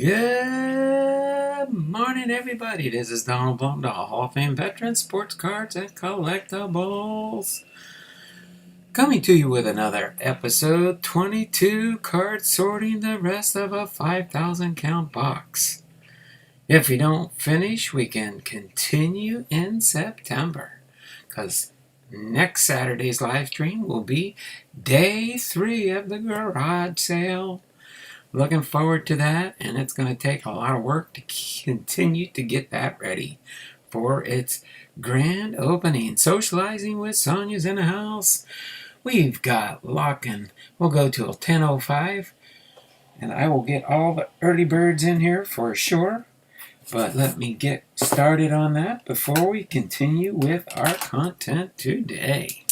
Good morning, everybody. This is Donald Blomdahl, Hall of Fame veteran, sports cards and collectibles. Coming to you with another episode 22, card sorting the rest of a 5,000 count box. If we don't finish, we can continue in September, because next Saturday's live stream will be day 3 of the garage sale. Looking forward to that, and it's going to take a lot of work to continue to get that ready for its grand opening. Socializing with Sonia's in the house. We've got locking. We'll go till 10:05, and I will get all the early birds in here for sure. But let me get started on that before we continue with our content today.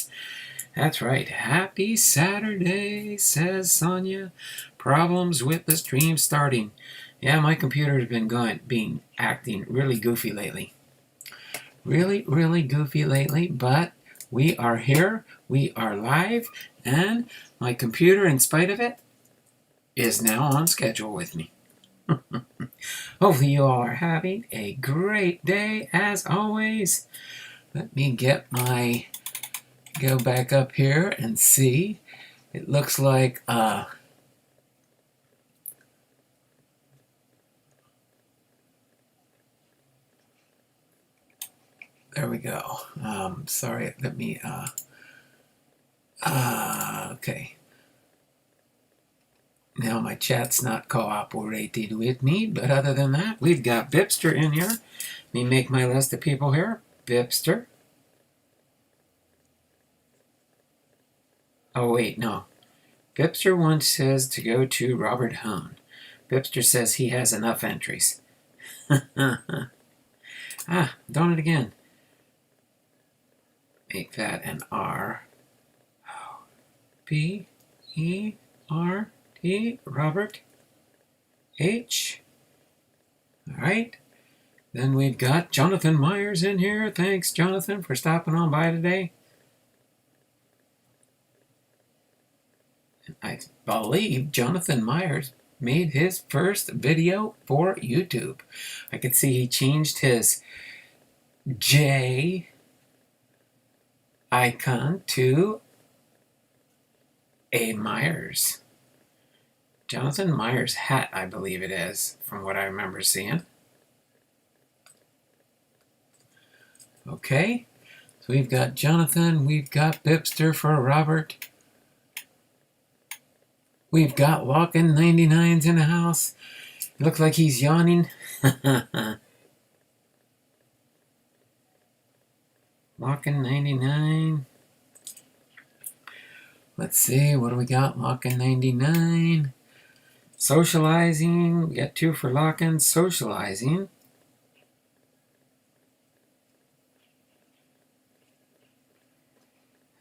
That's right. Happy Saturday, says Sonia. Problems with the stream starting. Yeah, my computer has been acting really goofy lately. Really goofy lately, but we are here. We are live, and my computer, in spite of it, is now on schedule with me. Hopefully you all are having a great day as always. Let me go back up here and see. It looks like there we go. Sorry, let me okay. Now my chat's not cooperating with me, but other than that, we've got Bipster in here. Let me make my list of people here. Bipster. Oh, wait, no. Bipster once says to go to Robert Hone. Bipster says he has enough entries. Done it again. Make that an R. B, E, R, T, Robert, H. All right. Then we've got Jonathan Myers in here. Thanks, Jonathan, for stopping on by today. I believe Jonathan Myers made his first video for YouTube. I could see he changed his J icon to a Myers. Jonathan Myers hat, I believe it is, from what I remember seeing. Okay, so we've got Jonathan, we've got Bipster for Robert. We've got Lockin 99s in the house. It looks like he's yawning. Lockin 99. Let's see, what do we got? Lockin 99. Socializing. We got 2 for Lockin. Socializing.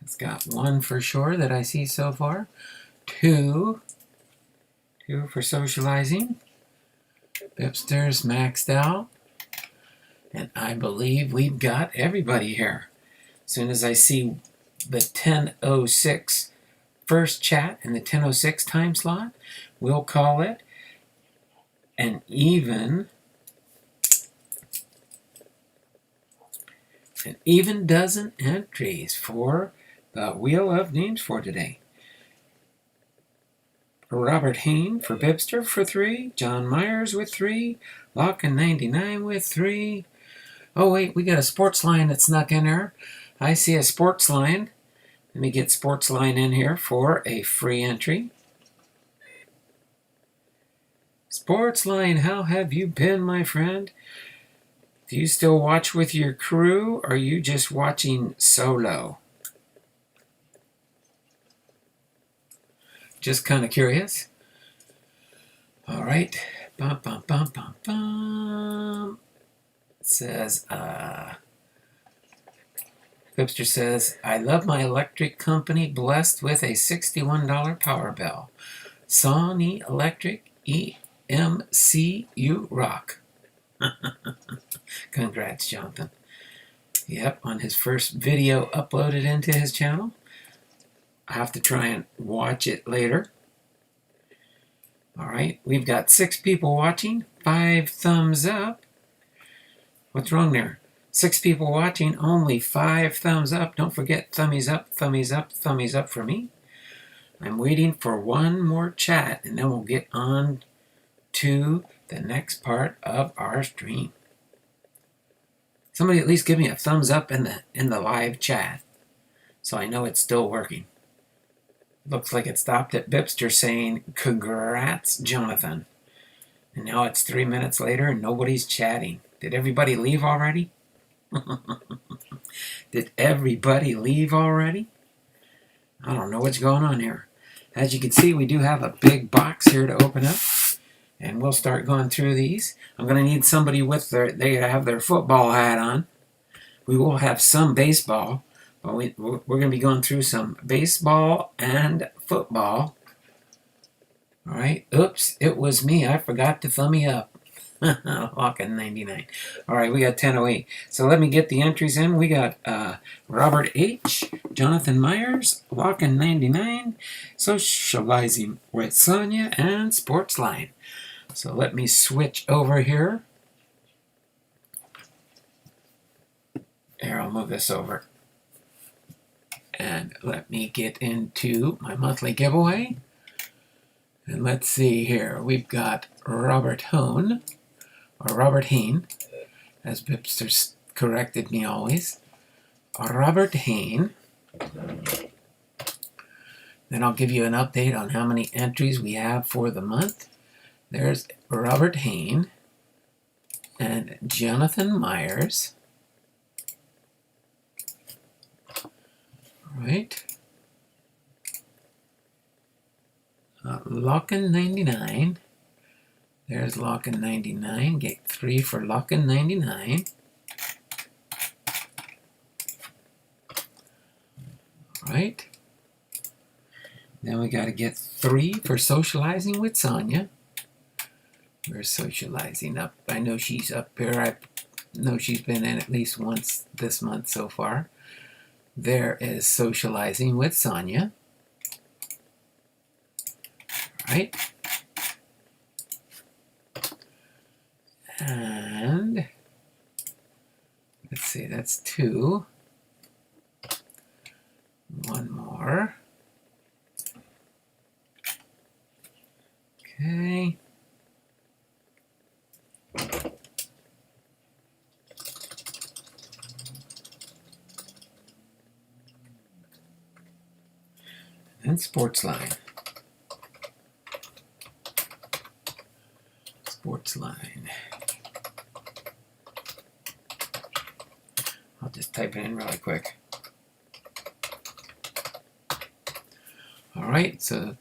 It's got 1 for sure that I see so far. 2 for socializing. Bipster's maxed out. And I believe we've got everybody here. As soon as I see the 10:06 first chat and the 10:06 time slot, we'll call it an even dozen entries for the Wheel of Names for today. Robert Hain for Bipster for 3. John Myers with 3. Lockin 99 with 3. Oh, wait, we got a sports line that snuck in there. I see a sports line. Let me get sports line in here for a free entry. Sports line, how have you been, my friend? Do you still watch with your crew, or are you just watching solo? Just kind of curious. All right. Bum, bum, bum, bum, bum. It says, Webster says, I love my electric company, blessed with a $61 power bill. Sony Electric EMCU Rock. Congrats, Jonathan. Yep, on his first video uploaded into his channel. I have to try and watch it later. All right, we've got 6 people watching, 5 thumbs up. What's wrong there? 6 people watching, only 5 thumbs up. Don't forget thummies up, thummies up, thummies up for me. I'm waiting for one more chat, and then we'll get on to the next part of our stream. Somebody at least give me a thumbs up in the live chat, so I know it's still working. Looks like it stopped at Bipster saying, "Congrats, Jonathan." And now it's 3 minutes later and nobody's chatting. Did everybody leave already? Did everybody leave already? I don't know what's going on here. As you can see, we do have a big box here to open up. And we'll start going through these. I'm going to need somebody with they have their football hat on. We will have some baseball. But we're going to be going through some baseball and football. All right. Oops, it was me. I forgot to thumb me up. Locking 99. All right, we got 10:08. So let me get the entries in. We got Robert H., Jonathan Myers, Locking 99, Socializing with Sonia, and Sportsline. So let me switch over here. Here, I'll move this over. And let me get into my monthly giveaway. And let's see here. We've got Robert Hone, or Robert Hain, as Bipster corrected me always. Robert Hain. Then I'll give you an update on how many entries we have for the month. There's Robert Hain and Jonathan Myers. All right. Lockin 99. There's Lockin 99. Get 3 for Lockin 99. All right. Then we got to get 3 for Socializing with Sonia. We're socializing up. I know she's up here. I know she's been in at least once this month so far. There is Socializing with Sonia. Right. And let's see, that's 2. One more. Okay. And Sportsline. Sportsline. I'll just type it in really quick. All right, so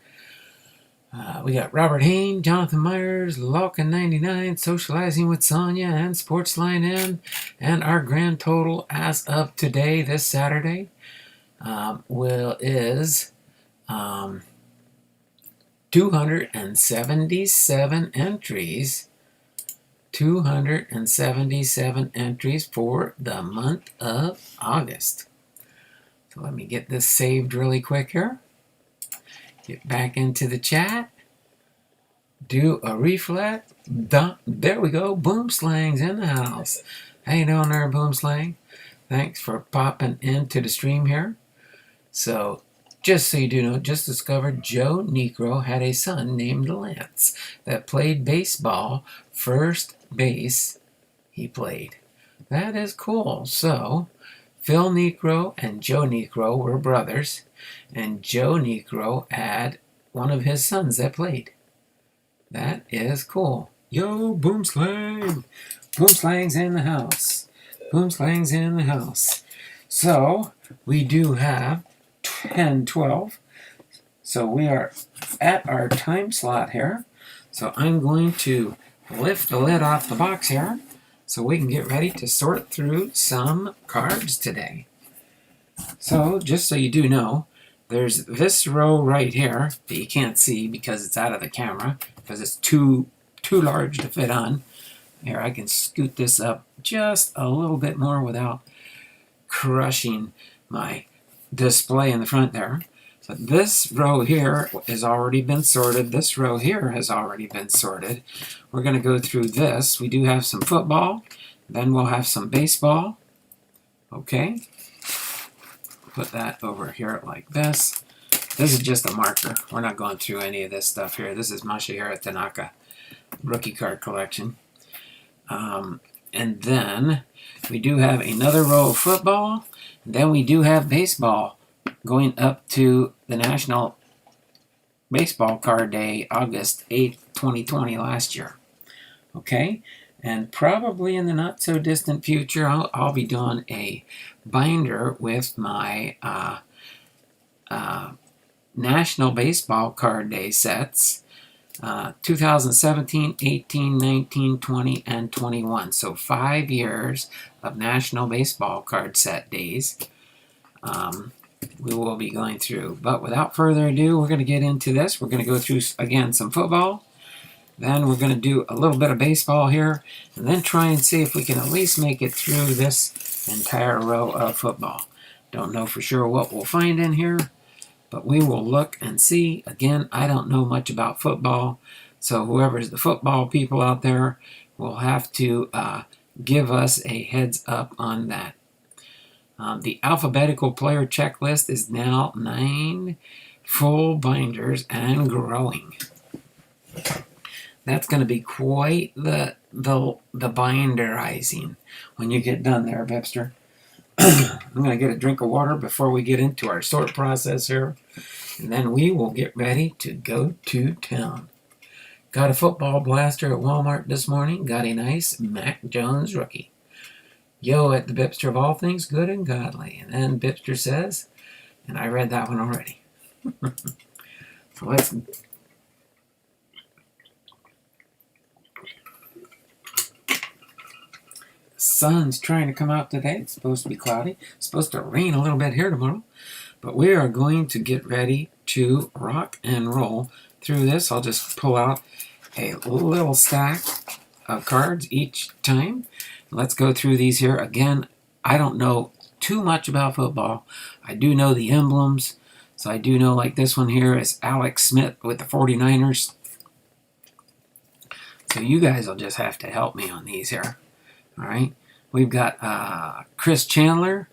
we got Robert Hain, Jonathan Myers, Lockin 99, Socializing with Sonia, and Sportsline in. And our grand total as of today, this Saturday, is 277 entries. 277 entries for the month of August. So let me get this saved really quick here. Get back into the chat. Do a reflect. There we go. Boom Slang's in the house. How you doing there, Boom Slang? Thanks for popping into the stream here. So, just so you do know, just discovered Joe Necro had a son named Lance that played baseball. First base he played. That is cool. So, Phil Necro and Joe Necro were brothers, and Joe Necro had one of his sons that played. That is cool. Yo, Boom Slang! Boom Slang's in the house. Boom Slang's in the house. So, we do have 10:12. So we are at our time slot here. So I'm going to lift the lid off the box here so we can get ready to sort through some cards today. So just so you do know, there's this row right here that you can't see because it's out of the camera because it's too large to fit on. Here, I can scoot this up just a little bit more without crushing my display in the front there. But this row here has already been sorted. This row here has already been sorted. We're going to go through this. We do have some football. Then we'll have some baseball. Okay. Put that over here like this. This is just a marker. We're not going through any of this stuff here. This is Masahiro Tanaka rookie card collection. And then we do have another row of football. Then we do have baseball going up to the National Baseball Card Day, August 8th, 2020, last year. Okay? And probably in the not-so-distant future, I'll be doing a binder with my National Baseball Card Day sets, 2017, 18, 19, 20, and 21. So 5 years of National Baseball Card Set days we will be going through. But without further ado, we're going to get into this. We're going to go through, again, some football. Then we're going to do a little bit of baseball here, and then try and see if we can at least make it through this entire row of football. Don't know for sure what we'll find in here, but we will look and see. Again, I don't know much about football, so whoever's the football people out there will have to give us a heads up on that. The alphabetical player checklist is now 9 full binders and growing. That's going to be quite the binderizing when you get done there, Bipster. I'm going to get a drink of water before we get into our sort process here. And then we will get ready to go to town. Got a football blaster at Walmart this morning. Got a nice Mac Jones rookie. Yo at the Bipster of all things good and godly. And then Bipster says, and I read that one already. So let's... Sun's trying to come out today. It's supposed to be cloudy. It's supposed to rain a little bit here tomorrow. But we are going to get ready to rock and roll through this. I'll just pull out a little stack of cards each time. Let's go through these here. Again, I don't know too much about football. I do know the emblems. So I do know, like this one here is Alex Smith with the 49ers. So you guys will just have to help me on these here. All right, we've got Chris Chandler.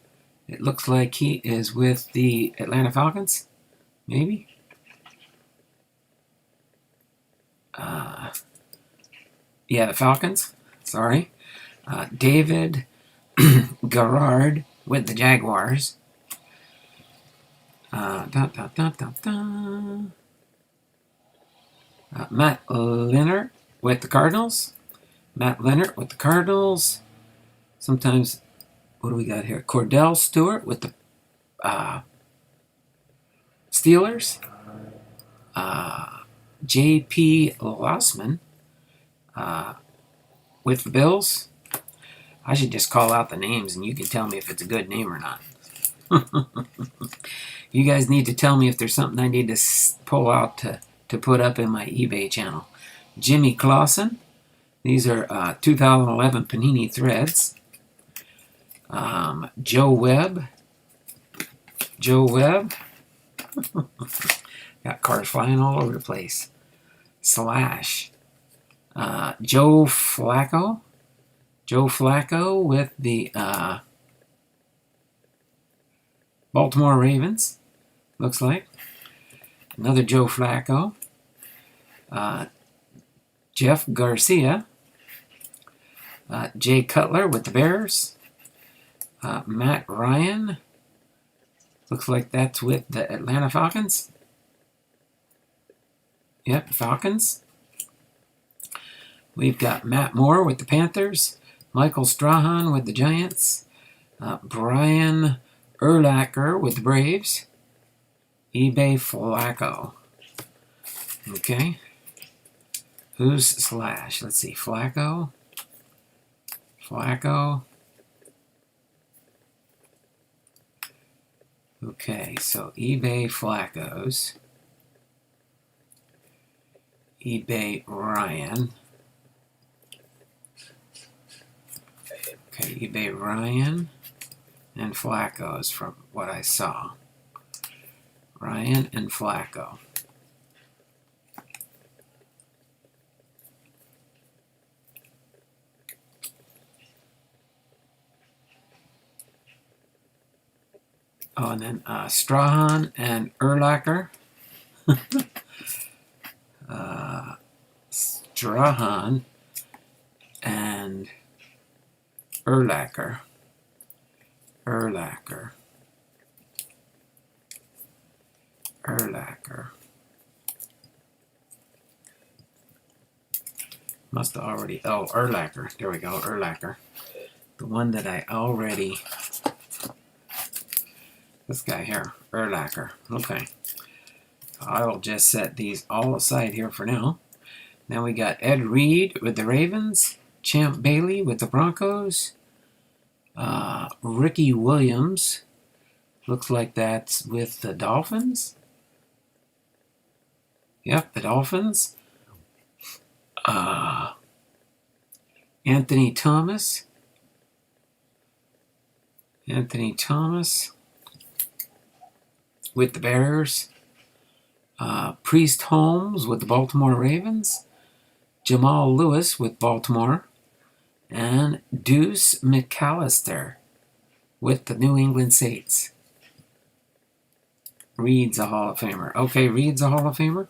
It looks like he is with the Atlanta Falcons, maybe. Yeah, the Falcons. Sorry. David Garrard with the Jaguars. Matt Leonard with the Cardinals. Matt Leonard with the Cardinals. Sometimes, what do we got here? Cordell Stewart with the Steelers. J.P. Lossman with the Bills. I should just call out the names and you can tell me if it's a good name or not. You guys need to tell me if there's something I need to pull out to put up in my eBay channel. Jimmy Clausen. These are 2011 Panini Threads. Joe Webb. Got cards flying all over the place. Slash. Joe Flacco. Joe Flacco with the Baltimore Ravens. Looks like. Another Joe Flacco. Jeff Garcia. Jay Cutler with the Bears. Matt Ryan. Looks like that's with the Atlanta Falcons. Yep, Falcons. We've got Matt Moore with the Panthers. Michael Strahan with the Giants. Brian Urlacher with the Braves. eBay Flacco. Okay. Who's Slash? Let's see. Flacco. Okay, so eBay Flaccos. eBay Ryan. Okay, eBay Ryan and Flaccos from what I saw. Ryan and Flacco. Oh, and then Strahan and Urlacher. Strahan and Urlacher. Urlacher. Must have already. Oh, Urlacher. There we go, Urlacher. The one that I already. This guy here, Urlacher. Okay. I will just set these all aside here for now. Now we got Ed Reed with the Ravens, Champ Bailey with the Broncos, Ricky Williams, looks like that's with the Dolphins. Yep, the Dolphins. Anthony Thomas with the Bears, Priest Holmes with the Baltimore Ravens, Jamal Lewis with Baltimore, and Deuce McAllister with the New England Saints. Reed's a Hall of Famer. Okay, Reed's a Hall of Famer?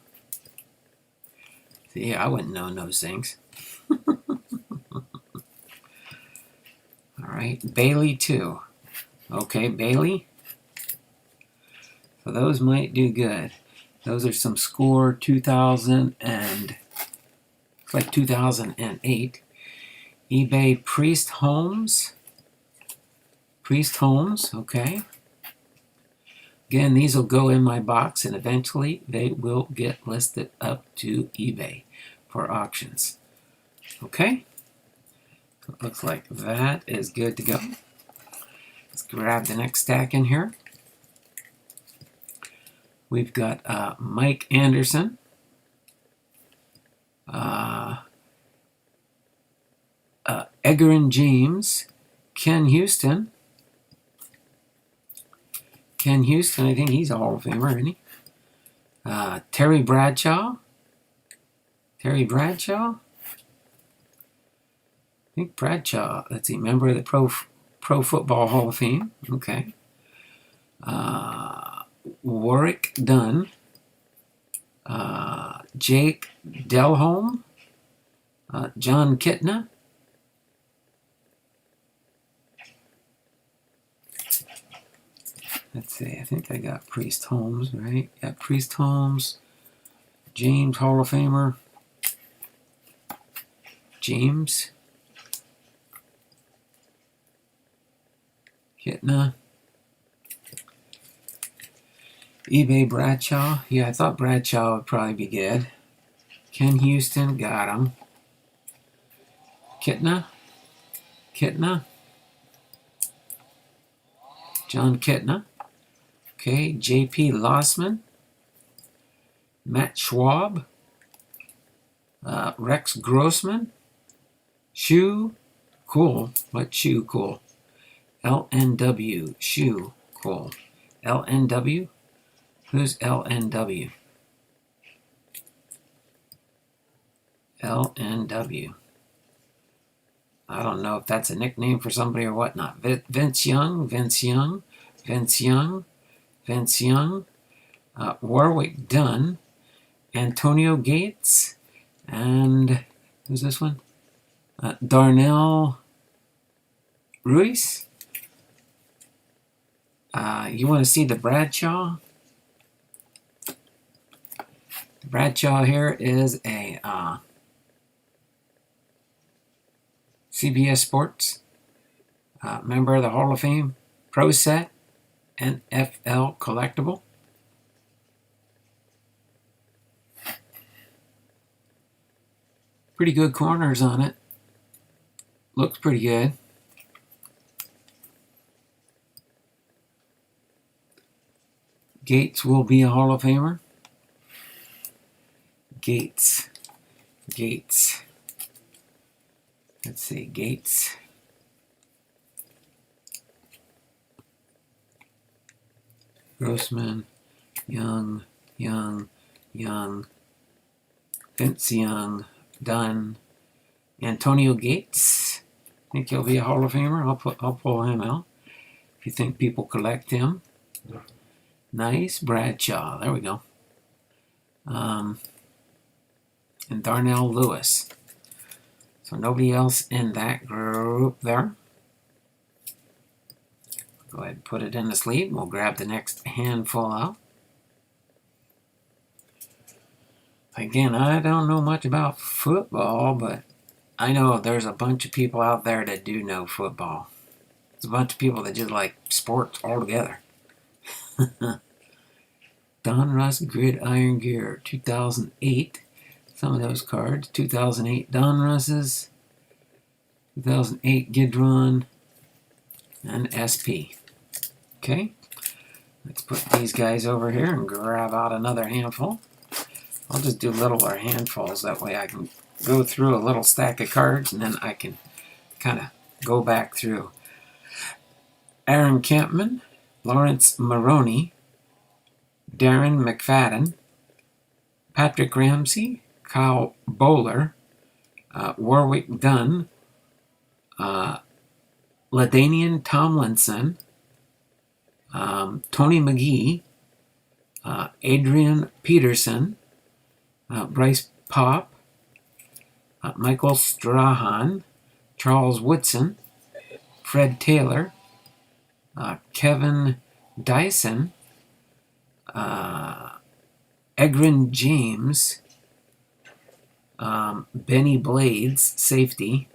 See, I wouldn't know those things. All right, Bailey too. Okay, Bailey. So those might do good. Those are some score 2000 and like 2008. eBay Priest Holmes. Okay. Again, these will go in my box and eventually they will get listed up to eBay for auctions. Okay? So it looks like that is good to go. Let's grab the next stack in here. We've got Mike Anderson. Edgerrin James. Ken Houston. I think he's a Hall of Famer, isn't he? Terry Bradshaw. I think Bradshaw, let's see, member of the Pro Football Hall of Fame. Okay. Warwick Dunn. Jake Delhomme. John Kitna. Let's see, I think I got Priest Holmes, right? Yeah, Priest Holmes. James, Hall of Famer. James. Kitna. eBay Bradshaw. Yeah, I thought Bradshaw would probably be good. Ken Houston, got him. Kitna. John Kitna. Okay, J.P. Lossman. Matt Schwab. Rex Grossman. Shoe. Cool. What shoe? Cool. LNW. Shoe. Cool. LNW? Who's LNW? LNW. I don't know if that's a nickname for somebody or whatnot. Vince Young. Warwick Dunn. Antonio Gates. And who's this one? Darnell Ruiz. You want to see the Bradshaw? Bradshaw here is a CBS Sports member of the Hall of Fame, Pro Set, NFL collectible. Pretty good corners on it. Looks pretty good. Gates will be a Hall of Famer. Gates. Let's see, Gates. Grossman. Young, Vince Young, done. Antonio Gates, think he'll be a Hall of Famer? I'll pull him out. If you think people collect him. Nice. Bradshaw, there we go. And Darnell Lewis. So nobody else in that group there. Go ahead and put it in the sleeve. We'll grab the next handful out. Again, I don't know much about football, but I know there's a bunch of people out there that do know football. There's a bunch of people that just like sports altogether. Donruss Gridiron Gear, 2008. Some of those cards. 2008 Donrusses. 2008 Gidron. And SP. Okay. Let's put these guys over here and grab out another handful. I'll just do littler handfuls. That way I can go through a little stack of cards and then I can kind of go back through. Aaron Campman. Lawrence Maroney. Darren McFadden, Patrick Ramsey, Kyle Bowler, Warwick Dunn, LaDainian Tomlinson, Tony McGee, Adrian Peterson, Bryce Popp, Michael Strahan, Charles Woodson, Fred Taylor, Kevin Dyson, Egrin James, Benny Blades, safety.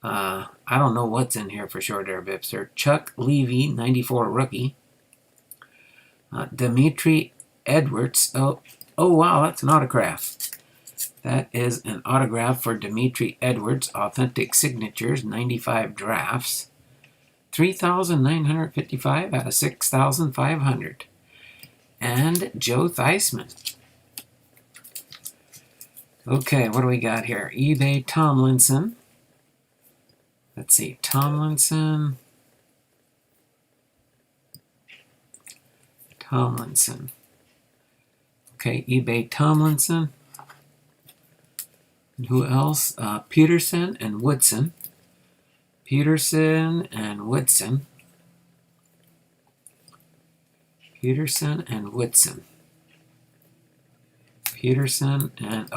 I don't know what's in here for sure there, Bipster. Chuck Levy, 94 rookie. Dimitri Edwards. Oh wow, that's an autograph. That is an autograph for Dimitri Edwards, authentic signatures, 95 drafts. 3,955 out of 6,500. And Joe Theismann. Okay, what do we got here? eBay Tomlinson. Let's see, Tomlinson. Okay, eBay Tomlinson. And who else? Peterson and Woodson. Peterson and Woodson. Peterson and Woodson. Peterson and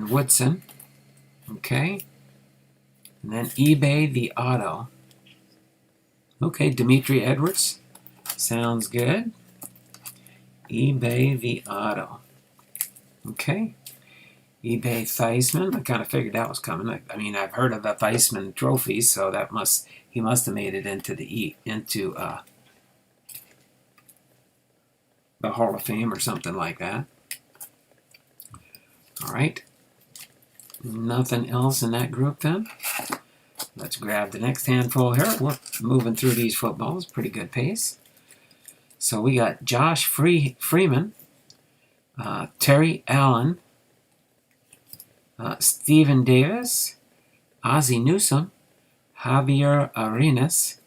Woodson. Okay. And then eBay the auto. Okay, Dimitri Edwards. Sounds good. eBay the auto. Okay. eBay Theismann. I kind of figured that was coming. I mean, I've heard of the Theismann trophies, so that he must have made it into the Hall of Fame or something like that. All right. Nothing else in that group then. Let's grab the next handful here. We're moving through these footballs. Pretty good pace. So we got Josh Freeman, Terry Allen, Stephen Davis, Ozzie Newsome, Javier Arenas,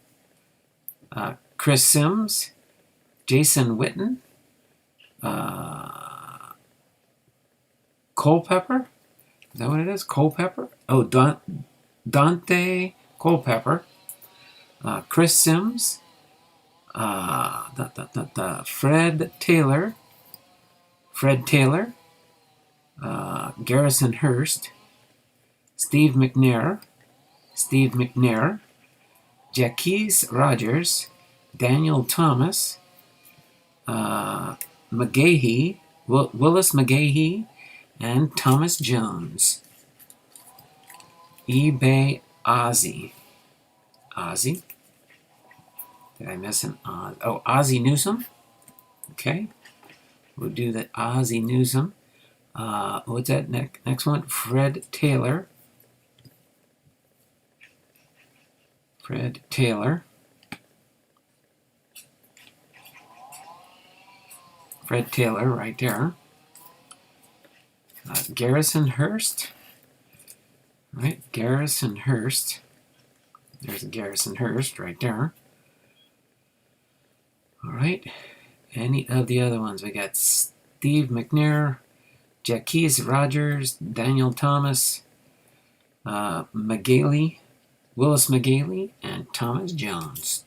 Chris Sims, Jason Witten, Culpepper. Is that what it is? Culpepper? Oh, Dante Culpepper, Chris Sims, Fred Taylor, Garrison Hurst, Steve McNair, Jaquise Rogers, Daniel Thomas, McGahee, Willis McGahee, and Thomas Jones. eBay Ozzie. Did I miss an Oz? Oh, Ozzie Newsome. Okay. We'll do the Ozzie Newsome. What's that next one? Fred Taylor. Fred Taylor right there. Garrison Hurst. Right, Garrison Hurst. There's a Garrison Hurst right there. All right. Any of the other ones? We got Steve McNair, Jaquez Rogers, Daniel Thomas, McGaley, Willis McGaley, and Thomas Jones.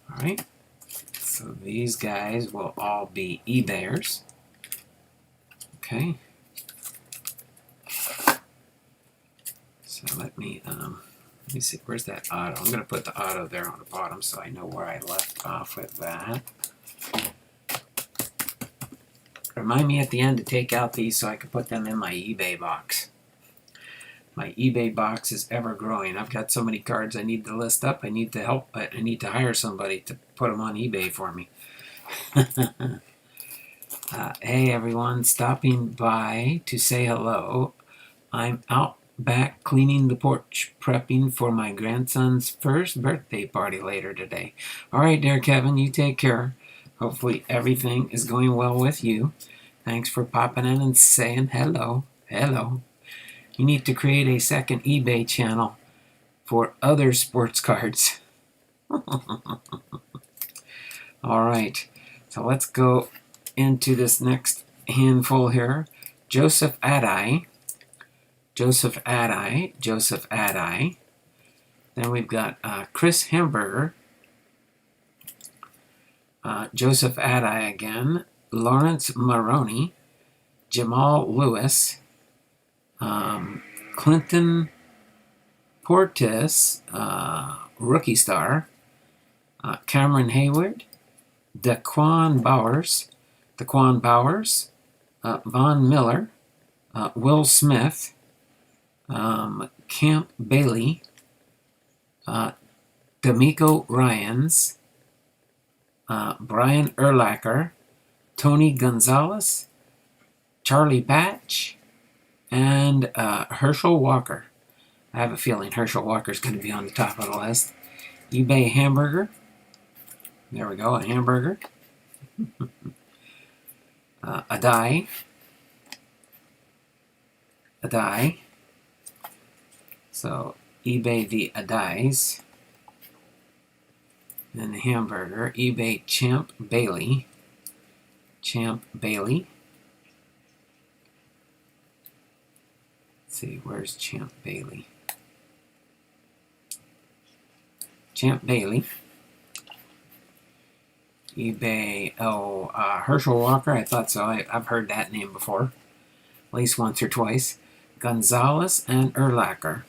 All right. So these guys will all be eBayers. Okay. So let me see. Where's that auto? I'm going to put the auto there on the bottom so I know where I left off with that. Remind me at the end to take out these so I can put them in my eBay box. My eBay box is ever growing. I've got so many cards I need to list up. I need to help. I need to hire somebody to put them on eBay for me. Hey everyone, stopping by to say hello. I'm out back cleaning the porch, prepping for my grandson's first birthday party later today. All right, dear Kevin, you take care. Hopefully everything is going well with you. Thanks for popping in and saying hello. Hello. You need to create a second eBay channel for other sports cards. All right, so let's go into this next handful here. Joseph Adai. Joseph Adai. Joseph Adai. Then we've got Chris Hamburger. Joseph Adai again. Lawrence Maroney. Jamal Lewis. Clinton Portis, rookie star. Cameron Hayward. Daquan Bowers. Von Miller. Will Smith. Camp Bailey. D'Amico Ryans. Brian Urlacher. Tony Gonzalez. Charlie Batch. And Herschel Walker. I have a feeling Herschel Walker is going to be on the top of the list. eBay Hamburger. There we go, a hamburger. Adai. So eBay the Adais. Then the hamburger. eBay Champ Bailey. Let's see, where's Champ Bailey? eBay, Herschel Walker, I thought so. I've heard that name before, at least once or twice. Gonzalez and Urlacher.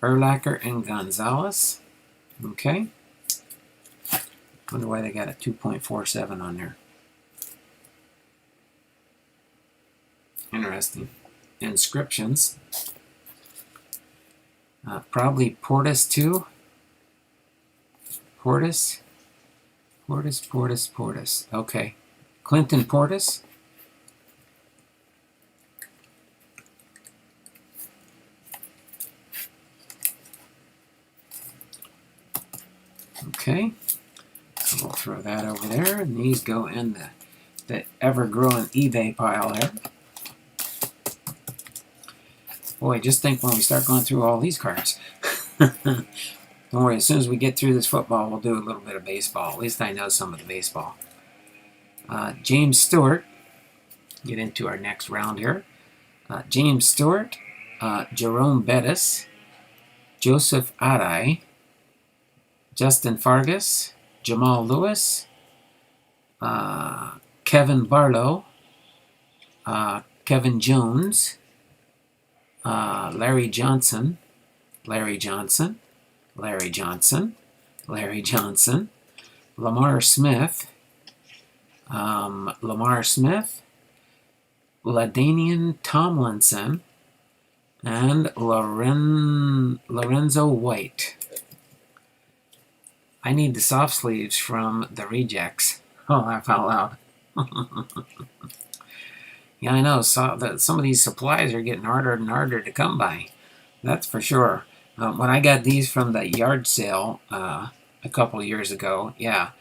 And Gonzalez. Okay. Wonder why they got a 2.47 on there. Interesting. Inscriptions. Probably Portis too. Portis. Okay. Clinton Portis. Okay. So we'll throw that over there. And these go in the ever-growing eBay pile there. Boy, just think when we start going through all these cards. Don't worry, as soon as we get through this football, we'll do a little bit of baseball. At least I know some of the baseball. James Stewart. Get into our next round here. James Stewart. Jerome Bettis. Joseph Adai. Justin Fargas. Jamal Lewis. Kevin Barlow. Kevin Jones. Larry Johnson. Lamar Smith. LaDainian Tomlinson. And Lorenzo White. I need the soft sleeves from the rejects. Oh, laugh out loud. Yeah, I know. Some of these supplies are getting harder and harder to come by. That's for sure. When I got these from the yard sale a couple of years ago, yeah,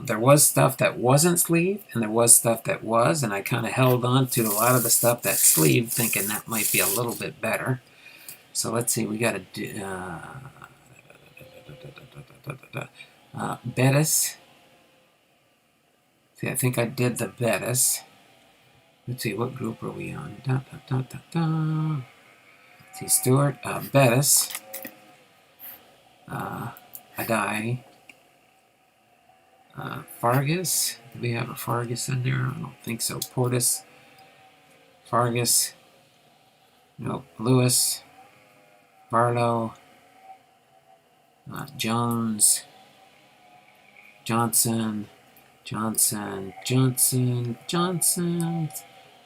there was stuff that wasn't sleeved, and there was stuff that was, and I kind of held on to a lot of the stuff that's sleeved, thinking that might be a little bit better. So let's see, we got to do Bettis. See, I think I did the Bettis. Let's see, what group are we on? Let's see, Stewart, Bettis, Adai, Fargus. Do we have a Fargus in there? I don't think so. Portis, Fargus, nope. Lewis, Barlow, Jones, Johnson,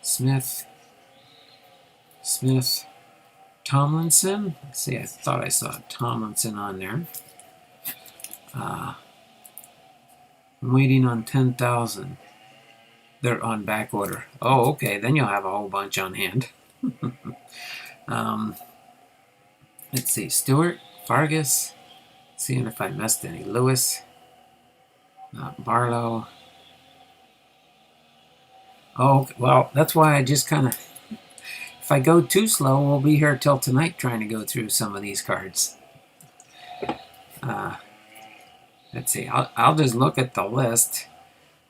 Smith, Tomlinson. Let's see, I thought I saw Tomlinson on there. I'm waiting on 10,000. They're on back order. Oh, okay, then you'll have a whole bunch on hand. Let's see, Stewart, Fargus, seeing if I missed any. Lewis, Barlow. Oh, well, that's why I just kind of, if I go too slow, we'll be here till tonight trying to go through some of these cards. Let's see, I'll just look at the list.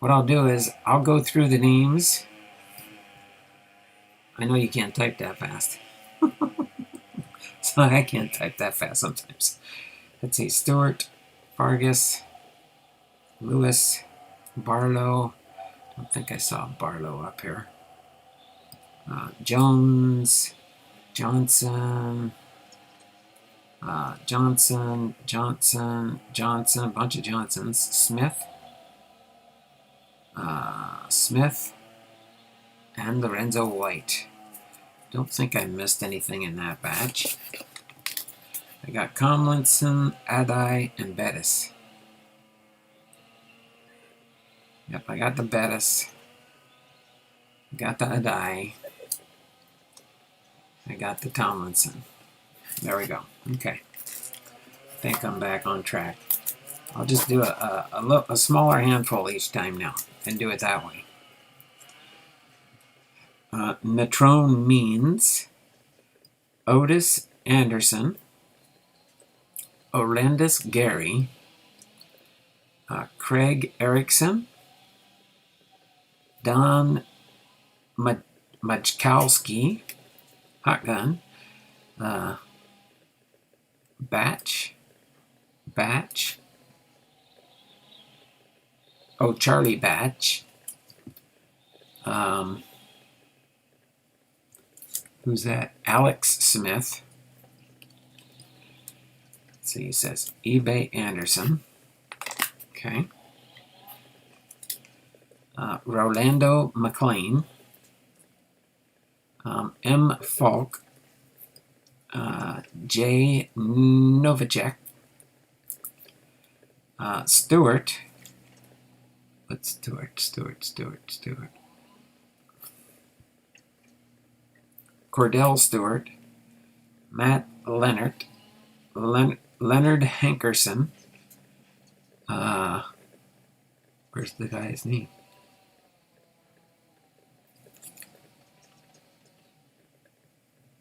What I'll do is I'll go through the names. I know you can't type that fast. So I can't type that fast sometimes. Let's see, Stewart, Fargus, Lewis, Barlow. I don't think I saw Barlow up here. Jones, Johnson, Johnson, a bunch of Johnsons. Smith, and Lorenzo White. Don't think I missed anything in that batch. I got Tomlinson, Adai, and Bettis. Yep, I got the Bettis. Got the Adai. I got the Tomlinson. There we go. Okay. I think I'm back on track. I'll just do a smaller handful each time now and do it that way. Natrone Means, Otis Anderson, Orlandis Gary, Craig Erickson, Don Majkowski, Hot Gun, Batch, oh, Charlie Batch, who's that? Alex Smith. Let's see, he says eBay Anderson. Okay. Rolando McLean. M. Falk. J. Novacek. Stewart. What's Stewart? Cordell Stewart, Matt Leonard, Leonard Hankerson. Where's the guy's name?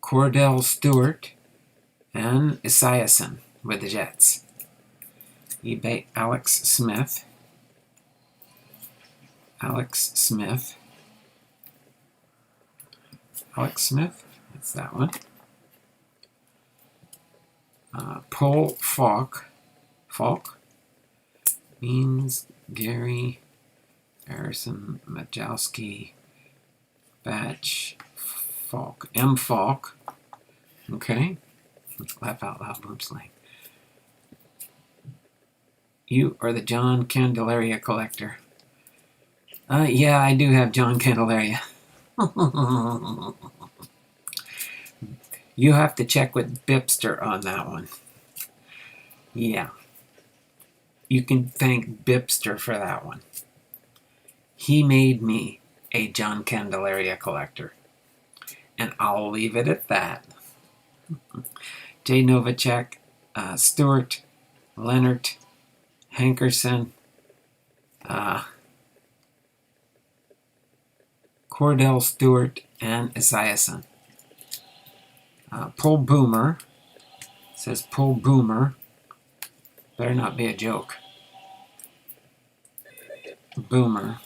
Cordell Stewart and Esiason with the Jets. eBay Alex Smith. Alex Smith, that's that one. Paul Falk, Means, Gary, Harrison, Majowski, Batch, Falk, M. Falk. Okay, laugh out loud, boom slang. You are the John Candelaria collector. Yeah, I do have John Candelaria. You have to check with Bipster on that one. Yeah. You can thank Bipster for that one. He made me a John Candelaria collector. And I'll leave it at that. J. Novacek, Stewart, Leonard, Hankerson, Cordell Stewart, and Esiason. Pull Boomer, says Pull Boomer, Better not be a joke. Boomer.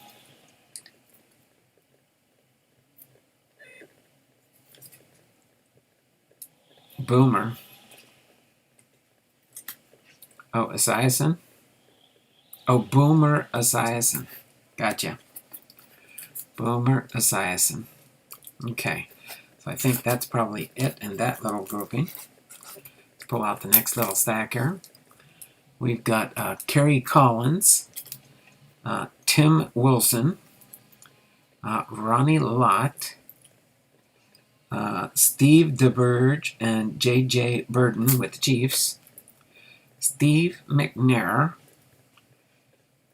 Boomer. Oh, Esiason? Oh, Boomer Esiason. Gotcha. Boomer Esiason. Okay. So I think that's probably it in that little grouping. Let's pull out the next little stack here. We've got Kerry Collins, Tim Wilson, Ronnie Lott, Steve DeBurge and J.J. Burden with the Chiefs, Steve McNair,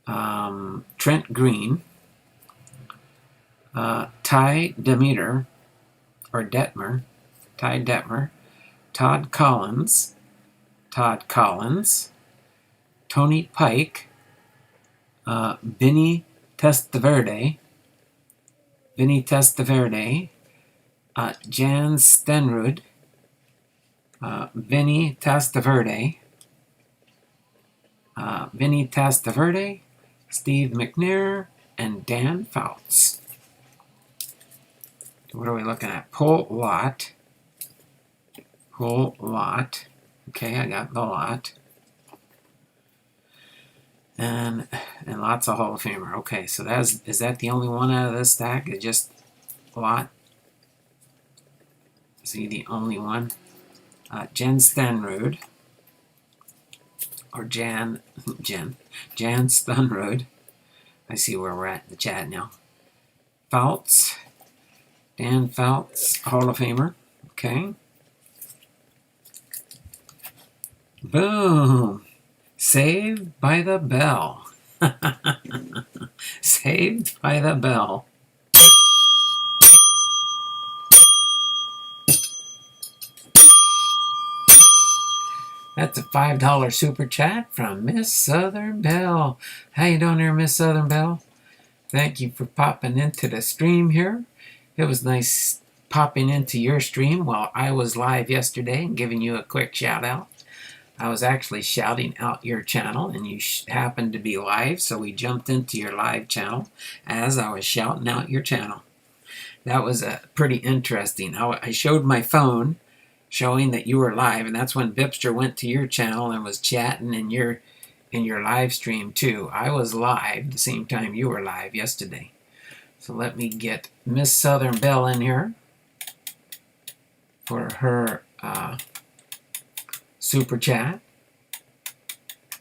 Trent Green, Ty Demeter, or Detmer, Ty Detmer, Todd Collins, Tony Pike, Vinny Testaverde, Jan Stenrud, Vinny Testaverde, Steve McNair, and Dan Fouts. What are we looking at? Pull lot. Okay, I got the lot. And lots of Hall of Famer. Okay, so is that the only one out of this stack? Is just lot? Is he the only one? Jen Stenrud. Or Jan Stenrud. I see where we're at in the chat now. Fouts. Dan Fouts, Hall of Famer. Okay. Boom. Saved by the bell. Saved by the bell. That's a $5 super chat from Miss Southern Belle. How you doing there, Miss Southern Belle? Thank you for popping into the stream here. It was nice popping into your stream while I was live yesterday and giving you a quick shout out. I was actually shouting out your channel and you happened to be live, so we jumped into your live channel as I was shouting out your channel. That was pretty interesting. I showed my phone showing that you were live, and that's when Bipster went to your channel and was chatting in your live stream too. I was live the same time you were live yesterday. So let me get Miss Southern Belle in here for her super chat.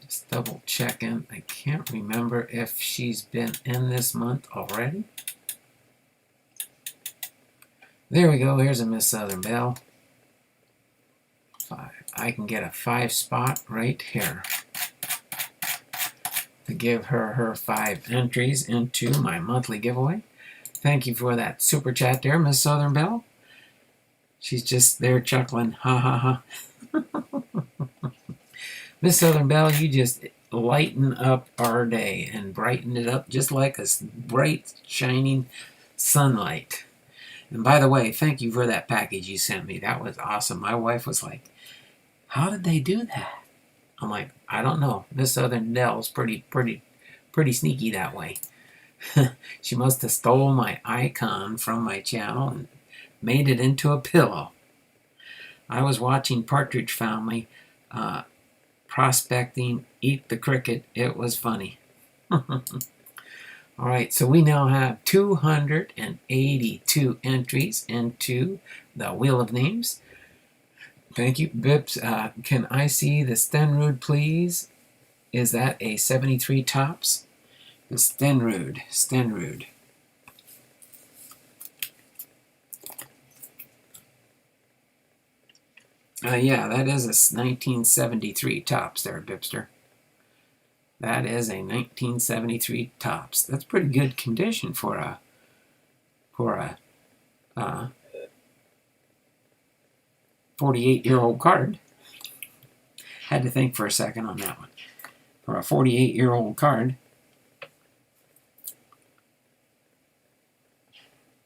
Just double checking. I can't remember if she's been in this month already. There we go. Here's a Miss Southern Belle. 5. I can get a 5 spot right here to give her 5 entries into my monthly giveaway. Thank you for that super chat there, Miss Southern Belle. She's just there chuckling. Ha ha ha. Miss Southern Belle, you just lighten up our day and brighten it up just like a bright, shining sunlight. And by the way, thank you for that package you sent me. That was awesome. My wife was like, how did they do that? I'm like, I don't know. Miss Southern Belle's pretty sneaky that way. She must have stole my icon from my channel and made it into a pillow. I was watching Partridge Family prospecting Eat the Cricket. It was funny. All right, so we now have 282 entries into the Wheel of Names. Thank you, Bips. Can I see the Stenrud, please? Is that a 73 TOPPS? The Stenrud. Yeah, that is a 1973 TOPPS there, Bipster. That is a 1973 TOPPS. That's pretty good condition for a 48-year-old card. Had to think for a second on that one. For a 48-year-old card.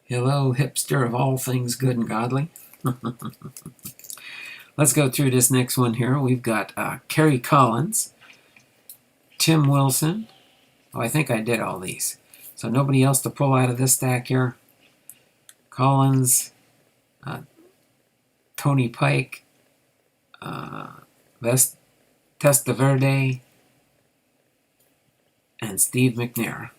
Hello, hipster of all things good and godly. Let's go through this next one here. We've got Kerry Collins, Tim Wilson. Oh, I think I did all these. So nobody else to pull out of this stack here. Collins, Tony Pike, Testaverde, and Steve McNair.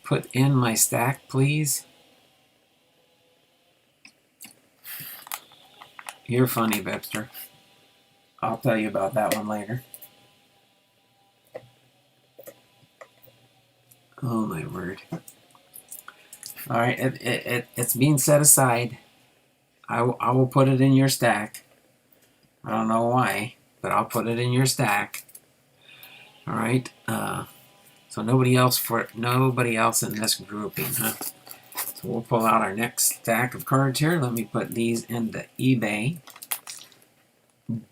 Put in my stack, please. You're funny, Webster. I'll tell you about that one later. Oh, my word. All right, it's being set aside. I will put it in your stack. I don't know why, but I'll put it in your stack. All right. So nobody else in this grouping, huh? So we'll pull out our next stack of cards here. Let me put these in the eBay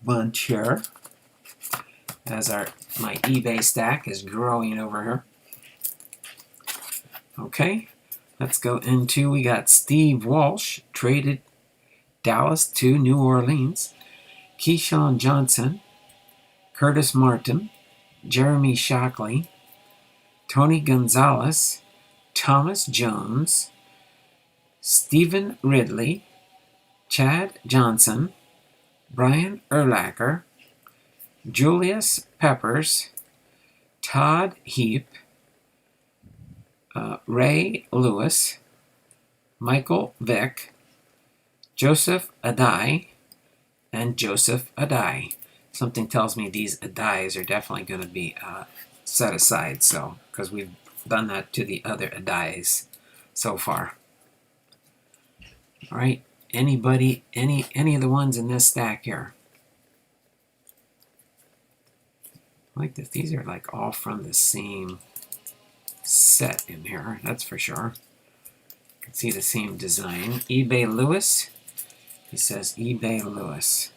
bunch here, as my eBay stack is growing over here. Okay, let's go into, we got Steve Walsh, traded Dallas to New Orleans, Keyshawn Johnson, Curtis Martin, Jeremy Shockley, Tony Gonzalez, Thomas Jones, Stephen Ridley, Chad Johnson, Brian Urlacher, Julius Peppers, Todd Heap, Ray Lewis, Michael Vick, Joseph Adai, and Joseph Adai. Something tells me these Adais are definitely going to be set aside, so because we've done that to the other Adais so far. All right, anybody, any of the ones in this stack here? I like that these are like all from the same set in here, that's for sure. You can see the same design. eBay Lewis. He says eBay Lewis.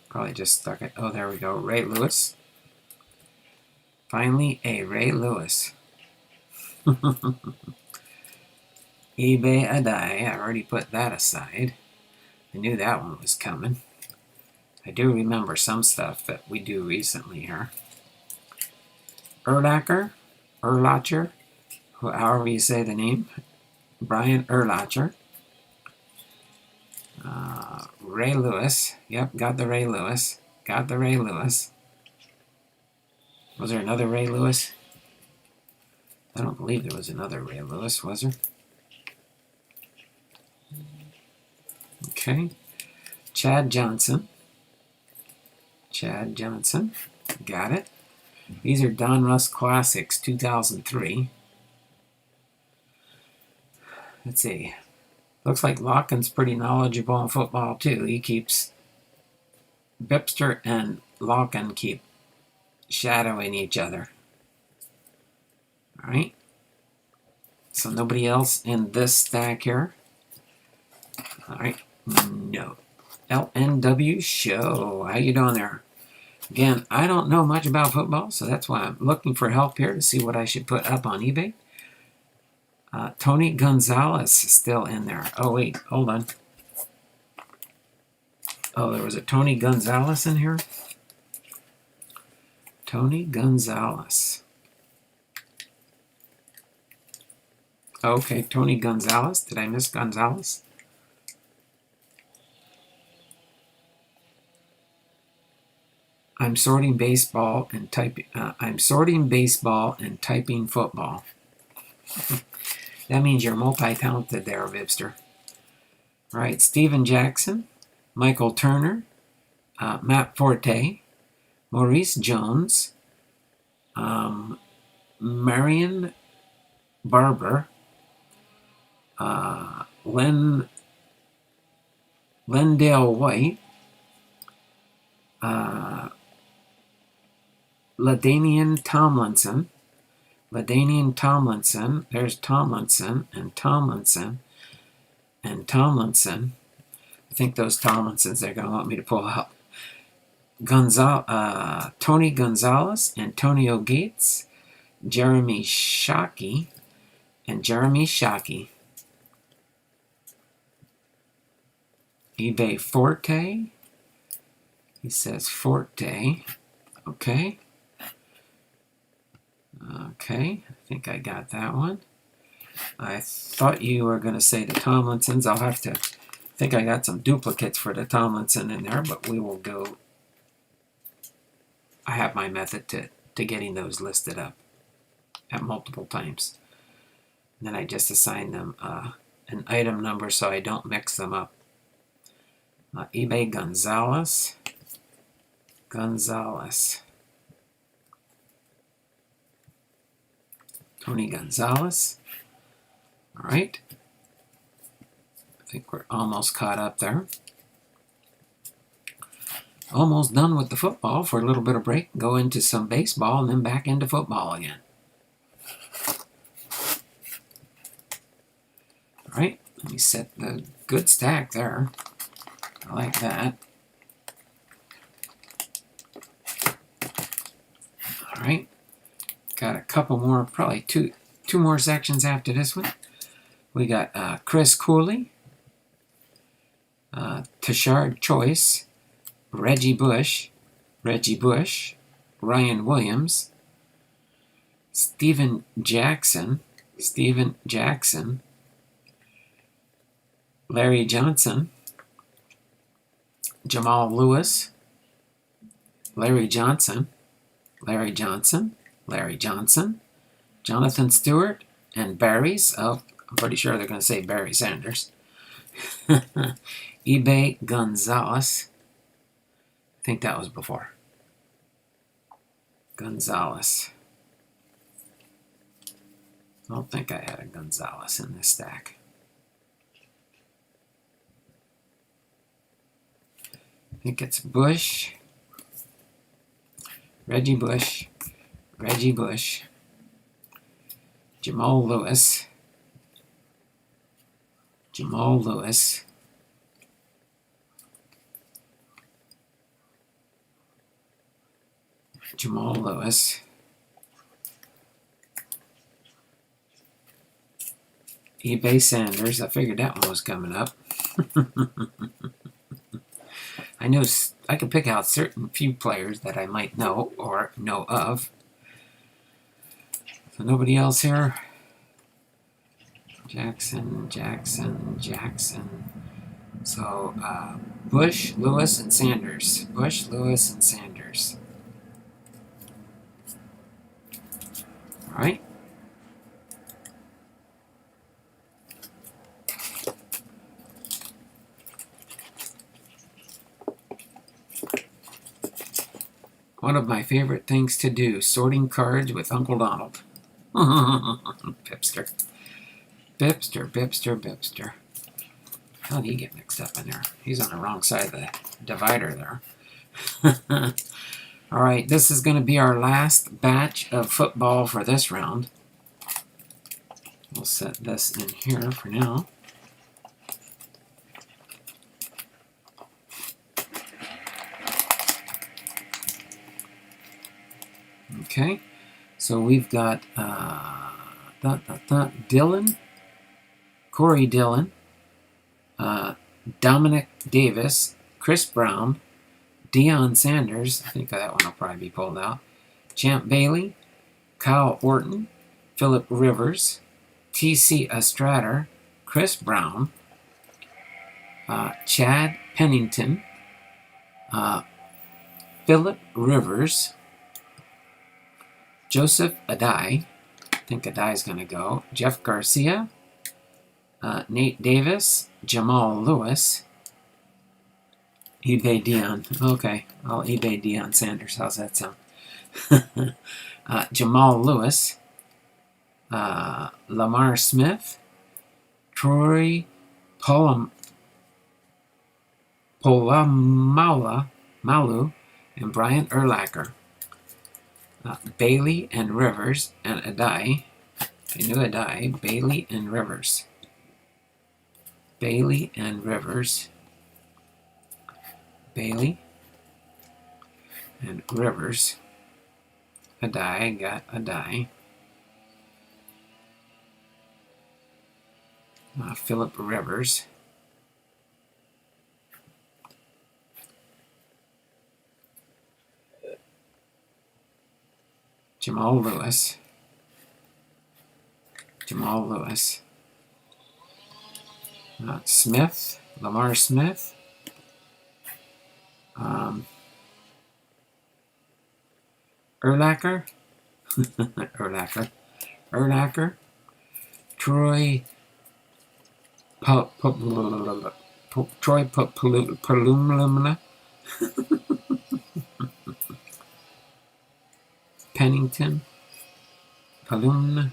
Probably just stuck it. Oh, there we go. Ray Lewis. Finally, a Ray Lewis. eBay Adai. I already put that aside. I knew that one was coming. I do remember some stuff that we do recently here. Urlacher, however you say the name. Brian Urlacher. Ray Lewis. Yep, got the Ray Lewis. Got the Ray Lewis. Was there another Ray Lewis? I don't believe there was another Ray Lewis, was there? Okay. Chad Johnson. Got it. These are Don Russ Classics 2003. Let's see. Looks like Locken's pretty knowledgeable on football too. He keeps, Bipster and Locken keep shadowing each other. All right. So nobody else in this stack here. All right. No. LNW Show. How you doing there? Again, I don't know much about football, so that's why I'm looking for help here to see what I should put up on eBay. Tony Gonzalez is still in there. Oh, wait, hold on. Oh, there was a Tony Gonzalez in here? Tony Gonzalez. Okay, Tony Gonzalez. Did I miss Gonzalez? I'm sorting baseball and typing. I'm sorting baseball and typing football. That means you're multi-talented there, Vibster. All right, Steven Jackson, Michael Turner, Matt Forte, Maurice Jones, Marion Barber, Lendale White, LaDainian Tomlinson. There's Tomlinson and Tomlinson and Tomlinson. I think those Tomlinsons they're going to want me to pull out. Tony Gonzalez, Antonio Gates, Jeremy Shockey, and Jeremy Shockey. eBay Forte. He says Forte. Okay. Okay. I think I got that one. I thought you were going to say the Tomlinsons. I'll have to. I think I got some duplicates for the Tomlinson in there, but we will go. I have my method to getting those listed up at multiple times. And then I just assign them an item number so I don't mix them up. eBay Gonzalez. Tony Gonzalez. All right. I think we're almost caught up there. Almost done with the football for a little bit of break. Go into some baseball and then back into football again. All right. Let me set the good stack there. I like that. All right. Got a couple more, probably two more sections after this one. We got Chris Cooley, Tashard Choice, Reggie Bush, Ryan Williams, Steven Jackson, Larry Johnson, Jamal Lewis, Larry Johnson, Jonathan Stewart, and Barry's. Oh, I'm pretty sure they're going to say Barry Sanders. eBay Gonzalez. I think that was before. Gonzalez. I don't think I had a Gonzalez in this stack. I think it's Bush. Reggie Bush. Jamal Lewis. eBay Sanders. I figured that one was coming up. I knew I could pick out certain few players that I might know or know of. So nobody else here. Jackson. So Bush, Lewis, and Sanders. All right. One of my favorite things to do, sorting cards with Uncle Donald. Pipster. How did he get mixed up in there? He's on the wrong side of the divider there. All right, this is going to be our last batch of football for this round. We'll set this in here for now. Okay, so we've got Corey Dillon, Dominic Davis, Chris Brown, Deion Sanders, I think that one will probably be pulled out, Champ Bailey, Kyle Orton, Phillip Rivers, T.C. Estrader, Chris Brown, Chad Pennington, Phillip Rivers, Joseph Adai, I think Adai's going to go, Jeff Garcia, Nate Davis, Jamal Lewis, eBay Deion. Okay, I'll eBay Deion Sanders. How's that sound? Jamal Lewis, Lamar Smith, Troy Polamalu, and Brian Urlacher. Bailey and Rivers and Adai. I knew Adai. Bailey and Rivers. Bailey and Rivers. Adai, got Adai. Philip Rivers. Jamal Lewis. Smith. Lamar Smith. Urlacher. Urlacher. Troy Palumna. Pennington. Paluma.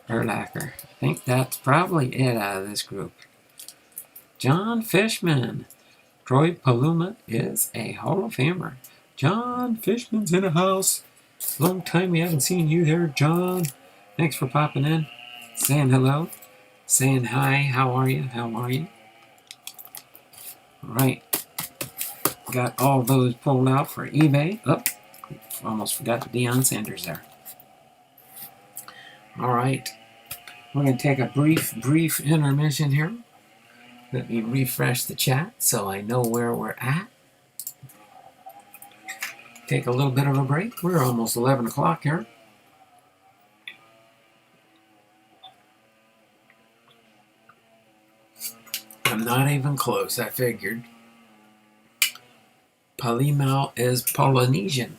Urlacher. I think that's probably it out of this group. John Fishman. Troy Paluma is a Hall of Famer. John Fishman's in the house. Long time we haven't seen you there, John. Thanks for popping in, saying hello, saying hi. How are you? All right. Got all those pulled out for eBay. Almost forgot Deion Sanders there. All right. We're going to take a brief intermission here. Let me refresh the chat so I know where we're at. Take a little bit of a break. We're almost 11 o'clock here. I'm not even close, I figured. Palimau is Polynesian.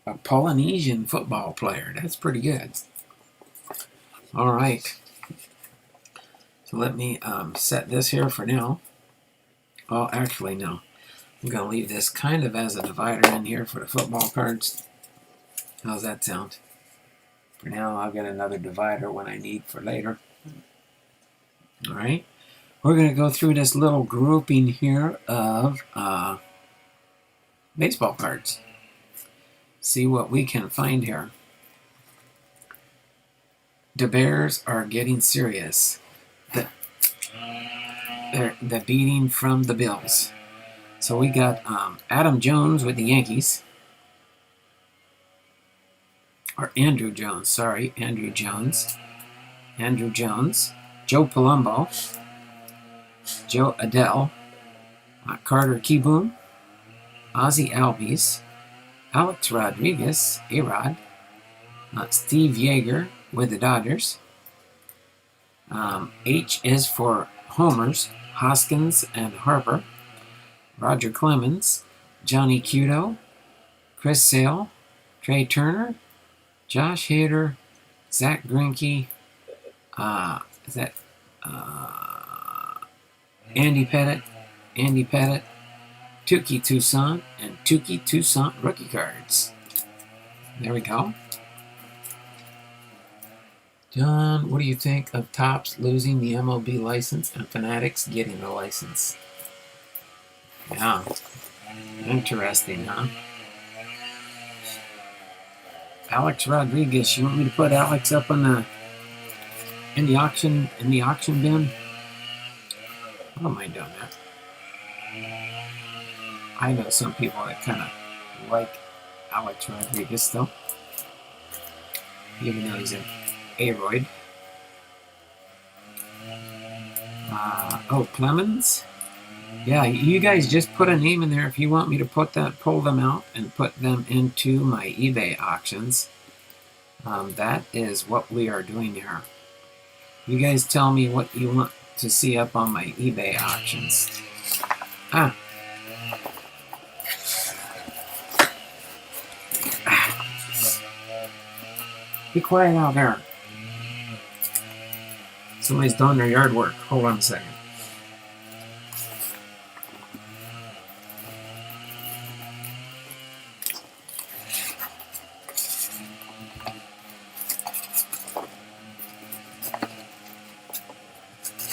A Polynesian football player. That's pretty good. All right. So let me set this here for now. Oh, actually, no. I'm going to leave this kind of as a divider in here for the football cards. How's that sound? For now, I'll get another divider when I need for later. All right. We're going to go through this little grouping here of baseball cards. See what we can find here. The Bears are getting serious. The beating from the Bills. So we got Adam Jones with the Yankees. Or Andrew Jones, sorry. Andrew Jones. Joe Palumbo. Joe Adele. Carter Kieboom. Ozzie Albies. Alex Rodriguez, A-Rod. Steve Yeager with the Dodgers. H is for homers. Hoskins and Harper. Roger Clemens, Johnny Cueto, Chris Sale, Trey Turner, Josh Hader, Zach Greinke, Andy Pettit, Tukey Toussaint, and Tukey Toussaint rookie cards. There we go. John, what do you think of TOPPS losing the MLB license and Fanatics getting the license? Yeah, interesting, huh? Alex Rodriguez, you want me to put Alex up on in the auction bin? I don't mind doing that. I know some people that kind of like Alex Rodriguez still, even though he's an aroid. Clemens. Yeah, you guys just put a name in there if you want me to pull them out and put them into my eBay auctions. That is what we are doing here. You guys tell me what you want to see up on my eBay auctions. Be quiet out there. Somebody's done their yard work. Hold on a second.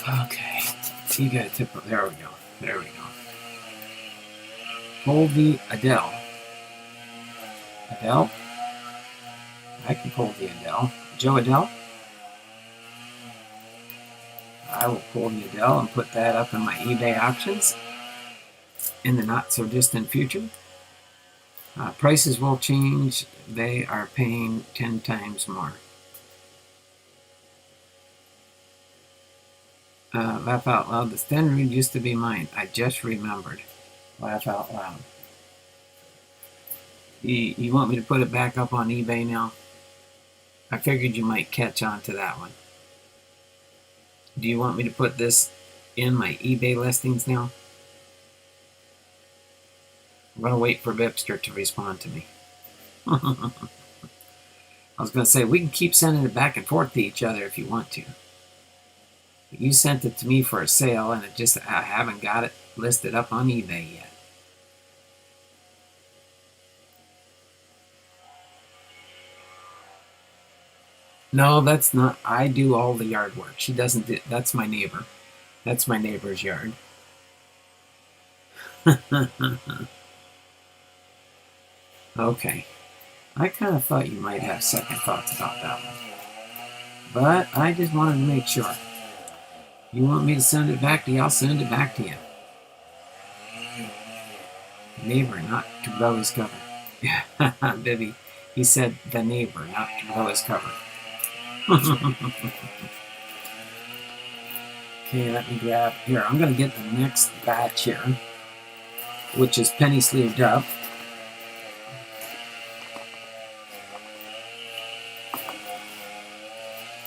Okay. You got a tip. There we go. Pull the Adele. I can pull the Adele. Joe Adele. I will pull the Adele and put that up in my eBay auctions in the not so distant future. Prices will change. They are paying 10 times more. Laugh out loud. The Stenrud used to be mine. I just remembered. Laugh out loud. You want me to put it back up on eBay now? I figured you might catch on to that one. Do you want me to put this in my eBay listings now? I'm going to wait for Bipster to respond to me. I was going to say, we can keep sending it back and forth to each other if you want to. But you sent it to me for a sale, and I haven't got it listed up on eBay yet. No, that's not. I do all the yard work. She doesn't do. That's my neighbor. That's my neighbor's yard. Okay. I kind of thought you might have second thoughts about that one. But I just wanted to make sure. You want me to send it back to you? I'll send it back to you. Neighbor, not to blow his cover. Bibby, he said the neighbor, not to blow his cover. Okay, let me grab here. I'm going to get the next batch here, which is penny sleeved up.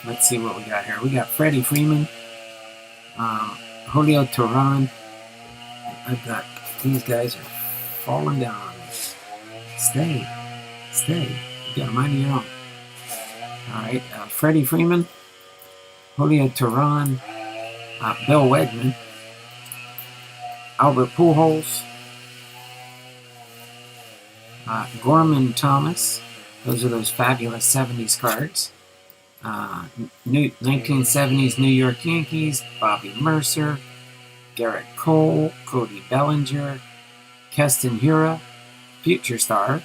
Let's see what we got here. We got Freddie Freeman, Julio Teheran. I've got these guys are falling down on me. Stay. You got a mind of your own. All right, Freddie Freeman, Julio Teheran, Bill Wegman, Albert Pujols, Gorman Thomas. Those are those fabulous 70s cards. 1970s New York Yankees, Bobby Mercer, Garrett Cole, Cody Bellinger, Keston Hiura, Future Star,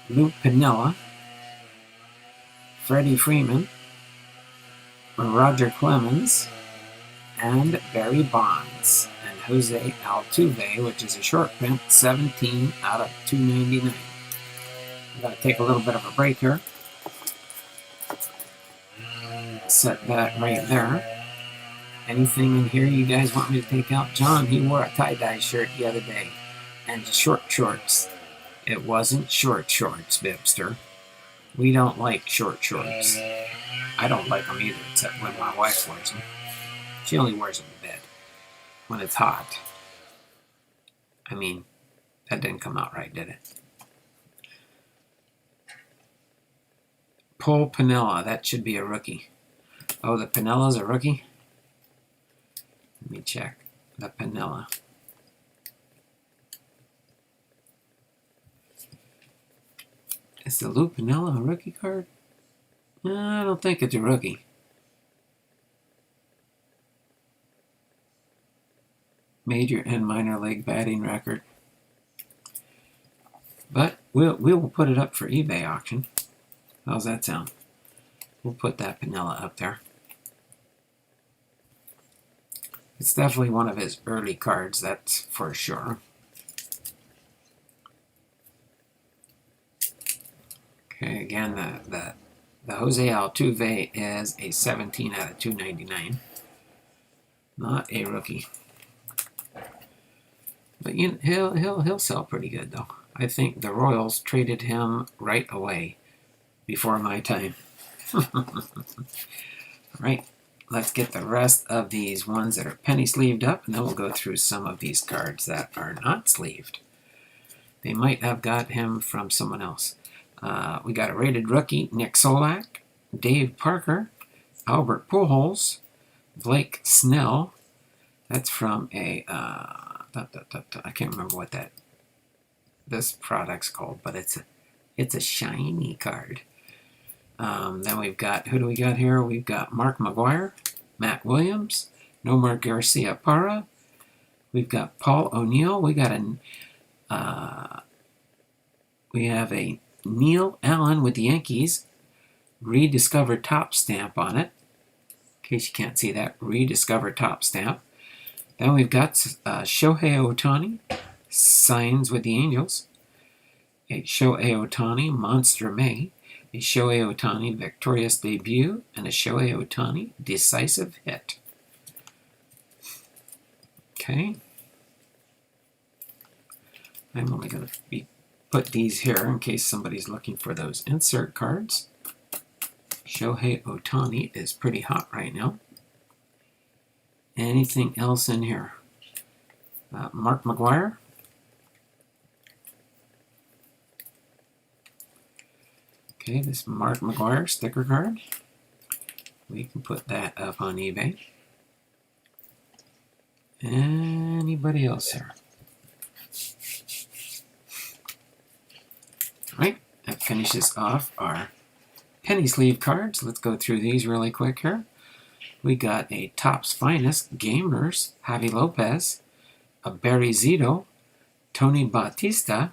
Lou Piniella, Freddie Freeman, Roger Clemens, and Barry Bonds, and Jose Altuve, which is a short print, 17 out of 299. I'm going to take a little bit of a break here. Set that right there. Anything in here you guys want me to take out? John, he wore a tie-dye shirt the other day. And short shorts. It wasn't short shorts, Bipster. We don't like short shorts. I don't like them either, except when my wife wears them. She only wears them in bed. When it's hot. I mean, that didn't come out right, did it? Paul Piniella, that should be a rookie. Oh, the Pinella's a rookie? Let me check. The Piniella. Is the Lou Piniella a rookie card? I don't think it's a rookie. Major and minor league batting record. But we'll put it up for eBay auction. How's that sound? We'll put that Piniella up there. It's definitely one of his early cards, that's for sure. Okay, again, the Jose Altuve is a 17 out of 299. Not a rookie. But he'll sell pretty good though. I think the Royals traded him right away before my time. All right, let's get the rest of these ones that are penny sleeved up, and then we'll go through some of these cards that are not sleeved. They might have got him from someone else. We got a rated rookie, Nick Solak, Dave Parker, Albert Pujols, Blake Snell. That's from a, I can't remember what this product's called, but it's a shiny card. Then we've got, who do we got here? We've got Mark McGwire, Matt Williams, Nomar Garcia Parra. We've got Paul O'Neill. We have a Neil Allen with the Yankees, rediscovered top stamp on it. In case you can't see that, rediscovered top stamp. Then we've got Shohei Ohtani, signs with the Angels. A Shohei Ohtani Monster May. A Shohei Ohtani victorious debut, and a Shohei Ohtani decisive hit. Okay. I'm only going to put these here in case somebody's looking for those insert cards. Shohei Ohtani is pretty hot right now. Anything else in here? Mark McGwire. Okay, this Mark McGwire sticker card. We can put that up on eBay. Anybody else here? All right, that finishes off our penny sleeve cards. Let's go through these really quick here. We got a TOPPS Finest Gamers, Javi Lopez, a Barry Zito, Tony Bautista,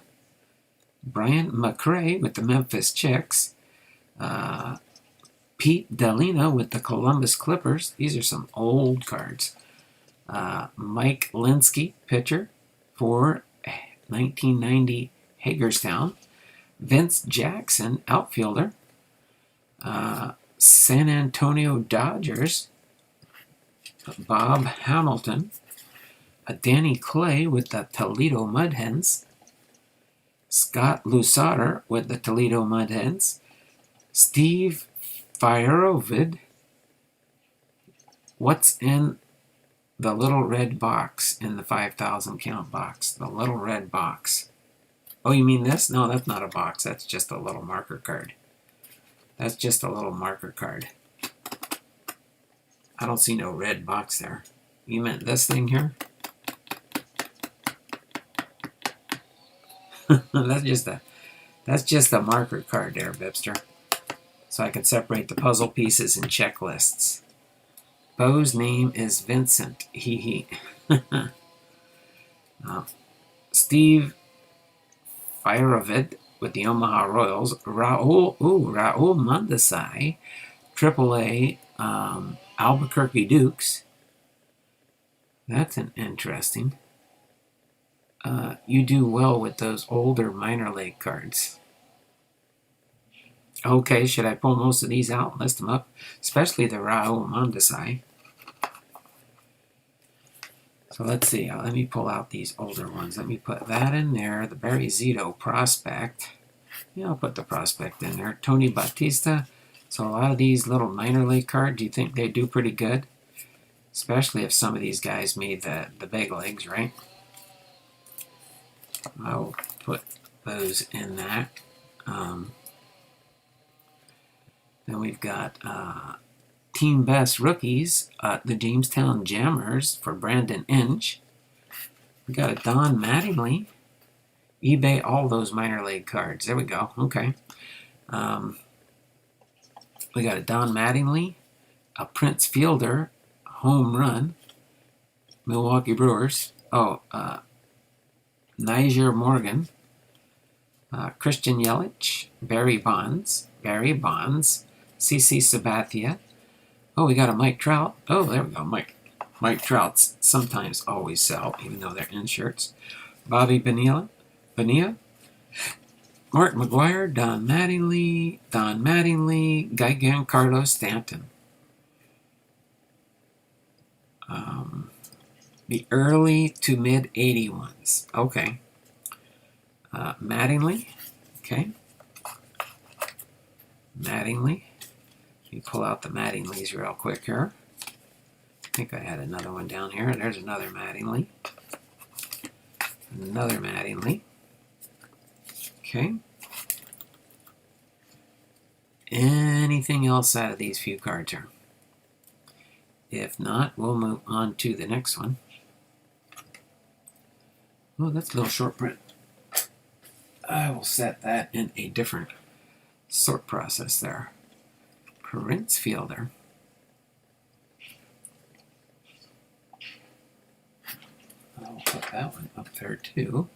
Brian McRae with the Memphis Chicks, Pete Delina with the Columbus Clippers. These are some old cards. Mike Linsky, pitcher for 1990 Hagerstown. Vince Jackson, outfielder. San Antonio Dodgers, Bob Hamilton. Danny Clay with the Toledo Mud Hens. Scott Lusarter with the Toledo Mud Hens. Steve Fierovid. What's in the little red box in the 5,000 count box? The little red box. Oh, you mean this? No, that's not a box. That's just a little marker card. That's just a little marker card. I don't see no red box there. You meant this thing here? That's just a marker card there, Bipster. So I can separate the puzzle pieces and checklists. Bo's name is Vincent. He. Steve Fierovid with the Omaha Royals. Raul Mondesai, AAA Albuquerque Dukes. That's an interesting. You do well with those older minor league cards. Okay, should I pull most of these out and list them up? Especially the Raul Mondesai. So let's see. Let me pull out these older ones. Let me put that in there. The Barry Zito Prospect. Yeah, I'll put the Prospect in there. Tony Bautista. So a lot of these little minor league cards, you think they do pretty good? Especially if some of these guys made the big leagues, right? I'll put those in that. Then we've got Team Best Rookies, the Jamestown Jammers for Brandon Inch. We got a Don Mattingly. eBay all those minor league cards. There we go. Okay. We got a Don Mattingly, a Prince Fielder, home run, Milwaukee Brewers. Oh, Niger Morgan, Christian Yelich, Barry Bonds, CC Sabathia. Oh, we got a Mike Trout. Oh, there we go, Mike Trouts sometimes always sell, even though they're inshirts. Bobby Bonilla, Mark McGwire, Don Mattingly, Giancarlo Stanton. The early to mid 80 ones. Okay. Mattingly. Okay. Mattingly. Let me pull out the Mattingleys real quick here. I think I had another one down here. There's another Mattingly. Another Mattingly. Okay. Anything else out of these few cards here? If not, we'll move on to the next one. Oh, that's a little short print. I will set that in a different sort process there. Prince Fielder. I'll put that one up there too.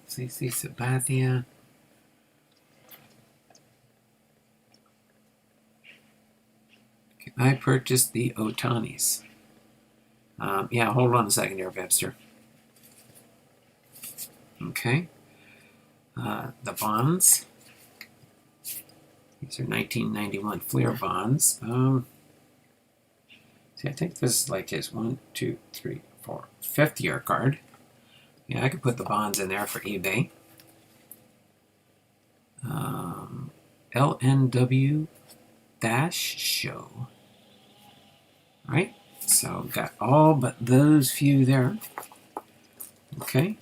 CC Sabathia. I purchased the Ohtanis. Yeah, hold on a second here, Webster. Okay. The Bonds. These are 1991 Fleer bonds. See, I think this is like his 1, 2, 3, 4, 5th year card. Yeah, I could put the bonds in there for eBay. LNW Show. All right, so got all but those few there. Okay,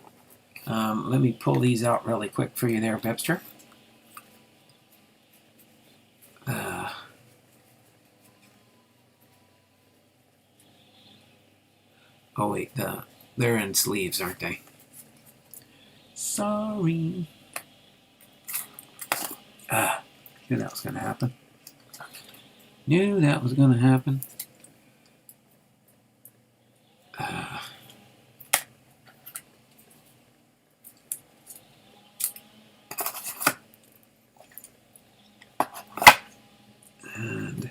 let me pull these out really quick for you there, Pepster. Oh wait, they're in sleeves, aren't they? Sorry. Knew that was going to happen. Knew that was going to happen. And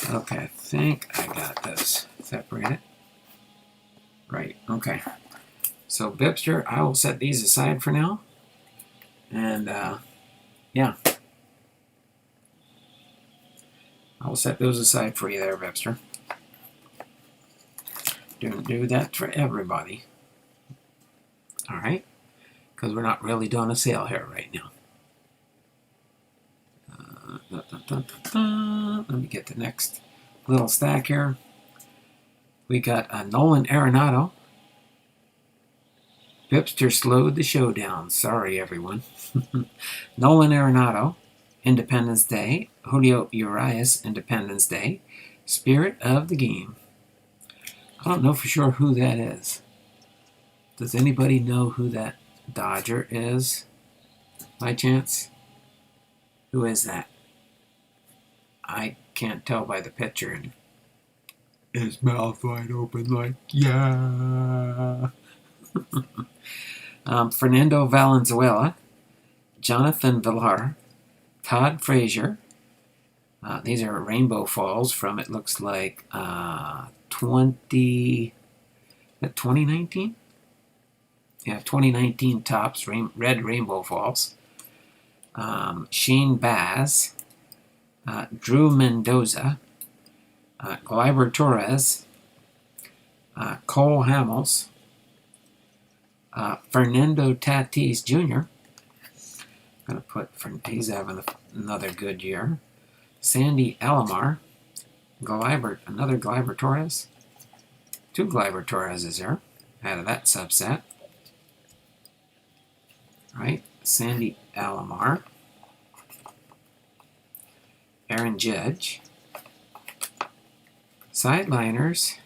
okay, I think I got this separated. Right, okay. So, Bipster, I will set these aside for now. And, yeah. I will set those aside for you there, Bipster. Don't do that for everybody. Alright? Because we're not really doing a sale here right now. Let me get the next little stack here. We got a Nolan Arenado. Pipster slowed the show down. Sorry, everyone. Nolan Arenado, Independence Day. Julio Urias, Independence Day. Spirit of the Game. I don't know for sure who that is. Does anybody know who that Dodger is? By chance? Who is that? I can't tell by the picture. And his mouth wide open like, yeah. Fernando Valenzuela, Jonathan Villar, Todd Frazier. These are rainbow falls from, it looks like, 2019? Yeah, 2019 Topps, red rainbow falls. Shane Baz, Drew Mendoza, Gleyber Torres, Cole Hamels, Fernando Tatis Jr. I'm going to put, he's having another good year. Sandy Alomar, another Gleyber Torres. 2 Gleyber Torreses here out of that subset. All right, Sandy Alomar. Aaron Judge. Sideliners.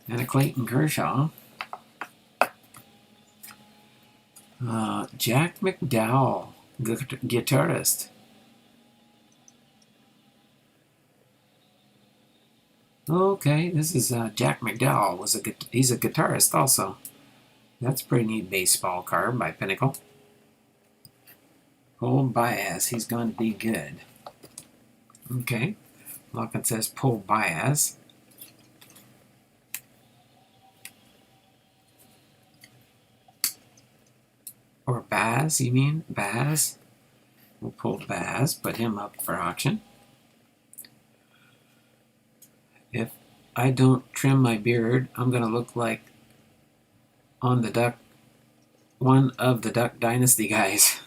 And a Clayton Kershaw. Jack McDowell, guitarist. Okay, this is Jack McDowell. He's a guitarist also. That's a pretty neat baseball card by Pinnacle. Paul Baez, he's going to be good. Okay, look, it says Paul Baez. Or Baz, you mean? Baz? We'll pull Baz, put him up for auction. If I don't trim my beard, I'm going to look like on the Duck, one of the Duck Dynasty guys.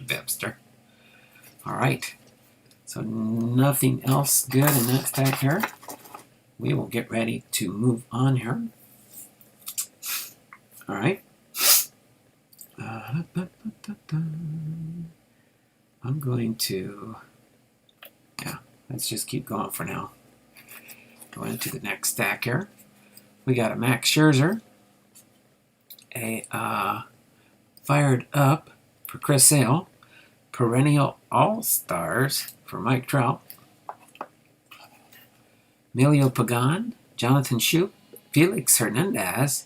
Bipster. Alright, so nothing else good in that stack here. We will get ready to move on here. Alright. I'm going to, yeah, let's just keep going for now. Go into the next stack here. We got a Max Scherzer, a Fired Up for Chris Sale, Perennial All-Stars for Mike Trout, Emilio Pagan, Jonathan Shoup, Felix Hernandez,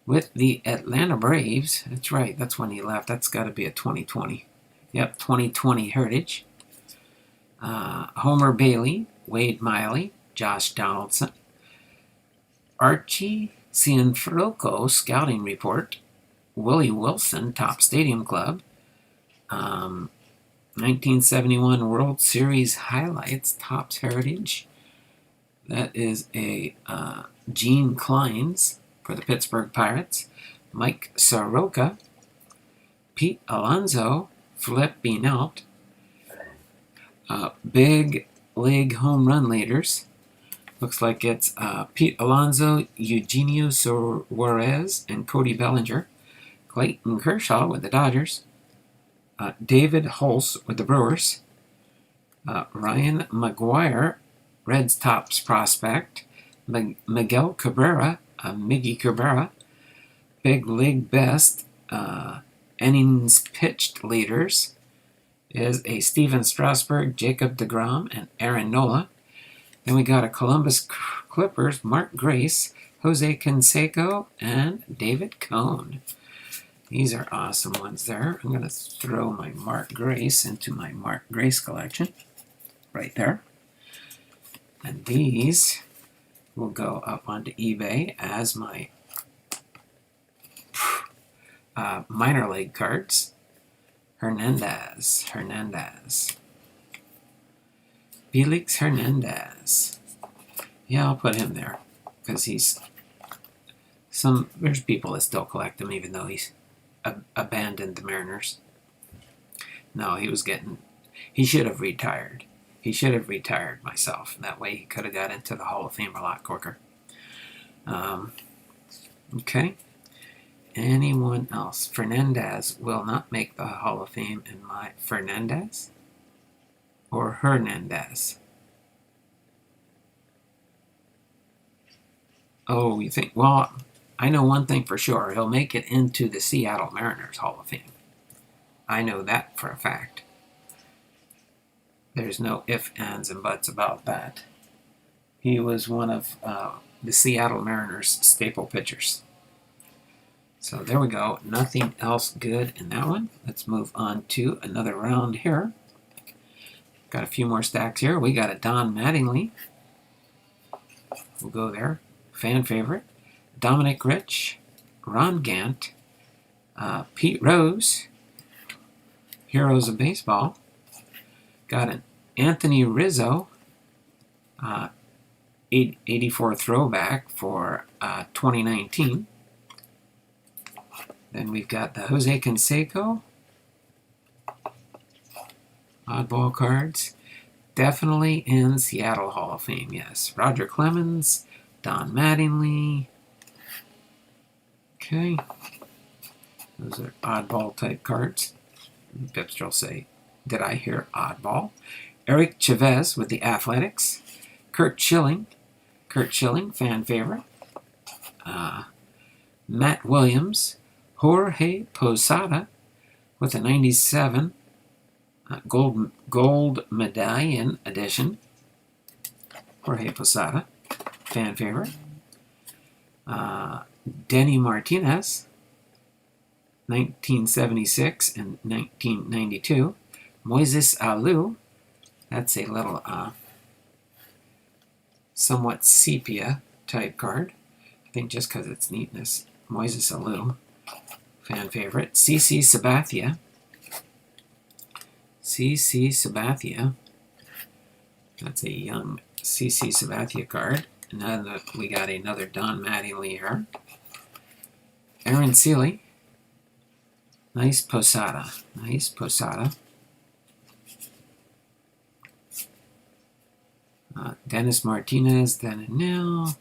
with the Atlanta Braves. That's right, that's when he left. That's got to be a 2020. Yep, 2020 Heritage. Homer Bailey, Wade Miley, Josh Donaldson. Archie Cianfrocco Scouting Report. Willie Wilson, Top Stadium Club. 1971 World Series Highlights, Topps Heritage. That is a Gene Clines for the Pittsburgh Pirates. Mike Soroka. Pete Alonso, flipping out. Big league home run leaders. Looks like it's Pete Alonso, Eugenio Suarez, and Cody Bellinger. Clayton Kershaw with the Dodgers. David Hulse with the Brewers. Ryan McGuire, Reds Topps prospect. Miguel Cabrera, Miggy Cabrera. Big League Best innings pitched leaders is a Steven Strasburg, Jacob deGrom, and Aaron Nola. Then we got a Columbus Clippers, Mark Grace, Jose Canseco, and David Cone. These are awesome ones there. I'm going to throw my Mark Grace into my Mark Grace collection right there. And these will go up onto eBay as my minor league cards. Hernandez. Felix Hernandez. Yeah, I'll put him there because there's people that still collect him even though he's abandoned the Mariners. No, he should have retired. He should have retired myself. That way he could have got into the Hall of Fame a lot quicker. Okay. Anyone else? Fernandez will not make the Hall of Fame in my Fernandez or Hernandez. Oh, you think? Well, I know one thing for sure. He'll make it into the Seattle Mariners Hall of Fame. I know that for a fact. There's no ifs, ands, and buts about that. He was one of the Seattle Mariners staple pitchers. So there we go. Nothing else good in that one. Let's move on to another round here. Got a few more stacks here. We got a Don Mattingly. We'll go there. Fan favorite. Dominic Rich. Ron Gant. Pete Rose. Heroes of Baseball. Got an Anthony Rizzo. 84 throwback for 2019. Then we've got the Jose Canseco. Oddball cards. Definitely in Seattle Hall of Fame, yes. Roger Clemens. Don Mattingly. Okay. Those are oddball type cards. Pipster will say, did I hear oddball? Eric Chavez with the Athletics. Kurt Schilling, fan favorite. Matt Williams. Jorge Posada with a 97 gold medallion edition. Jorge Posada, fan favorite. Denny Martinez, 1976 and 1992. Moises Alou, that's a little somewhat sepia type card. I think just because it's neatness. Moises Alou, fan favorite. CC Sabathia. That's a young CC Sabathia card. And then we got another Don Mattingly here. Aaron Seeley. Nice Posada. Dennis Martinez, then and now.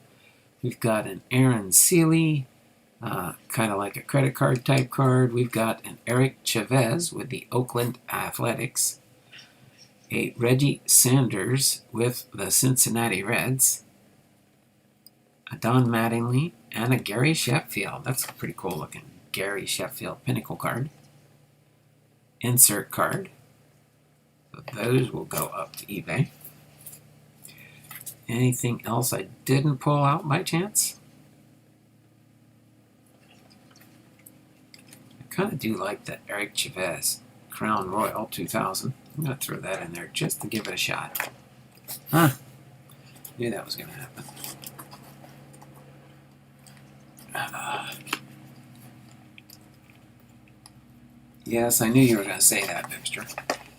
We've got an Aaron Seeley. Kind of like a credit card type card. We've got an Eric Chavez with the Oakland Athletics. A Reggie Sanders with the Cincinnati Reds. A Don Mattingly and a Gary Sheffield. That's a pretty cool looking Gary Sheffield Pinnacle card. Insert card. So those will go up to eBay. Anything else I didn't pull out by chance? I kind of do like that Eric Chavez Crown Royal 2000. I'm going to throw that in there just to give it a shot. Knew that was going to happen. Yes, I knew you were going to say that, Bipster.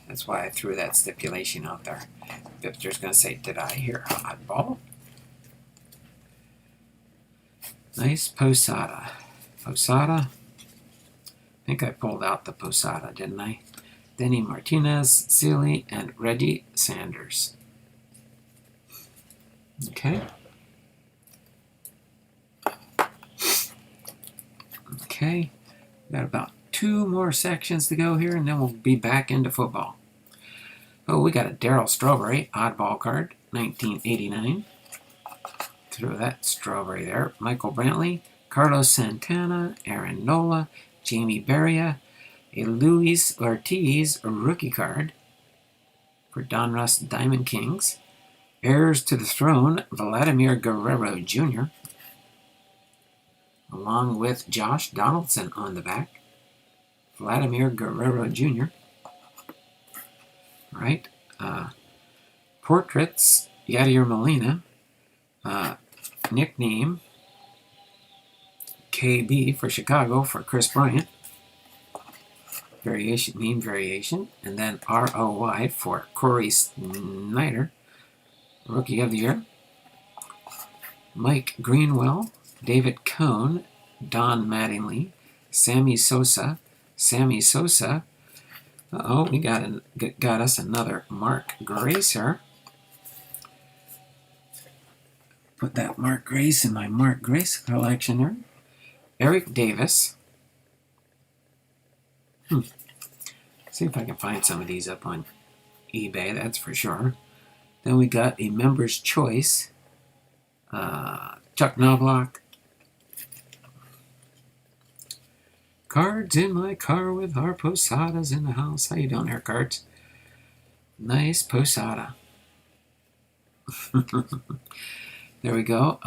That's why I threw that stipulation out there. Bipster's going to say, did I hear oddball? Nice Posada. Posada. I think I pulled out the Posada, didn't I? Denny Martinez, Sealy, and Reggie Sanders. Okay. Okay. Got about 2 more sections to go here, and then we'll be back into football. Oh, we got a Darryl Strawberry oddball card, 1989. Throw that Strawberry there. Michael Brantley, Carlos Santana, Aaron Nola, Jamie Barria, a Luis Ortiz rookie card for Donruss Diamond Kings. Heirs to the Throne, Vladimir Guerrero Jr., along with Josh Donaldson on the back. Vladimir Guerrero Jr. Right. Portraits, Yadier Molina. Nickname, KB for Chicago for Chris Bryant. Variation, name variation. And then ROY for Corey Snyder, Rookie of the Year. Mike Greenwell, David Cohn, Don Mattingly, Sammy Sosa. Uh-oh, we got us another Mark Gracer. Put that Mark Grace in my Mark Grace collection there. Eric Davis. See if I can find some of these up on eBay, that's for sure. Then we got a Member's Choice. Chuck Knobloch. Cards in my car with our Posadas in the house. How you doing there, Cards? Nice Posada. There we go.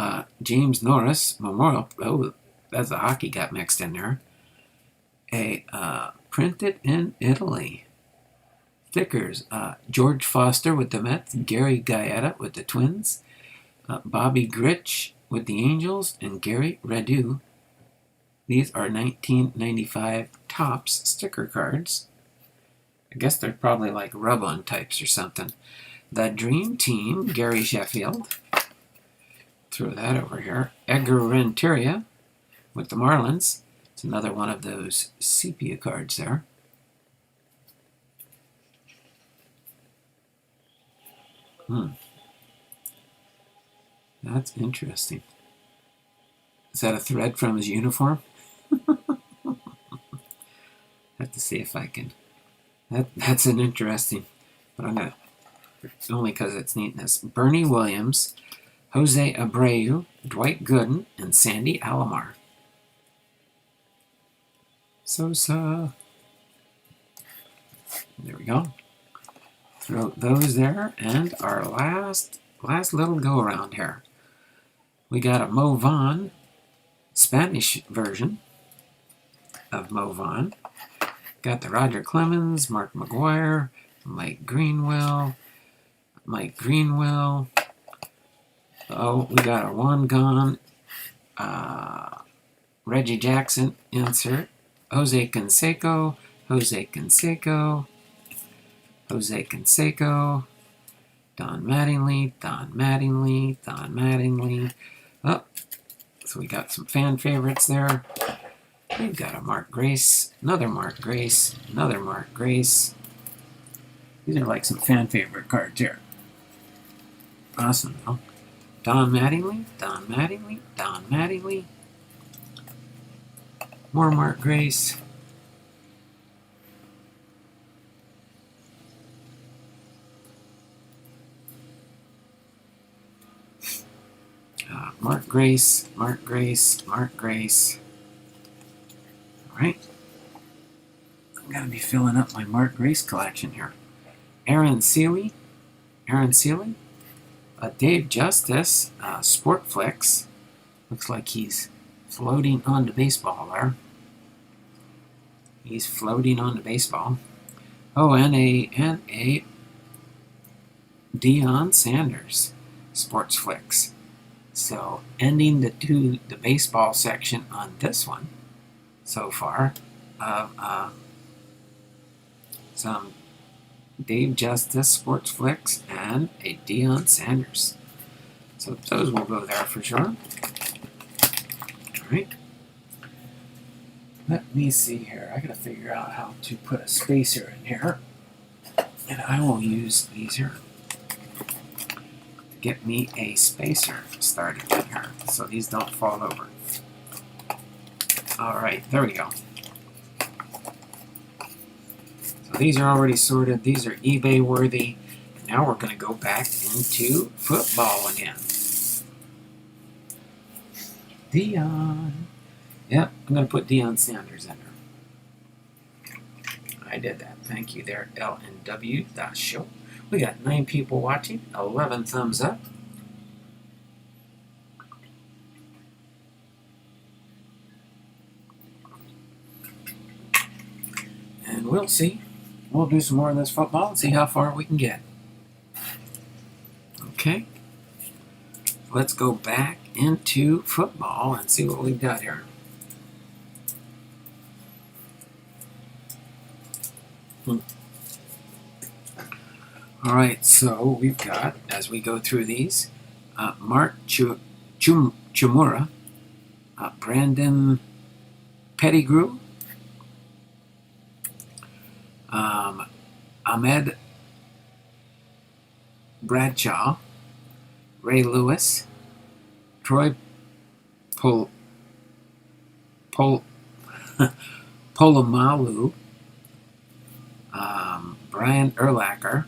James Norris Memorial. Oh, that's a hockey got mixed in there. Printed in Italy. Stickers. George Foster with the Mets. Gary Gaeta with the Twins. Bobby Grich with the Angels. And Gary Radu. These are 1995 TOPPS sticker cards. I guess they're probably like rub-on types or something. The Dream Team, Gary Sheffield. Throw that over here. Edgar Renteria with the Marlins. It's another one of those sepia cards there. That's interesting. Is that a thread from his uniform? Have to see if I can. That's an interesting, but I'm gonna, only because it's neatness. Bernie Williams, Jose Abreu, Dwight Gooden, and Sandy Alomar. Sosa. There we go. Throw those there, and our last little go around here. We got a Mo Vaughn, Spanish version of Mo Vaughn. Got the Roger Clemens, Mark McGuire, Mike Greenwell. Oh, we got a Juan Gone, Reggie Jackson insert, Jose Canseco, Don Mattingly. Oh, so we got some fan favorites there. We've got a Mark Grace, another Mark Grace. These are like some fan favorite cards here. Awesome, though. Don Mattingly. More Mark Grace. Mark Grace. All right. I'm going to be filling up my Mark Grace collection here. Aaron Sealy. Dave Justice, Sportflix. Looks like he's floating on the baseball there. He's floating on the baseball. Oh, and a Deion Sanders, Sportsflix. So ending the baseball section on this one so far of some Dave Justice Sports Flicks, and a Deion Sanders. So those will go there for sure. Alright. Let me see here. I gotta figure out how to put a spacer in here. And I will use these here to get me a spacer started in here so these don't fall over. Alright, there we go. So these are already sorted. These are eBay worthy. Now we're going to go back into football again. Deion. Yep, I'm going to put Deion Sanders in there. I did that. Thank you there, LNW.show. We got 9 people watching, 11 thumbs up. And we'll see. We'll do some more of this football and see how far we can get. Okay. Let's go back into football and see what we've got here. Alright, so we've got, as we go through these, Mark Chumura, Brandon Pettigrew, Ahmed Bradshaw, Ray Lewis, Troy Polamalu, Brian Urlacher,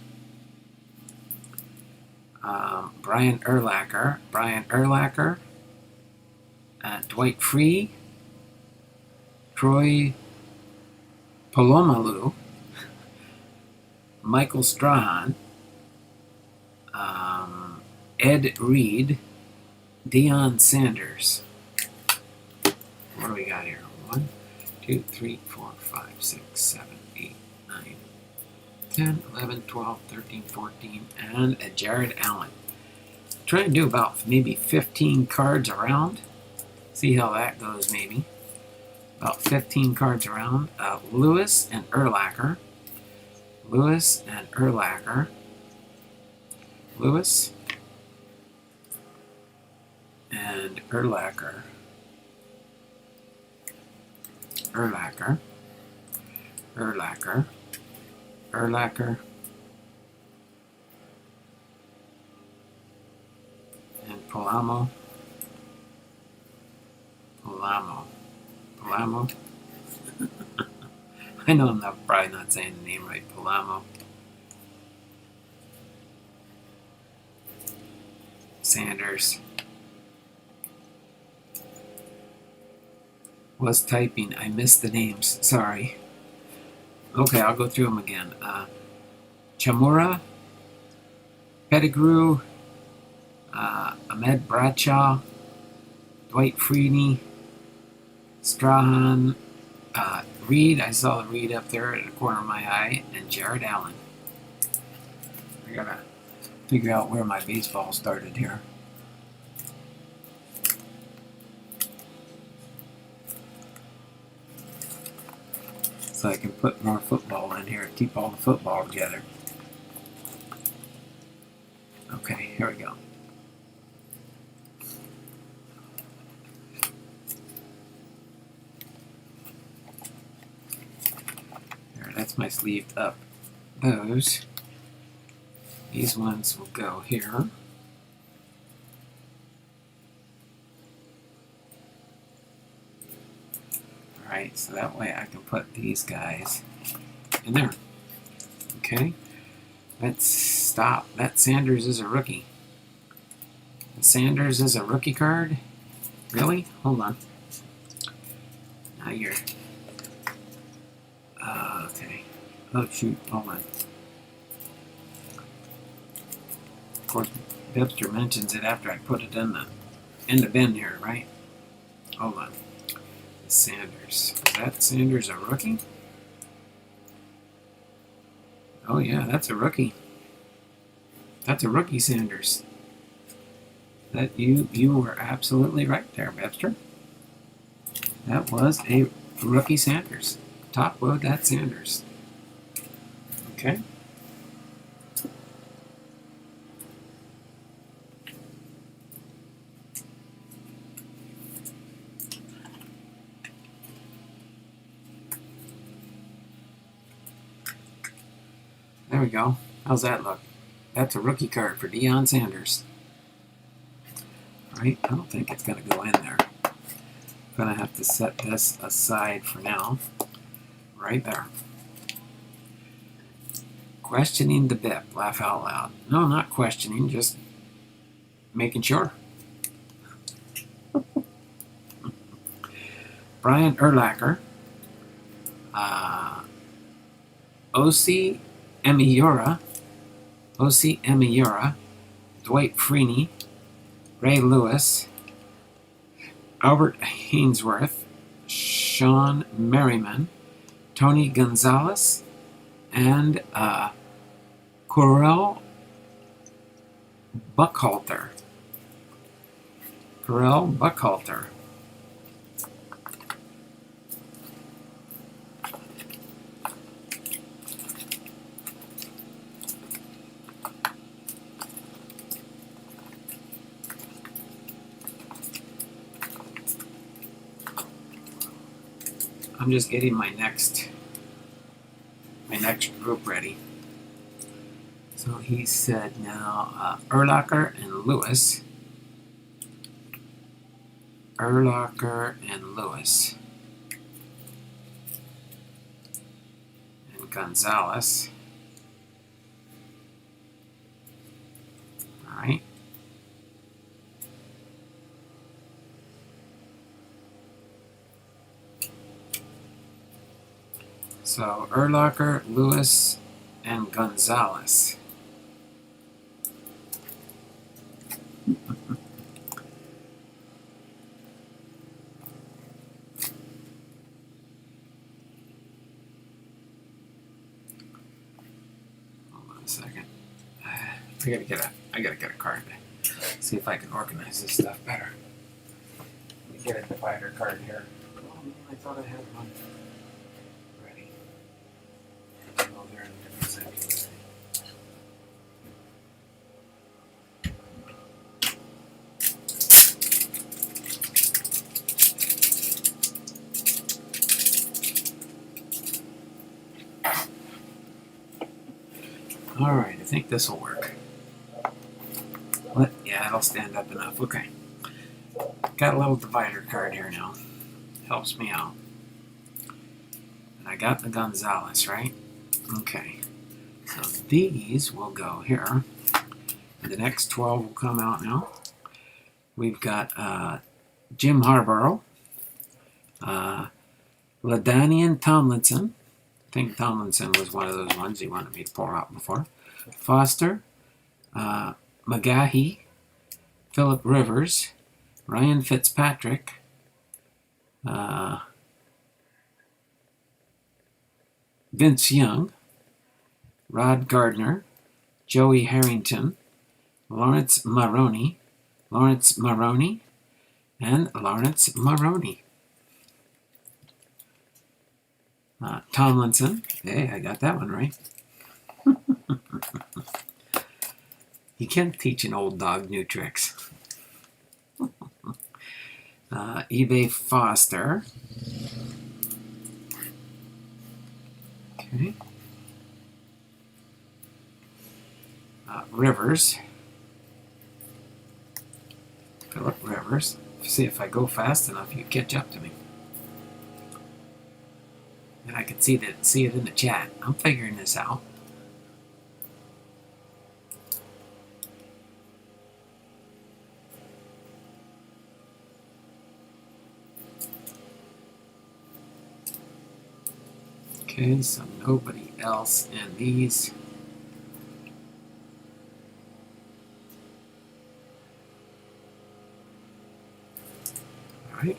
Dwight Free, Troy Polomalu, Michael Strahan, Ed Reed, Deion Sanders. What do we got here? 1, 2, 3, 4, 5, 6, 7, 8, 9, 10, 11, 12, 13, 14, and a Jared Allen. Try to do about maybe 15 cards around. See how that goes maybe. About 15 cards around. Lewis and Urlacher. Lewis and Urlacher. Lewis and Urlacher. Urlacher. Urlacher. Urlacher. And Polamo. Polamo. I know I'm probably not saying the name right. Polamo. Sanders. Was typing. I missed the names. Sorry. Okay, I'll go through them again. Chamura, Pettigrew, Ahmed Bradshaw, Dwight Freeney, Strahan, Reed. I saw the Reed up there at the corner of my eye, and Jared Allen. I gotta figure out where my baseball started here. So I can put more football in here and keep all the football together. Okay, here we go. There, that's my sleeved up. These ones will go here. Alright, so that way I can put these guys in there. Okay, let's stop. That Sanders is a rookie. Sanders is a rookie card? Really? Hold on. Now you're... okay. Oh shoot, hold on. Of course, Webster mentions it after I put it in the bin here, right? Hold on. Sanders. Is that Sanders a rookie? Oh yeah, that's a rookie. That's a rookie Sanders. That you were absolutely right there, Webster. That was a rookie Sanders. Top load that Sanders. Okay. There we go. How's that look? That's a rookie card for Deion Sanders. Right? I don't think it's going to go in there. I'm going to have to set this aside for now. Right there. Questioning the BIP. Laugh out loud. No, not questioning. Just making sure. Brian Urlacher. O.C. Emiura. Dwight Freeney. Ray Lewis. Albert Hainsworth. Sean Merriman. Tony Gonzalez. And Corell Buckhalter. I'm just getting my next group ready. So he said now Urlacher and Lewis. And Gonzalez. All right. So Urlacher, Lewis, and Gonzalez. Hold on a second. I gotta get a card. See if I can organize this stuff better. Let me get a divider card here. Oh man, I thought I had one ready. Oh, there in a different section. All right, I think this will work. What? Yeah, it'll stand up enough. Okay. Got a little divider card here now. Helps me out. And I got the Gonzalez, right? Okay. So these will go here. The next 12 will come out now. We've got Jim Harborough. LaDainian Tomlinson. I think Tomlinson was one of those ones he wanted me to pour out before. Foster. McGahee. Philip Rivers. Ryan Fitzpatrick. Vince Young. Rod Gardner. Joey Harrington. Lawrence Maroney. And Lawrence Maroney. Tomlinson. Hey, I got that one right. You can't teach an old dog new tricks. eBay Foster. Okay. Rivers. Philip Rivers. See if I go fast enough, you catch up to me. And I can see it in the chat. I'm figuring this out. Okay, so nobody else in these. All right.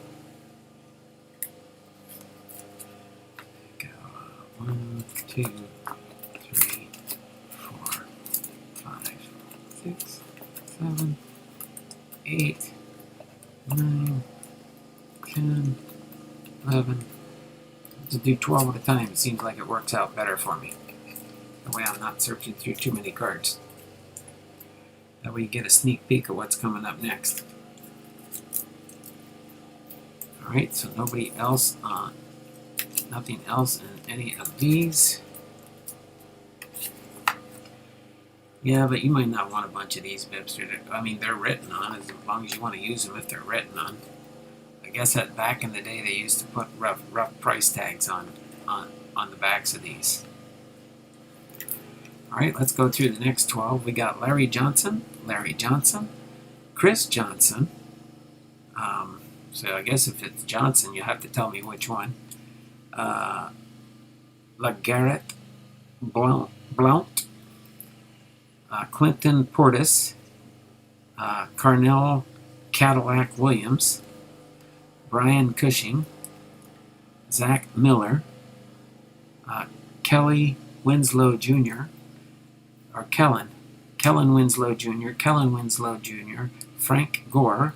Go 1, 2, 3, 4, 5, 6, 7, 8, 9, 10, 11. To do 12 at a time, it seems like it works out better for me. That way I'm not searching through too many cards. That way you get a sneak peek of what's coming up next. Alright, so nobody else on, nothing else in any of these. Yeah, but you might not want a bunch of these bibs. I mean, they're written on as long as you want to use them if they're written on. I guess that back in the day they used to put rough price tags on the backs of these. All right, let's go through the next 12. We got Larry Johnson, Chris Johnson. So I guess if it's Johnson, you have to tell me which one. LeGarrette Blount, Clinton Portis, Carnell Cadillac Williams, Brian Cushing, Zach Miller, Kelly Winslow Jr., or Kellen Winslow Jr., Frank Gore,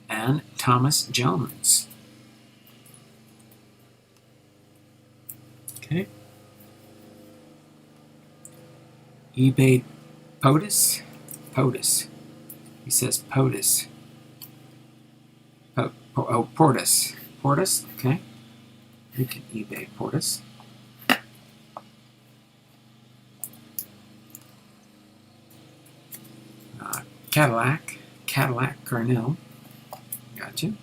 and Thomas Jones. Okay. eBay POTUS. He says POTUS. Portis. Okay. We can eBay Portis. Cadillac Carnell. Gotcha.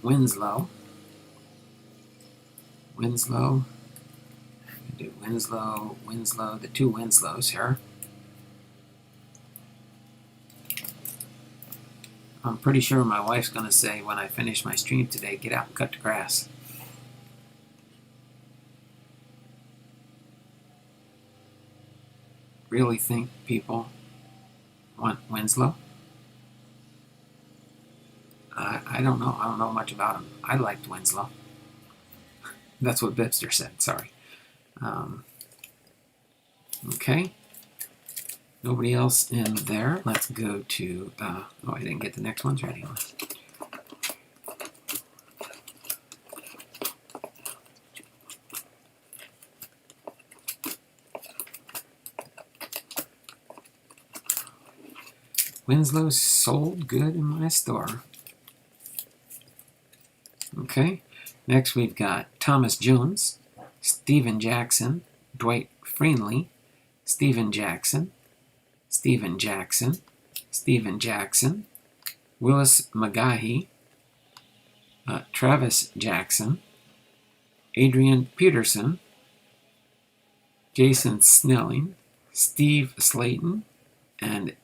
Winslow. Do Winslow, the two Winslows here. I'm pretty sure my wife's going to say when I finish my stream today, get out and cut the grass. Really think people want Winslow? I don't know. I don't know much about him. I liked Winslow. That's what Bipster said. Sorry. Okay. Nobody else in there. Let's go to... oh, I didn't get the next ones ready. Winslow sold good in my store. Okay. Next we've got Thomas Jones, Steven Jackson, Dwight Freenley, Steven Jackson, Willis McGahee, Travis Jackson, Adrian Peterson, Jason Snelling, Steve Slayton, and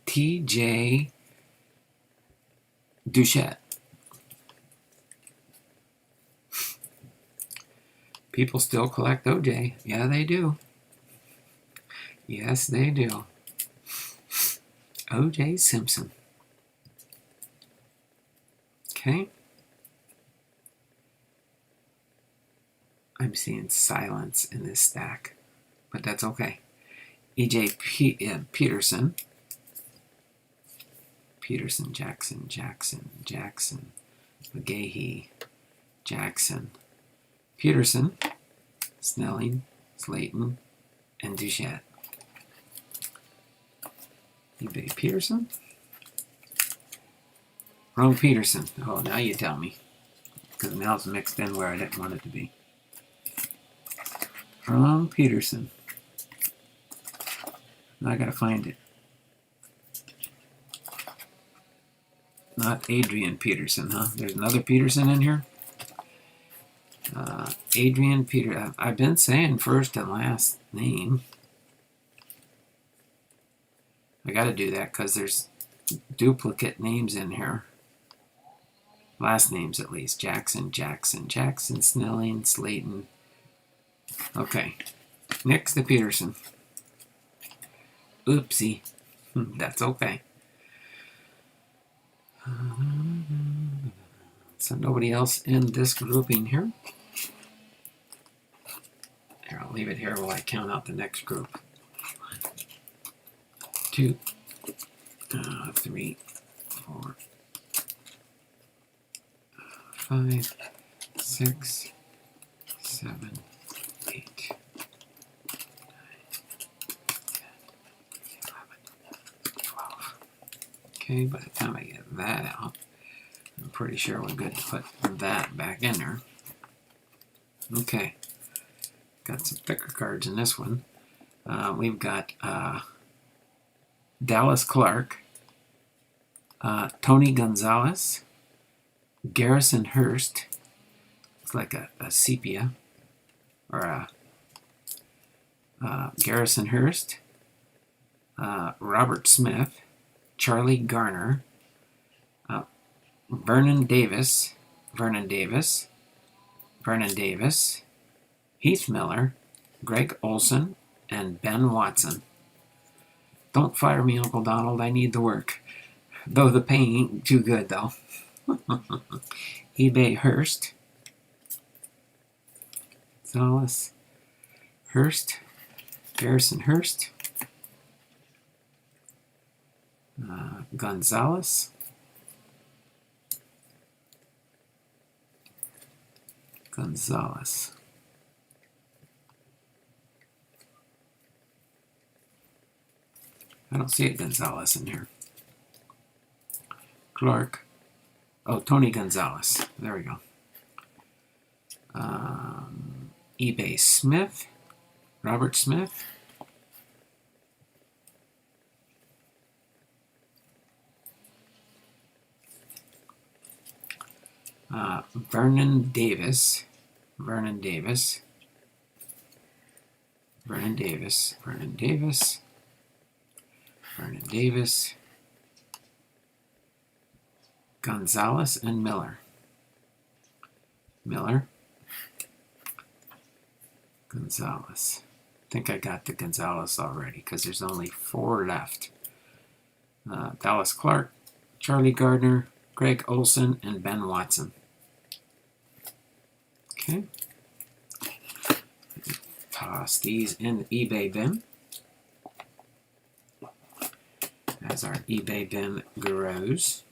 T.J. Duchette. People still collect OJ. Yeah, they do. Yes, they do. O.J. Simpson. Okay. I'm seeing silence in this stack, but that's okay. E.J. Peterson, Jackson, McGahee, Jackson, Peterson, Snelling, Slayton, and Duchette. eBay Peterson? Wrong Peterson. Oh, now you tell me. Because now it's mixed in where I didn't want it to be. Wrong Peterson. Now I gotta find it. Not Adrian Peterson, huh? There's another Peterson in here? Adrian Peter. I've been saying first and last name. I gotta do that because there's duplicate names in here. Last names at least. Jackson, Snelling, Slayton. Okay. Next to Peterson. Oopsie. That's okay. So nobody else in this grouping here. Here, I'll leave it here while I count out the next group. 1, 2, 3, 4, 5, 6, 7, 8, 12. Okay, by the time I get that out, I'm pretty sure we're good to put that back in there. Okay, got some thicker cards in this one. We've got Dallas Clark, Tony Gonzalez, Garrison Hurst. It's like a sepia, or a Garrison Hurst, Robert Smith, Charlie Garner, Vernon Davis, Heath Miller, Greg Olson, and Ben Watson. Don't fire me, Uncle Donald. I need the work. Though the pay ain't too good, though. eBay Hurst, Gonzalez, Hurst, Garrison Hurst, Gonzalez, I don't see a Gonzalez in here. Clark. Oh, Tony Gonzalez. There we go. eBay Smith. Robert Smith. Vernon Davis. Gonzalez and Miller. Gonzalez. I think I got the Gonzalez already because there's only 4 left. Dallas Clark, Charlie Gardner, Greg Olson, and Ben Watson. Okay. Toss these in the eBay bin. As our eBay bin grows.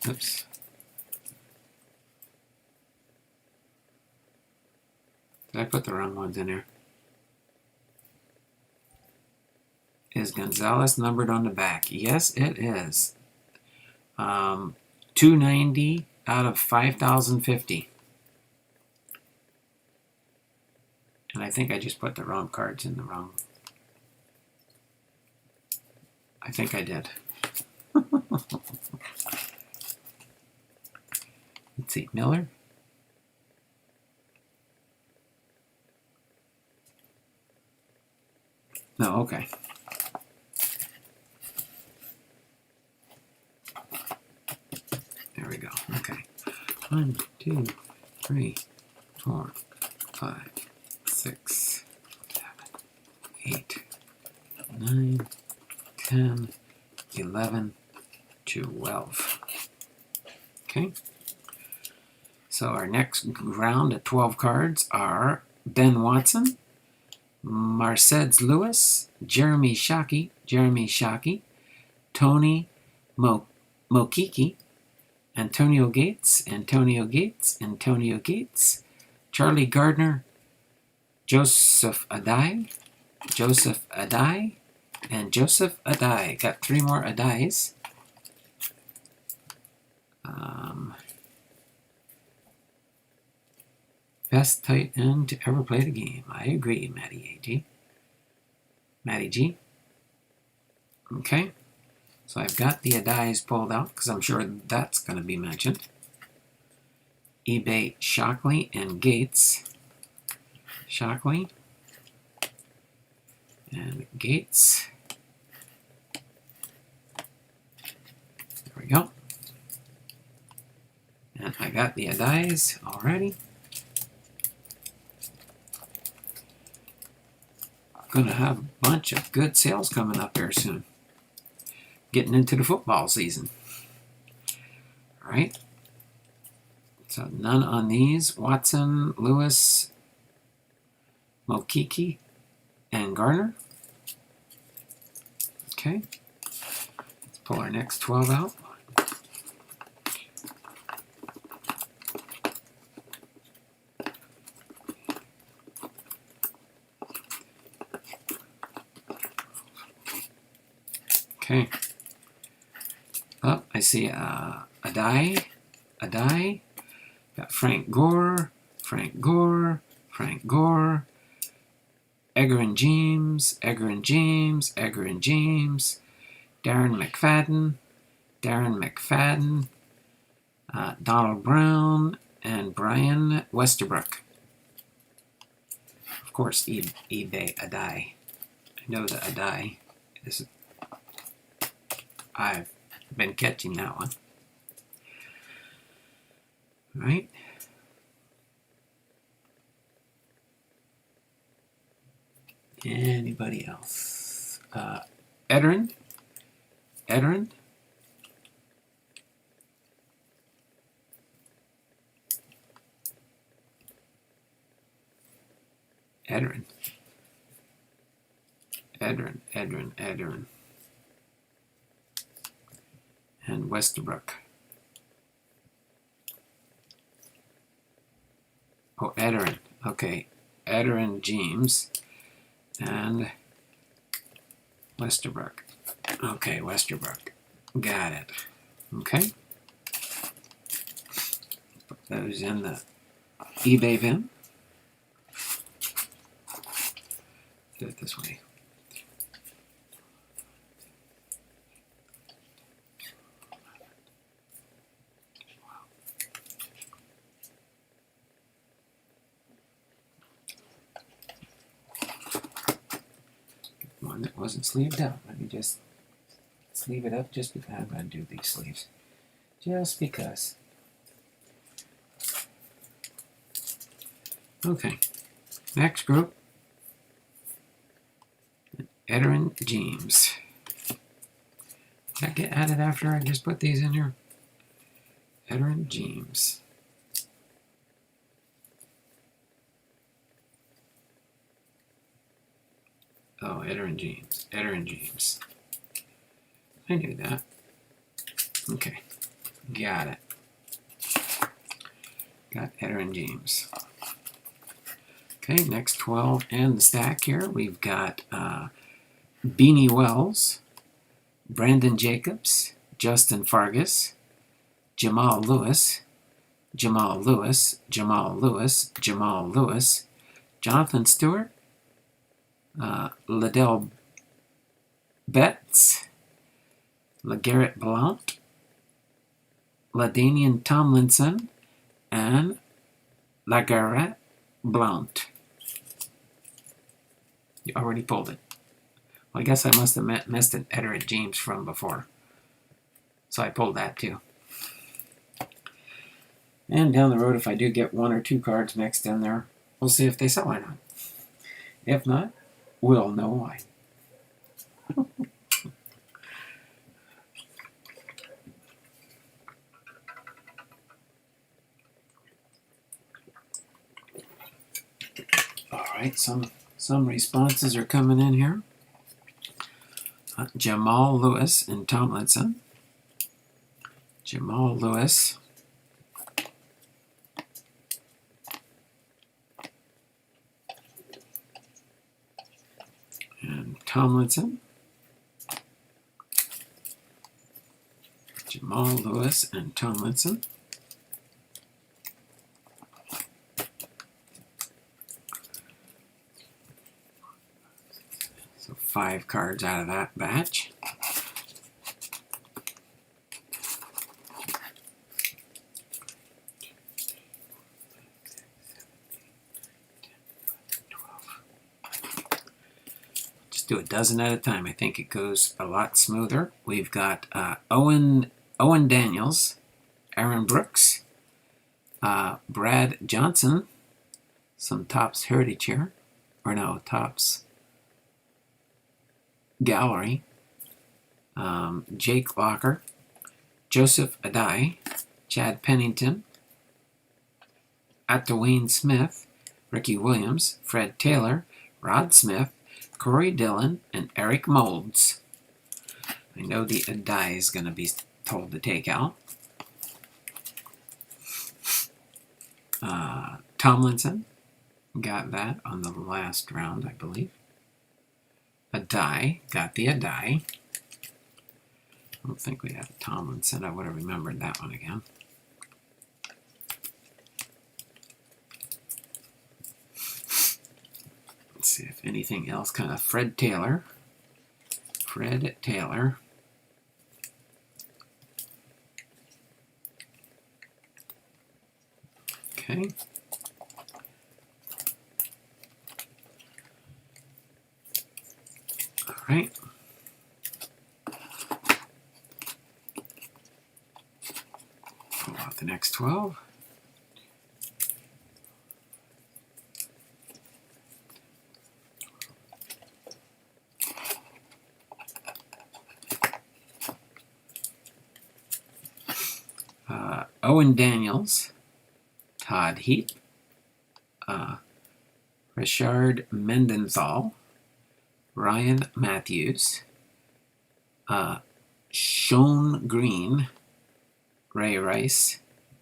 Oops. Did I put the wrong ones in there? Is Gonzalez numbered on the back? Yes, it is. 290 out of 5,050. And I think I just put the wrong cards in the wrong. I think I did. Let's see, Miller. No, okay. There we go. Okay. 1, 2, 3, 4, 5, 6, 7, 8, 9, 10, 11, 12. Okay. So our next round of 12 cards are Ben Watson, Marceds Lewis, Jeremy Shockey, Tony Mokiki, Antonio Gates, Charlie Gardner, Joseph Adai, and Joseph Adai. Got 3 more Adais. Best tight end to ever play the game. I agree, Matty G. Okay. So I've got the Adais pulled out because I'm sure that's going to be mentioned. eBay Shockley and Gates. Shockley and Gates. There we go. And I got the Adais already. Going to have a bunch of good sales coming up here soon. Getting into the football season. All right. So none on these. Watson, Lewis, Mokiki, and Garner. Okay. Let's pull our next 12 out. see, a die. Got Frank Gore, Edgar and James, Darren McFadden, Donald Brown, and Brian Westerbrook. Of course, eBay Adai. I know the Adai is. I've been catching that one. All right. Anybody else? Edrin. Edrin. And Westerbrook. Oh, Edrin. Okay. Edrin James and Westerbrook. Okay, Westerbrook. Got it. Okay. Put those in the eBay bin. Do it this way. One that wasn't sleeved up. Let me just sleeve it up just because I'm going to do these sleeves. Just because. Okay. Next group. Edrin James. Did that get added after I just put these in here? Edrin James. Oh, Edrin James. I knew that. Okay. Got it. Got Edrin James. Okay, next 12 and the stack here. We've got Beanie Wells, Brandon Jacobs, Justin Fargas, Jamal Lewis, Jonathan Stewart, Liddell Betts, LeGarrette Blount, LaDainian Tomlinson, and LeGarrette Blount. You already pulled it. Well, I guess I must have missed an Edrin James from before. So I pulled that too. And down the road, if I do get one or two cards mixed in there, we'll see if they sell or not. If not, we'll know why. All right, some responses are coming in here. Jamal Lewis and Tomlinson. Jamal Lewis. And Tomlinson. Jamal Lewis and Tomlinson. So 5 cards out of that batch. Do a dozen at a time. I think it goes a lot smoother. We've got Owen Daniels, Aaron Brooks, Brad Johnson, some TOPPS Heritage here, or no, TOPPS Gallery, Jake Locker, Joseph Adai, Chad Pennington, Dwayne Smith, Ricky Williams, Fred Taylor, Rod Smith, Corey Dillon, and Eric Molds. I know the Adai is going to be told to take out. Tomlinson got that on the last round, I believe. Adai got the Adai. I don't think we had a Tomlinson. I would have remembered that one again. Let's see if anything else. Kind of Fred Taylor. Fred Taylor. Okay. All right. Pull out the next 12. Owen Daniels, Todd Heap, Richard Mendenthal, Ryan Matthews, Sean Green, Ray Rice,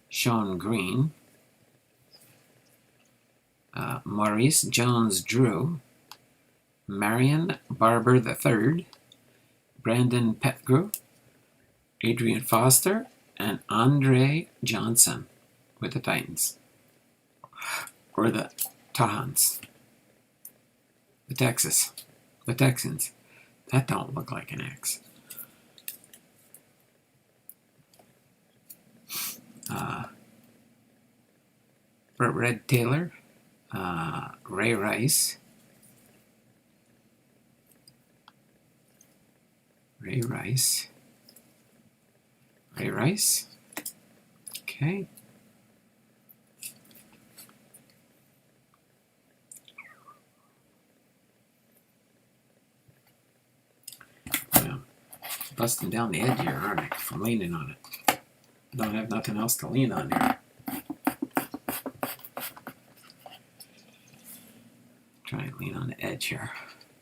Sean Green, Maurice Jones-Drew, Marion Barber III, Brandon Petgrew, Adrian Foster, and Andre Johnson with the Titans. Or the Tahans. The Texans. That don't look like an X. Red Taylor, Ray Rice, okay. Well, busting down the edge here, aren't I? From leaning on it. I don't have nothing else to lean on here. Try and lean on the edge here.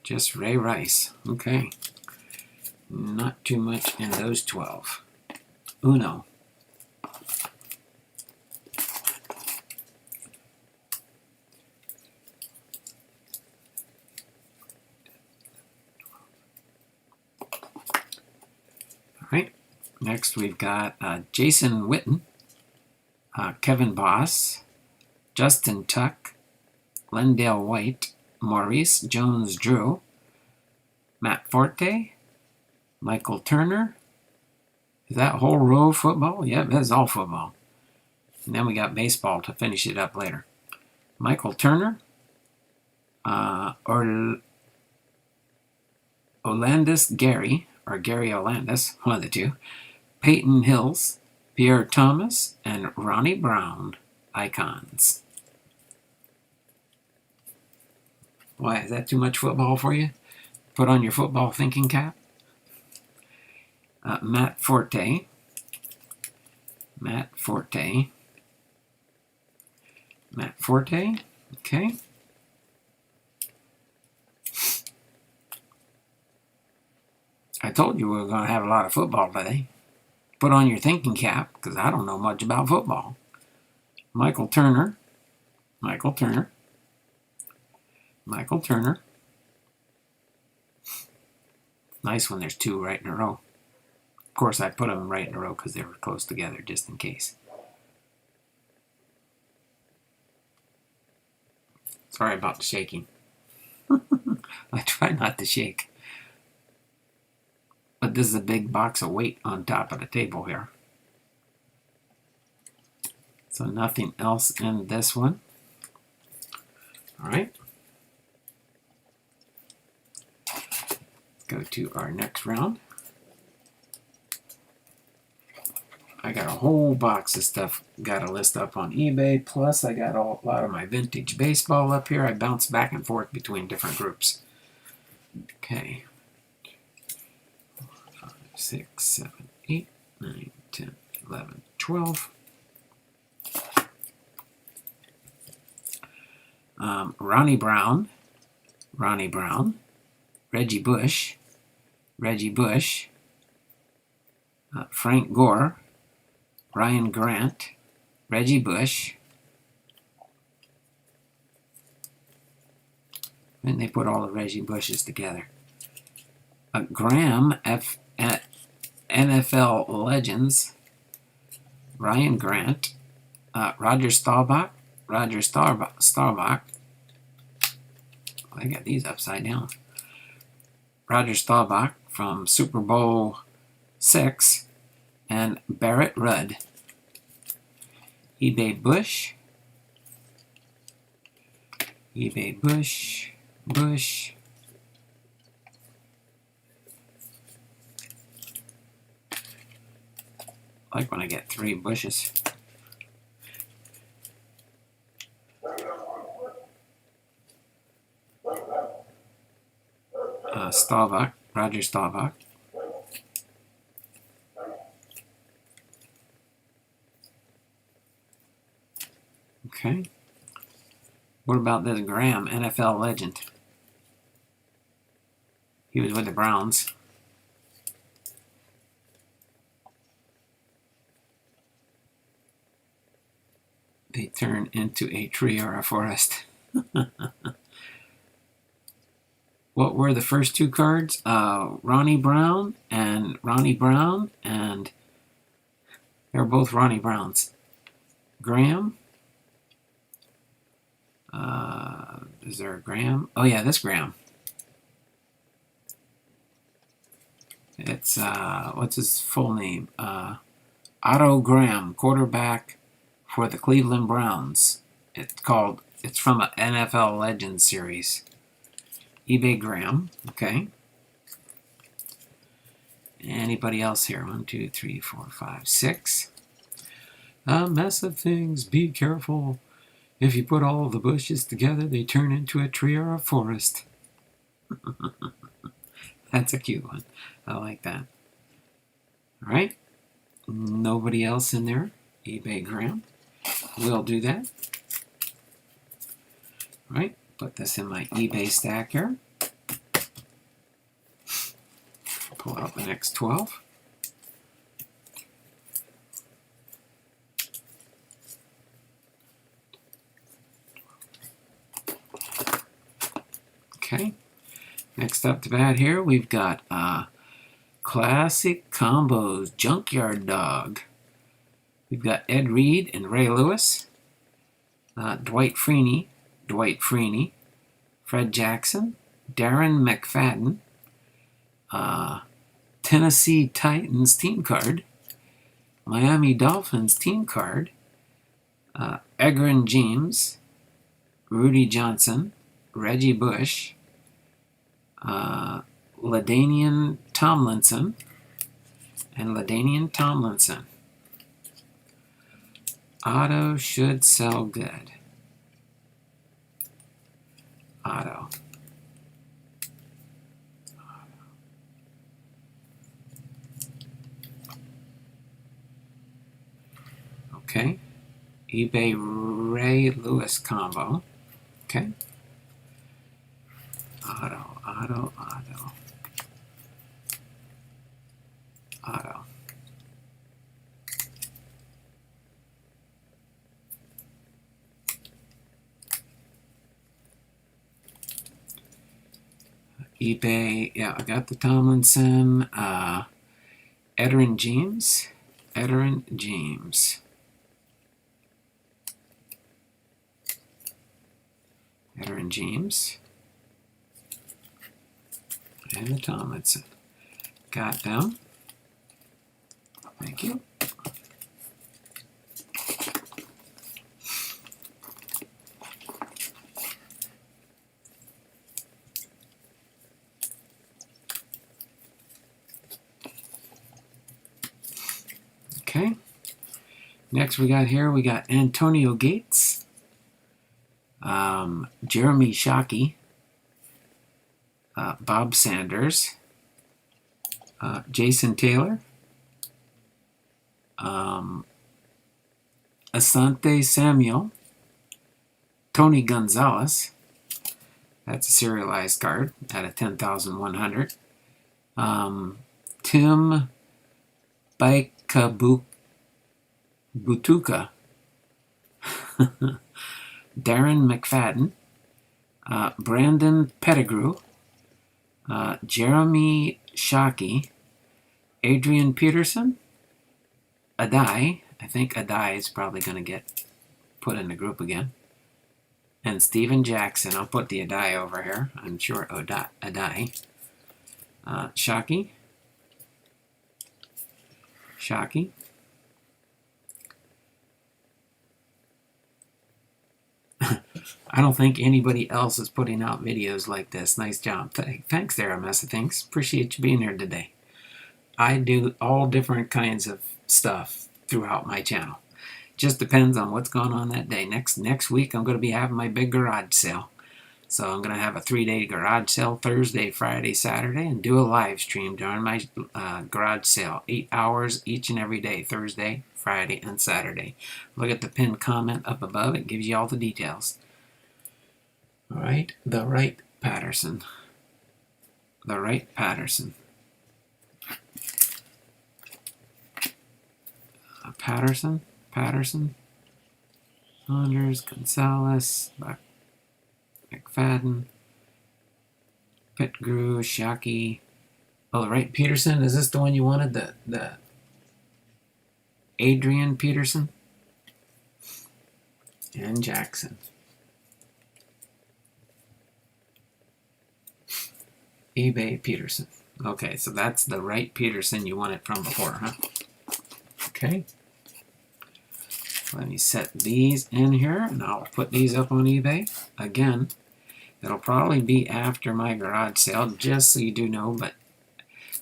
Just Ray Rice. Okay. Not too much in those 12. Uno. Alright. Next we've got Jason Witten, Kevin Boss, Justin Tuck, Lendale White, Maurice Jones-Drew, Matt Forte, Michael Turner. Is that whole row football? Yep, that's all football. And then we got baseball to finish it up later. Michael Turner, Olandis Gary, or Gary Olandis, one of the two, Peyton Hills, Pierre Thomas, and Ronnie Brown, icons. Why, is that too much football for you? Put on your football thinking cap. Matt Forte. Okay. I told you we were going to have a lot of football today. Put on your thinking cap, because I don't know much about football. Michael Turner. Nice when there's two right in a row. Of course, I put them right in a row because they were close together, just in case. Sorry about the shaking. I try not to shake. But this is a big box of weight on top of the table here. So nothing else in this one. All right. Let's go to our next round. I got a whole box of stuff got a list up on eBay. Plus, I got a lot of my vintage baseball up here. I bounce back and forth between different groups. Okay. 5, 6, 7, 8, 9, 10, 11, 12. Ronnie Brown. Reggie Bush. Frank Gore. Ryan Grant. Reggie Bush. And they put all the Reggie Bushes together. Graham NFL legends, Ryan Grant, Roger Staubach. I got these upside down. Roger Staubach from Super Bowl VI, and Barrett Rudd. eBay Bush. Bush. I like when I get 3 bushes. Staubach, Roger Staubach. Okay. What about this Graham, NFL legend? He was with the Browns. They turn into a tree or a forest. What were the first 2 cards? Ronnie Brown, and they're both Ronnie Browns. Graham. Is there a Graham? Oh yeah, this Graham. It's what's his full name? Otto Graham, quarterback for the Cleveland Browns. It's from an NFL Legends series. eBay Graham. Okay. Anybody else here? 1, 2, 3, 4, 5, 6. A mess of things. Be careful. If you put all the bushes together, they turn into a tree or a forest. That's a cute one. I like that. All right. Nobody else in there? eBay Graham. We'll do that. All right. Put this in my eBay stack here. Pull out the next 12. Okay. Next up to bat here, we've got Classic Combos, Junkyard Dog. We've got Ed Reed and Ray Lewis. Dwight Freeney, Fred Jackson, Darren McFadden, Tennessee Titans team card, Miami Dolphins team card, Egrin James, Rudy Johnson, Reggie Bush, LaDainian Tomlinson, Auto should sell good. Auto. Okay. eBay Ray Lewis combo. Okay. Auto. eBay, yeah, I got the Tomlinson, Edrin James, and the Tomlinson. Got them. Thank you. Okay. Next we got Antonio Gates, Jeremy Shockey, Bob Sanders, Jason Taylor, Asante Samuel, Tony Gonzalez. That's a serialized card out of 10,100. Tim Butuka, Darren McFadden, Brandon Pettigrew, Jeremy Shockey, Adrian Peterson, Adai. I think Adai is probably going to get put in the group again. And Steven Jackson. I'll put the Adai over here. I'm sure Adai. Shockey. I don't think anybody else is putting out videos like this. Nice job. Thanks there, Messa. Thanks. Appreciate you being here today. I do all different kinds of stuff throughout my channel. Just depends on what's going on that day. Next week, I'm going to be having my big garage sale. So I'm going to have a 3-day garage sale, Thursday, Friday, Saturday, and do a live stream during my garage sale. 8 hours each and every day, Thursday, Friday, and Saturday. Look at the pinned comment up above. It gives you all the details. All right, the right Patterson. The right Patterson. Patterson. Saunders, Gonzalez, McFadden, Petgrew, Shockey. Oh, the right Peterson. Is this the one you wanted? The Adrian Peterson? And Jackson. eBay Peterson. Okay, so that's the right Peterson you wanted from before, huh? Okay. Let me set these in here, and I'll put these up on eBay. Again, it'll probably be after my garage sale, just so you do know, but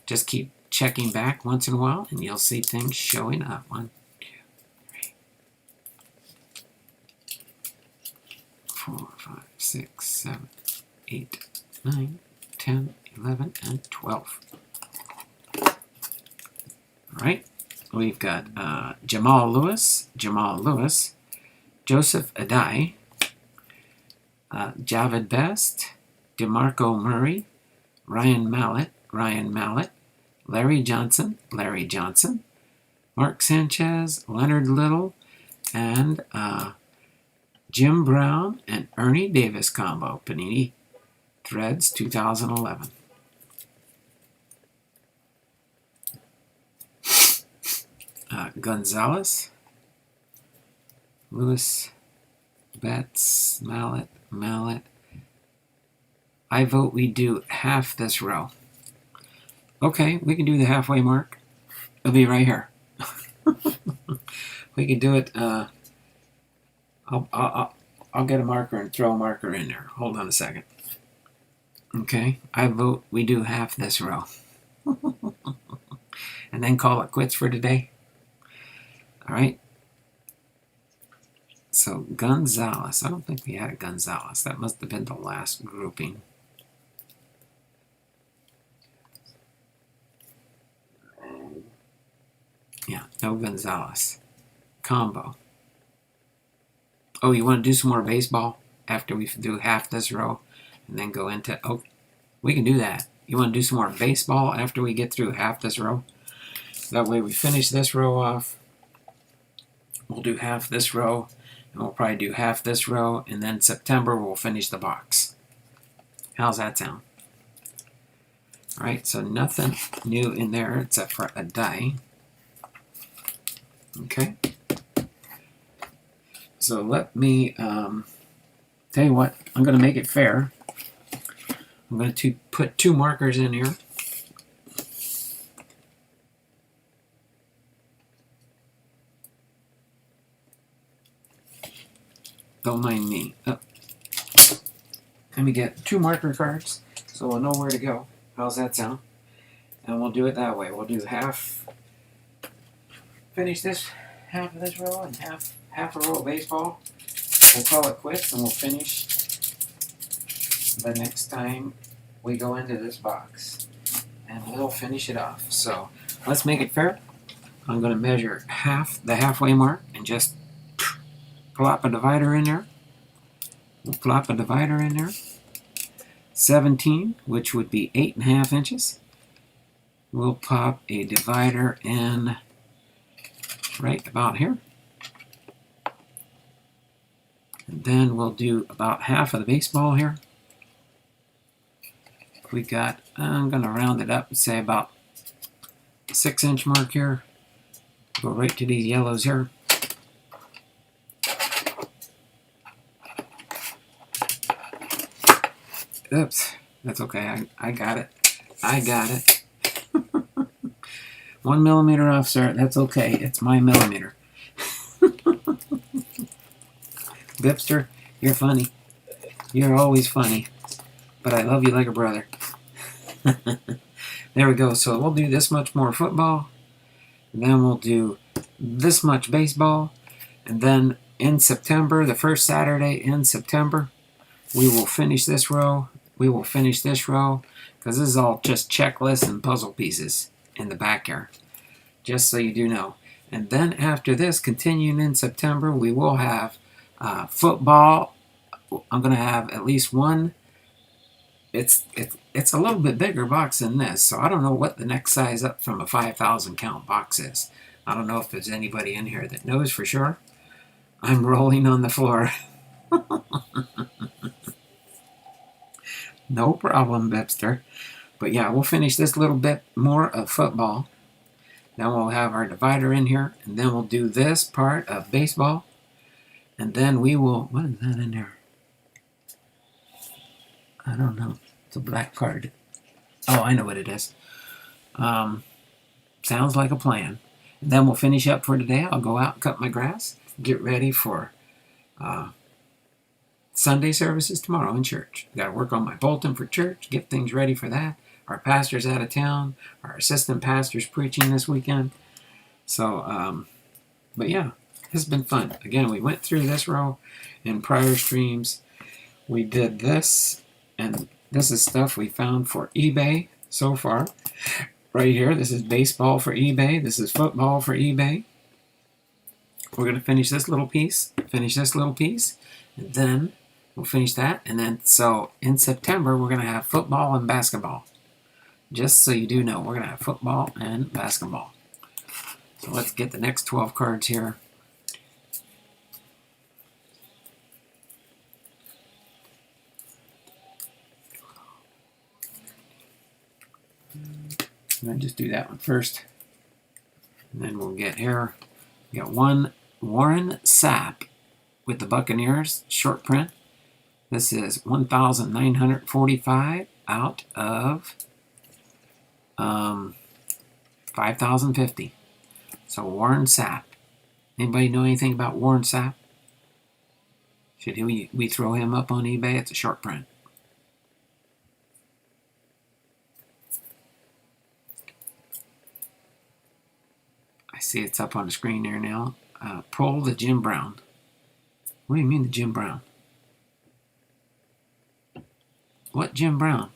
just keep checking back once in a while, and you'll see things showing up. 1, 2, 3, 4, 5, 6, 7, 8, 9, 10, 11, and 12. All right. We've got Jamal Lewis, Joseph Adai, Javid Best, DeMarco Murray, Ryan Mallett, Larry Johnson, Mark Sanchez, Leonard Little, and Jim Brown and Ernie Davis combo, Panini Threads 2011. Gonzalez, Lewis, Betts, Mallett. I vote we do half this row. Okay, we can do the halfway mark. It'll be right here. We can do it. I'll get a marker and throw a marker in there. Hold on a second. Okay, I vote we do half this row. And then call it quits for today. All right. So Gonzalez. I don't think we had a Gonzalez. That must have been the last grouping. Yeah, no Gonzalez. Combo. Oh, you want to do some more baseball after we do half this row and then go into... Oh, we can do that. You want to do some more baseball after we get through half this row? That way we finish this row off. We'll do half this row, and we'll probably do half this row, and then September we'll finish the box. How's that sound? All right, so nothing new in there except for a die. Okay. So let me tell you what, I'm going to make it fair. I'm going to put 2 markers in here. Don't mind me. Oh. Let me get 2 marker cards so we'll know where to go. How's that sound? And we'll do it that way. We'll do half, finish this half of this row and half a row of baseball. We'll call it quits and we'll finish the next time we go into this box. And we'll finish it off. So let's make it fair. I'm going to measure the halfway mark and just plop a divider in there. We'll plop a divider in there. 17, which would be 8.5 inches. We'll pop a divider in right about here. And then we'll do about half of the baseball here. We got, I'm going to round it up and say about 6-inch mark here. Go right to these yellows here. Oops, that's okay. I got it. I got it. 1 millimeter off, sir. That's okay. It's my millimeter. Bipster, you're funny. You're always funny. But I love you like a brother. There we go. So we'll do this much more football. And then we'll do this much baseball. And then in September, the first Saturday in September, we will finish this row. We will finish this row. Because this is all just checklists and puzzle pieces in the back here. Just so you do know. And then after this, continuing in September, we will have football. I'm going to have at least one. It's a little bit bigger box than this, so I don't know what the next size up from a 5,000 count box is. I don't know if there's anybody in here that knows for sure. I'm rolling on the floor. No problem, Bipster. But yeah, we'll finish this little bit more of football. Then we'll have our divider in here, and then we'll do this part of baseball. And then we will, what is that in there? I don't know. It's a black card. Oh, I know what it is. Sounds like a plan. And then we'll finish up for today. I'll go out and cut my grass. Get ready for Sunday services tomorrow in church. Got to work on my bulletin for church. Get things ready for that. Our pastor's out of town. Our assistant pastor's preaching this weekend. So, but yeah, it's been fun. Again, we went through this row in prior streams. We did this. And this is stuff we found for eBay so far. Right here, this is baseball for eBay. This is football for eBay. We're going to finish this little piece. And then we'll finish that. And then, so in September, we're going to have football and basketball. Just so you do know, we're going to have football and basketball. So let's get the next 12 cards here. And then just do that one first. And then we'll get here. We got one Warren Sapp with the Buccaneers, short print. This is 1,945 out of 5,050. So Warren Sapp. Anybody know anything about Warren Sapp? Should we throw him up on eBay? It's a short print. I see it's up on the screen there now. Pull the Jim Brown. What do you mean the Jim Brown? What Jim Brown?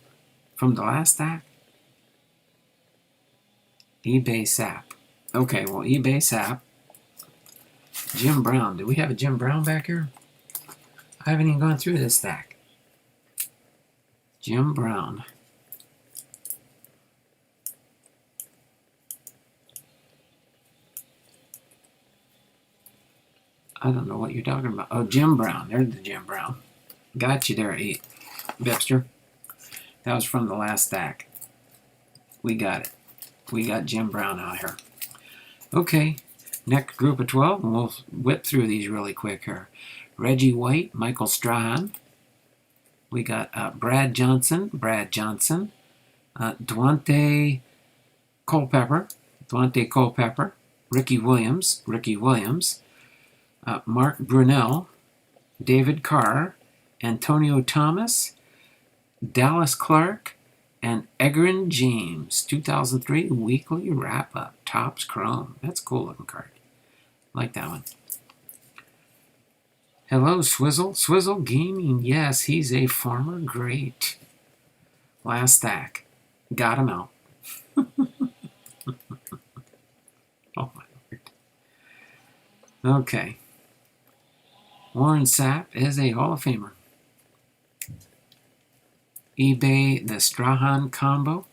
From the last stack? eBay Sapp. Okay, well, eBay Sapp. Jim Brown. Do we have a Jim Brown back here? I haven't even gone through this stack. Jim Brown. I don't know what you're talking about. Oh, Jim Brown. There's the Jim Brown. Got you there, Bipster. That was from the last stack. We got it. We got Jim Brown out here. Okay, next group of 12, and we'll whip through these really quick here. Reggie White, Michael Strahan. We got Brad Johnson, Dwante Culpepper, Ricky Williams, Mark Brunell, David Carr, Antonio Thomas, Dallas Clark, and Egrin James, 2003 Weekly Wrap-Up, TOPPS Chrome. That's a cool looking card. Like that one. Hello, Swizzle. Swizzle Gaming. Yes, he's a former great. Last stack. Got him out. Oh, my Lord. Okay. Warren Sapp is a Hall of Famer. eBay, the Strahan combo.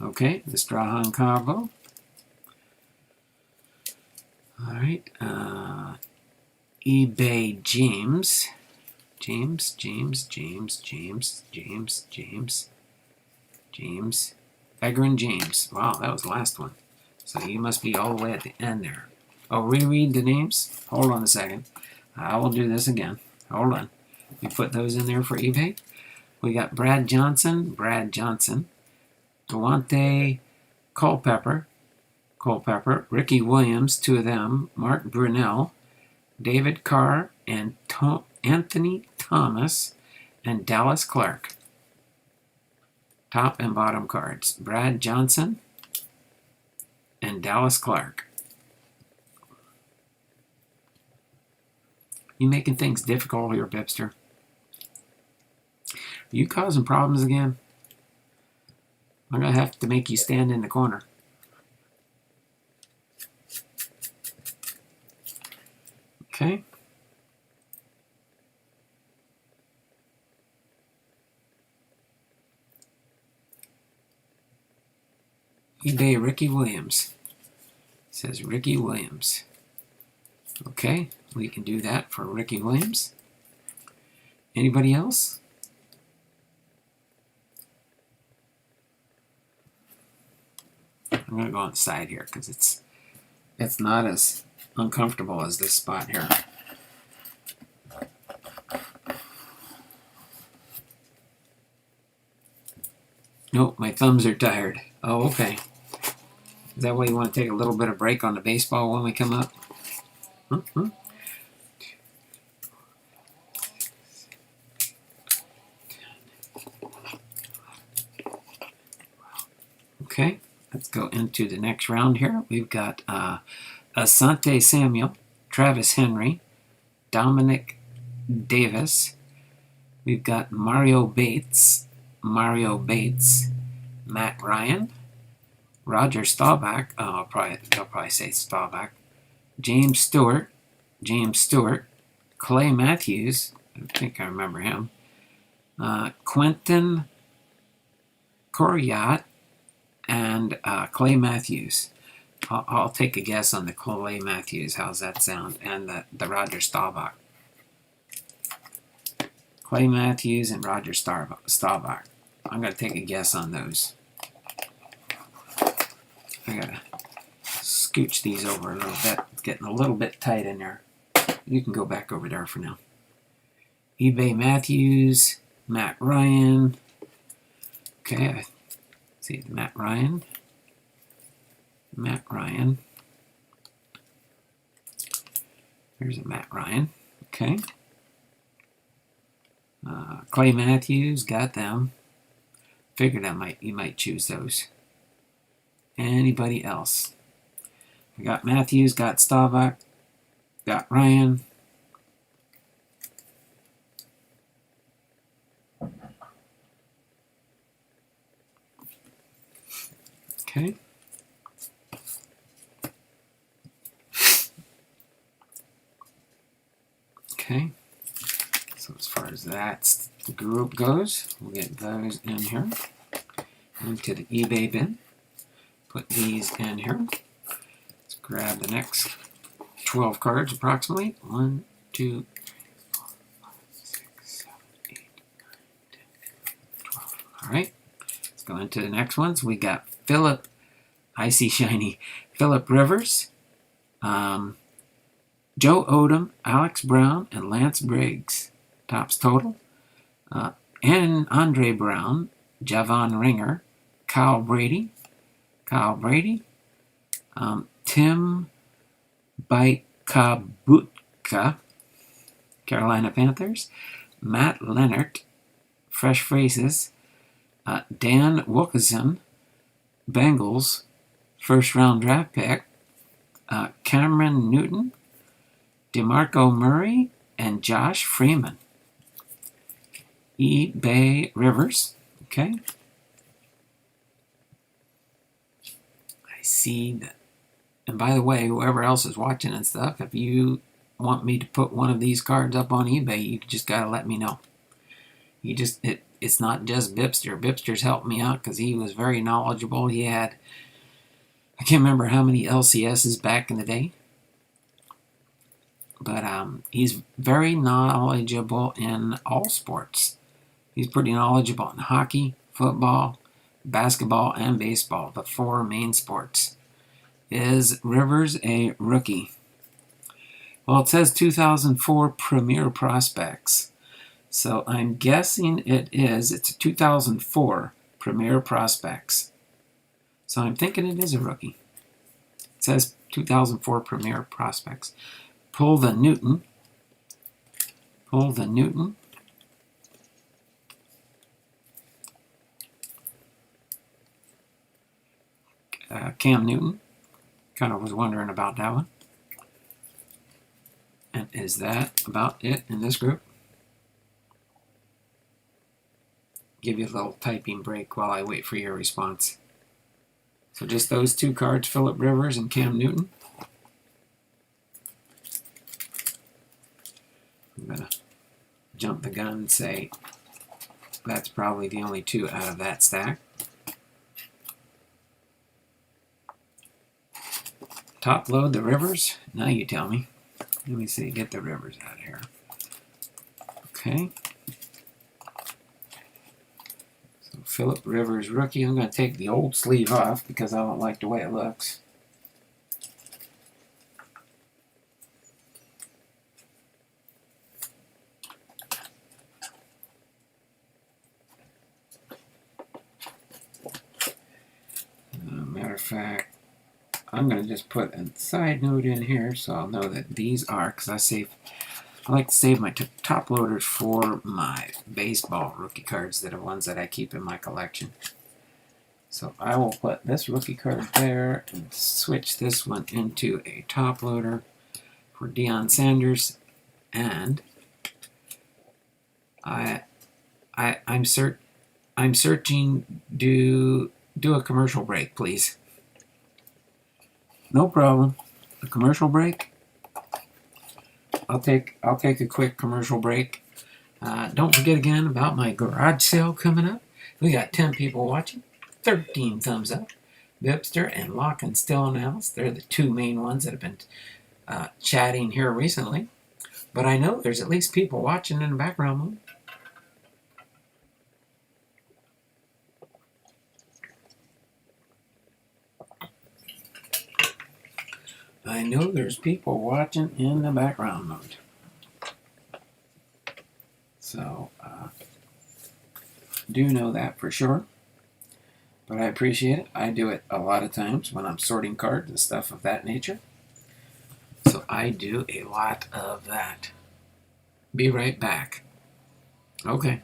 Okay, the Strahan combo. All right. eBay James. James. Egrin James. Wow, that was the last one. So you must be all the way at the end there. Oh, reread the names? Hold on a second. I will do this again. Hold on. You put those in there for eBay. We got Brad Johnson. Delonte Culpepper. Ricky Williams, two of them. Mark Brunell. David Carr and Anthony Thomas and Dallas Clark. Top and bottom cards. Brad Johnson and Dallas Clark. You making things difficult here, Bipster? Are you causing problems again? I'm going to have to make you stand in the corner. Okay. eBay Ricky Williams. It says Ricky Williams. Okay, we can do that for Ricky Williams. Anybody else? I'm going to go on the side here because it's not as uncomfortable as this spot here. Nope, my thumbs are tired. Oh, okay. Is that why you want to take a little bit of break on the baseball when we come up? Mm-hmm. Okay, let's go into the next round here. We've got Asante Samuel, Travis Henry, Dominic Davis. We've got Mario Bates, Matt Ryan, Roger Staubach. Oh, they'll probably say Staubach. James Stewart, Clay Matthews. I think I remember him. Quentin Coriat and Clay Matthews. I'll take a guess on the Clay Matthews. How's that sound? And the Roger Staubach. Clay Matthews and Roger Staubach. I'm going to take a guess on those. I got to scooch these over a little bit. It's getting a little bit tight in there. You can go back over there for now. eBay Matthews, Matt Ryan. Okay, see Matt Ryan. There's a Matt Ryan. Okay. Clay Matthews, got them. Figured you might choose those. Anybody else? I got Matthews, got Staubach, got Ryan. Okay. Okay. So as far as that group goes, we'll get those in here. Into the eBay bin. Put these in here. Let's grab the next 12 cards approximately. 1, 2, 4, 5, 6, 7, 8, 9, 10, 12. All right. Let's go into the next ones. We got Philip Rivers, Joe Odom, Alex Brown, and Lance Briggs. Topps total. And Andre Brown, Javon Ringer, Kyle Brady, Tim Baikabutka, Carolina Panthers, Matt Leonard, Fresh Faces, Dan Wilkinson, Bengals, first round draft pick, Cameron Newton, DeMarco Murray, and Josh Freeman. eBay Rivers. Okay. I see that. And by the way, whoever else is watching and stuff, if you want me to put one of these cards up on eBay, you just got to let me know. It's not just Bipster. Bipster's helped me out because he was very knowledgeable. He had, I can't remember how many LCSs back in the day. But he's very knowledgeable in all sports. He's pretty knowledgeable in hockey, football, basketball, and baseball, the four main sports. Is Rivers a rookie? Well, it says 2004 Premier Prospects. So I'm guessing it is. It's a 2004 Premier Prospects. So I'm thinking it is a rookie. It says 2004 Premier Prospects. Pull the Newton. Pull the Newton. Cam Newton. Kind of was wondering about that one. And is that about it in this group? Give you a little typing break while I wait for your response. So just those two cards, Phillip Rivers and Cam Newton. I'm going to jump the gun and say that's probably the only two out of that stack. Top load the Rivers. Now you tell me. Let me see, get the Rivers out of here. Okay. So Phillip Rivers rookie. I'm going to take the old sleeve off because I don't like the way it looks. Matter of fact, I'm going to just put a side note in here so I'll know that these are, because I like to save my top loaders for my baseball rookie cards that are ones that I keep in my collection. So I will put this rookie card there and switch this one into a top loader for Deion Sanders. And I'm searching. Do a commercial break, please. No problem. A commercial break. I'll take a quick commercial break. Don't forget again about my garage sale coming up. We got 10 people watching, 13 thumbs up. Bipster and Lock and Still announced. They're the two main ones that have been chatting here recently. But I know there's at least people watching in the background mode. I know there's people watching in the background mode. So, do know that for sure. But I appreciate it. I do it a lot of times when I'm sorting cards and stuff of that nature. So I do a lot of that. Be right back. Okay.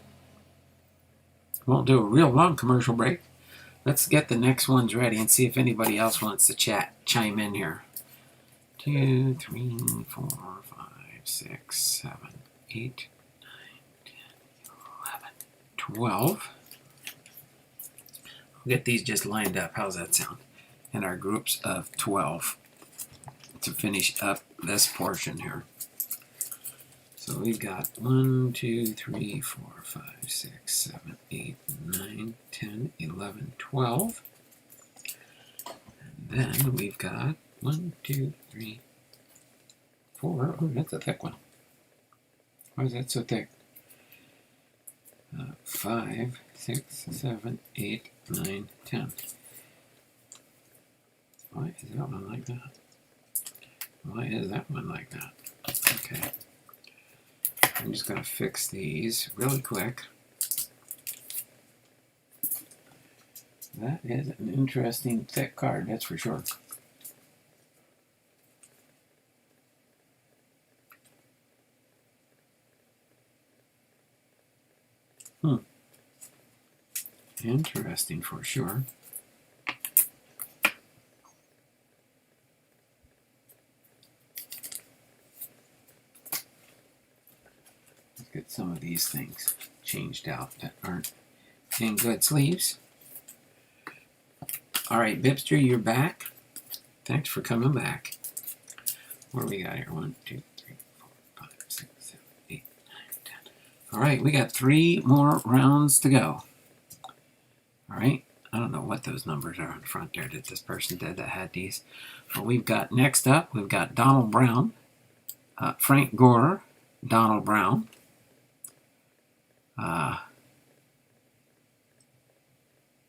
Won't do a real long commercial break. Let's get the next ones ready and see if anybody else wants to chime in here. 2, 3, 4, 5, 6, 7, 8, 9, 10, 11, 12. We'll get these just lined up. How's that sound? In our groups of 12 to finish up this portion here. So we've got 1, 2, 3, 4, 5, 6, 7, 8, 9, 10, 11, 12. And then we've got 1, 2, 3, 4. Oh, that's a thick one. Why is that so thick? 5, 6, 7, 8, 9, 10. Why is that one like that? Why is that one like that? Okay. I'm just going to fix these really quick. That is an interesting thick card, that's for sure. Interesting for sure. Let's get some of these things changed out that aren't in good sleeves. All right, Bipster, you're back. Thanks for coming back. What do we got here? 1, 2, 3, 4, 5, 6, 7, 8, 9, 10. All right, we got 3 more rounds to go. All right, I don't know what those numbers are on the front there that this person did that had these. But we've got, next up, we've got Donald Brown, Frank Gore, Donald Brown,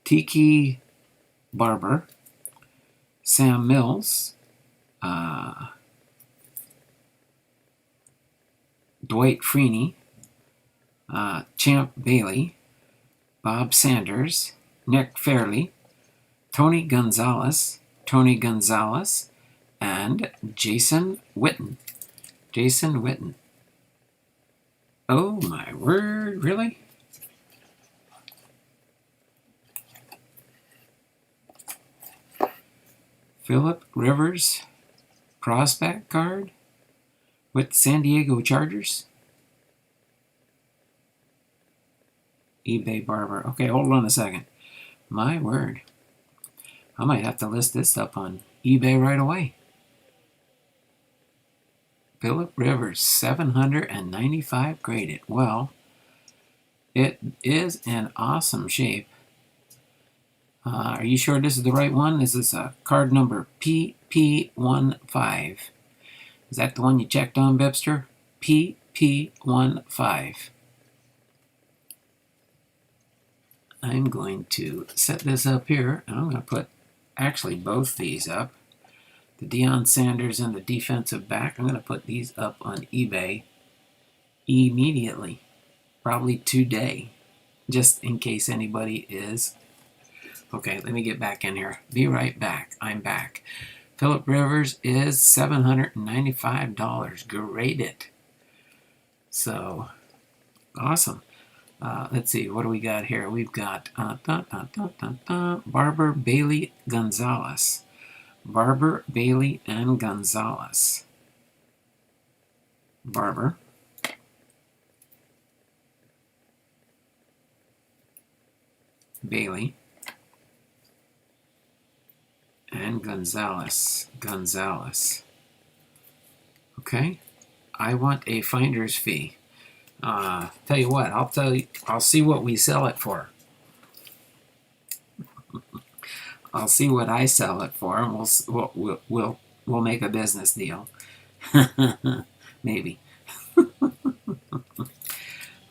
Tiki Barber, Sam Mills, Dwight Freeney, Champ Bailey, Bob Sanders, Nick Fairley, Tony Gonzalez, and Jason Witten. Jason Witten. Oh my word, really? Philip Rivers prospect card with San Diego Chargers. eBay Barber. Okay, hold on a second. My word. I might have to list this up on eBay right away. Philip Rivers, 795 graded. Well, it is in awesome shape. Are you sure this is the right one? This is card number PP15. Is that the one you checked on, Bipster? PP15. I'm going to set this up here, and I'm going to put actually both these up. The Deion Sanders and the defensive back. I'm going to put these up on eBay immediately, probably today, just in case anybody is. Okay, let me get back in here. Be right back. I'm back. Philip Rivers is $795 graded. So, awesome. Let's see, what do we got here? We've got Barber, Bailey, Gonzalez. Barber, Bailey, and Gonzalez. Barber. Bailey. And Gonzalez. Okay. I want a finder's fee. Tell you what, I'll see what we sell it for. I'll see what I sell it for, and we'll make a business deal. Maybe.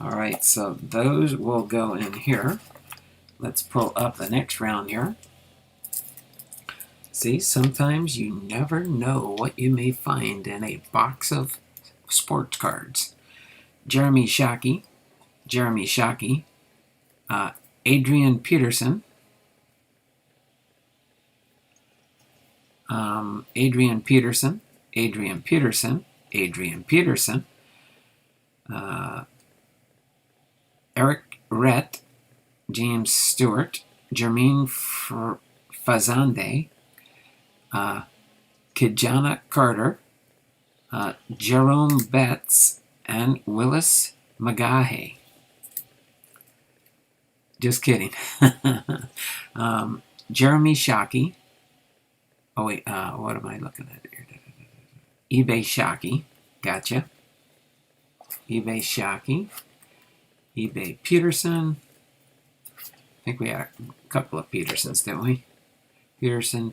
All right, so those will go in here. Let's pull up the next round here. See, sometimes you never know what you may find in a box of sports cards. Jeremy Shockey, Adrian Peterson, Eric Rett, James Stewart, Jermaine Fazande, Kijana Carter, Jerome Betts, and Willis McGahey. Just kidding. Jeremy Shockey. Oh, wait, what am I looking at here? eBay Shockey. Gotcha. eBay Shockey. eBay Peterson. I think we had a couple of Petersons, didn't we? Peterson.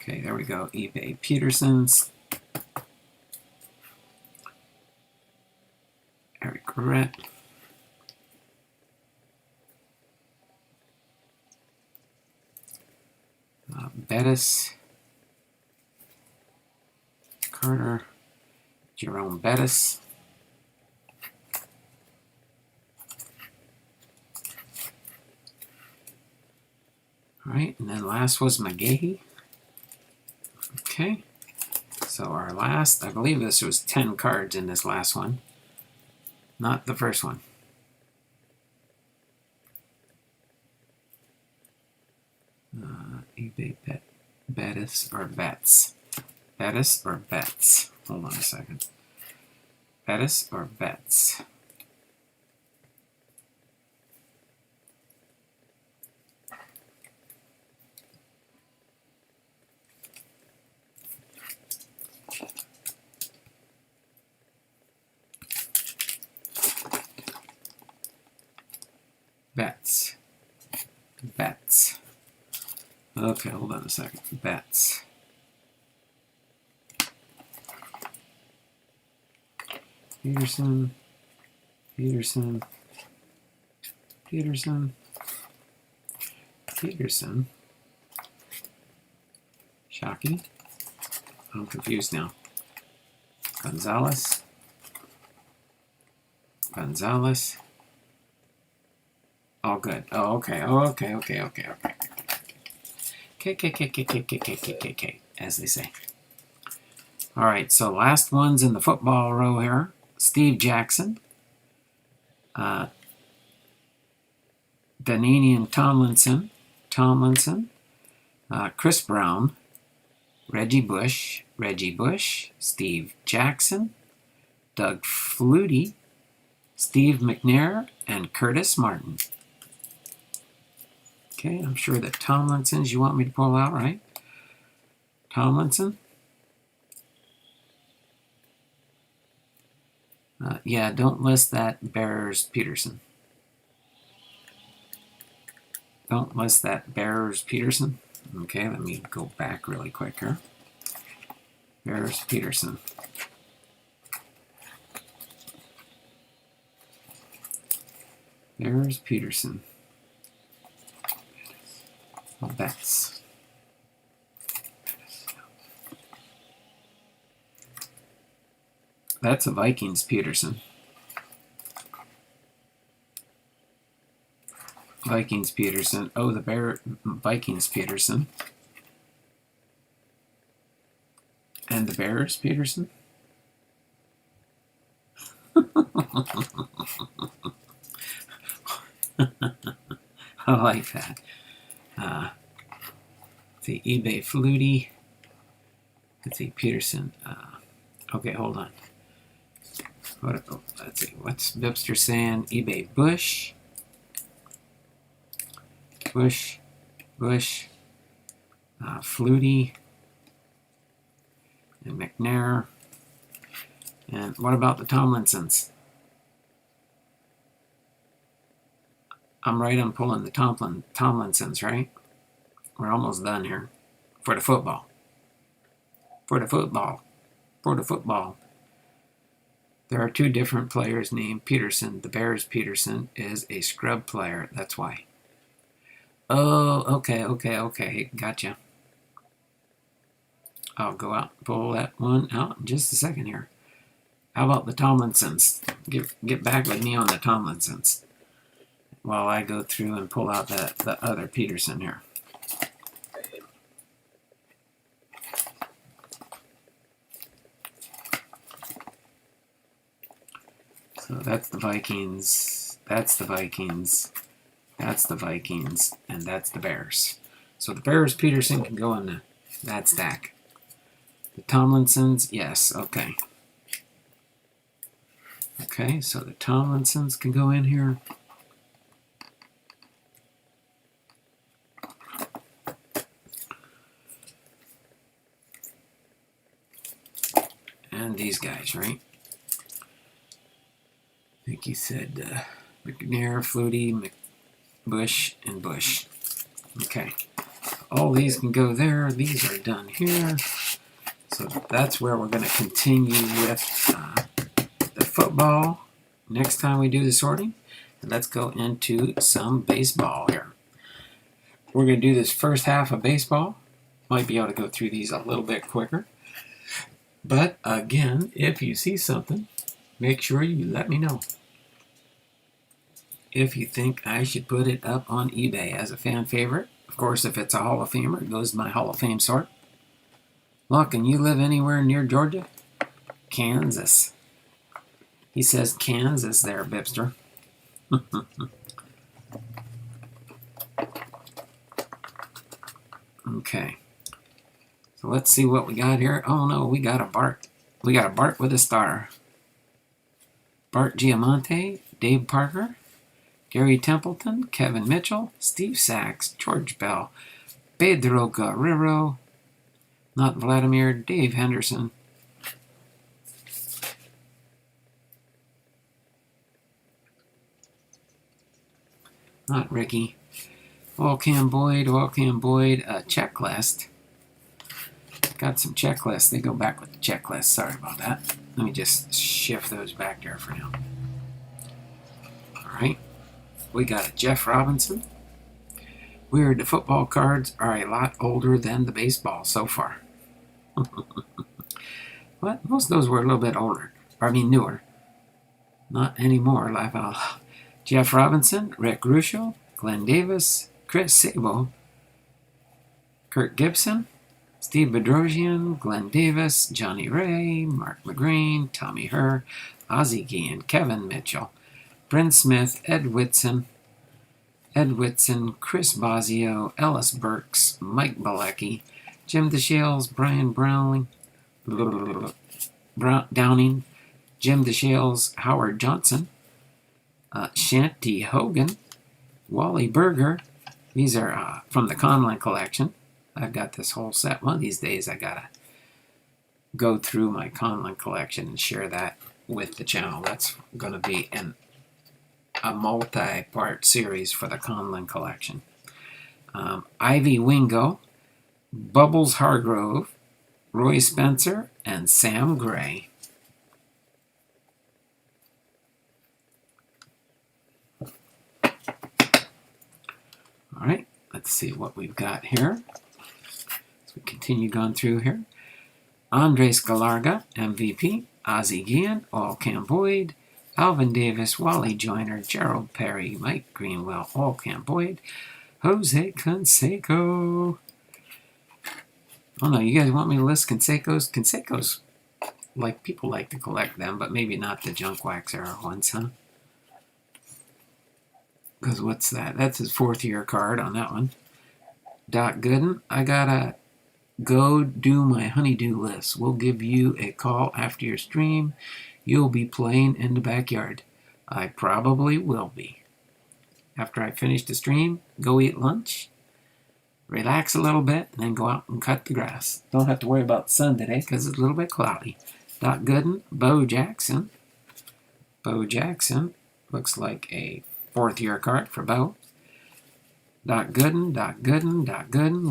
Okay, there we go. eBay Petersons. Eric Rett. Bettis. Carter. Jerome Bettis. All right, and then last was McGahey. Okay, so our last, I believe this was 10 cards in this last one, not the first one. eBay Bettis or Betts? Bettis or Betts? Hold on a second. Bettis or Betts? Betts. Okay, hold on a second. Betts. Peterson. Peterson. Peterson. Peterson. Shockey. I'm confused now. Gonzalez. Gonzalez. Oh, good. Oh, okay. Oh, okay. K, as they say. All right, so last one's in the football row here. Steve Jackson. Daninian Tomlinson. Chris Brown. Reggie Bush. Steve Jackson. Doug Flutie. Steve McNair. And Curtis Martin. Okay, I'm sure that Tomlinson's you want me to pull out, right? Tomlinson. Yeah, don't list that Bears Peterson. Don't list that Bears Peterson. Okay, let me go back really quick here. Bears Peterson. Bears Peterson. Oh, that's a Vikings Peterson. Vikings Peterson. Oh, the Vikings Peterson. And the Bears Peterson. I like that. The eBay Flutie. Let's see, Peterson. Okay, hold on. Let's see, what's Bipster saying? eBay Bush. Flutie. And McNair. And what about the Tomlinsons? I'm right on pulling the Tomlinsons, right? We're almost done here. For the football. There are two different players named Peterson. The Bears Peterson is a scrub player. That's why. Oh, okay. Gotcha. I'll go out and pull that one out in just a second here. How about the Tomlinsons? Get back with me on the Tomlinsons while I go through and pull out the other Peterson here. So that's the Vikings, that's the Vikings, that's the Vikings, and that's the Bears. So the Bears Peterson can go in that stack. The Tomlinsons, yes, okay. Okay, so the Tomlinsons can go in here. And these guys, right? I think he said McNair, Flutie, Bush, and Bush. Okay. All these can go there. These are done here. So that's where we're going to continue with the football next time we do the sorting. And let's go into some baseball here. We're going to do this first half of baseball. Might be able to go through these a little bit quicker. But again, if you see something, make sure you let me know. If you think I should put it up on eBay as a fan favorite. Of course, if it's a Hall of Famer, it goes to my Hall of Fame sort. Look, can you live anywhere near Georgia? Kansas. He says Kansas there, Bipster. Okay. So let's see what we got here. Oh no, we got a Bart. We got a Bart with a star. Bart Giamonte, Dave Parker, Gary Templeton, Kevin Mitchell, Steve Sachs, George Bell, Pedro Guerrero, not Vladimir, Dave Henderson. Not Ricky. Wallcam Boyd, checklist. Got some checklists. They go back with the checklist. Sorry about that. Let me just shift those back there for now. right. We got a Jeff Robinson. Weird, the football cards are a lot older than the baseball so far. But most of those were a little bit older. Newer. Not anymore. Laugh out. Jeff Robinson, Rick Russo, Glenn Davis, Chris Sabo, Kirk Gibson, Steve Bedrosian, Glenn Davis, Johnny Ray, Mark McGreen, Tommy Herr, Ozzie Guillen, Kevin Mitchell, Brent Smith, Ed Whitson, Chris Bosio, Ellis Burks, Mike Bilecki, Jim DeShales, Brian Downing, Jim DeShales, Howard Johnson, Shanty Hogan, Wally Berger. These are from the Conlon collection. I've got this whole set. One of these days I gotta go through my Conlon collection and share that with the channel. That's going to be a multi-part series for the Conlon collection. Ivy Wingo, Bubbles Hargrove, Roy Spencer, and Sam Gray. All right, let's see what we've got here. As we continue going through here. Andres Galarga, MVP, Ozzie Guillen, Al Camboyd, Alvin Davis, Wally Joyner, Gerald Perry, Mike Greenwell, Al Camboyd, Jose Canseco. Oh no, you guys want me to list Cansecos? Cansecos, like, people like to collect them, but maybe not the junk wax era ones, huh? Because what's that? That's his 4th year card on that one. Doc Gooden, I gotta go do my honeydew list. We'll give you a call after your stream. You'll be playing in the backyard. I probably will be. After I finish the stream, go eat lunch, relax a little bit, and then go out and cut the grass. Don't have to worry about the sun today because it's a little bit cloudy. Doc Gooden, Bo Jackson. Bo Jackson looks like a 4th year card for Bo. Doc Gooden,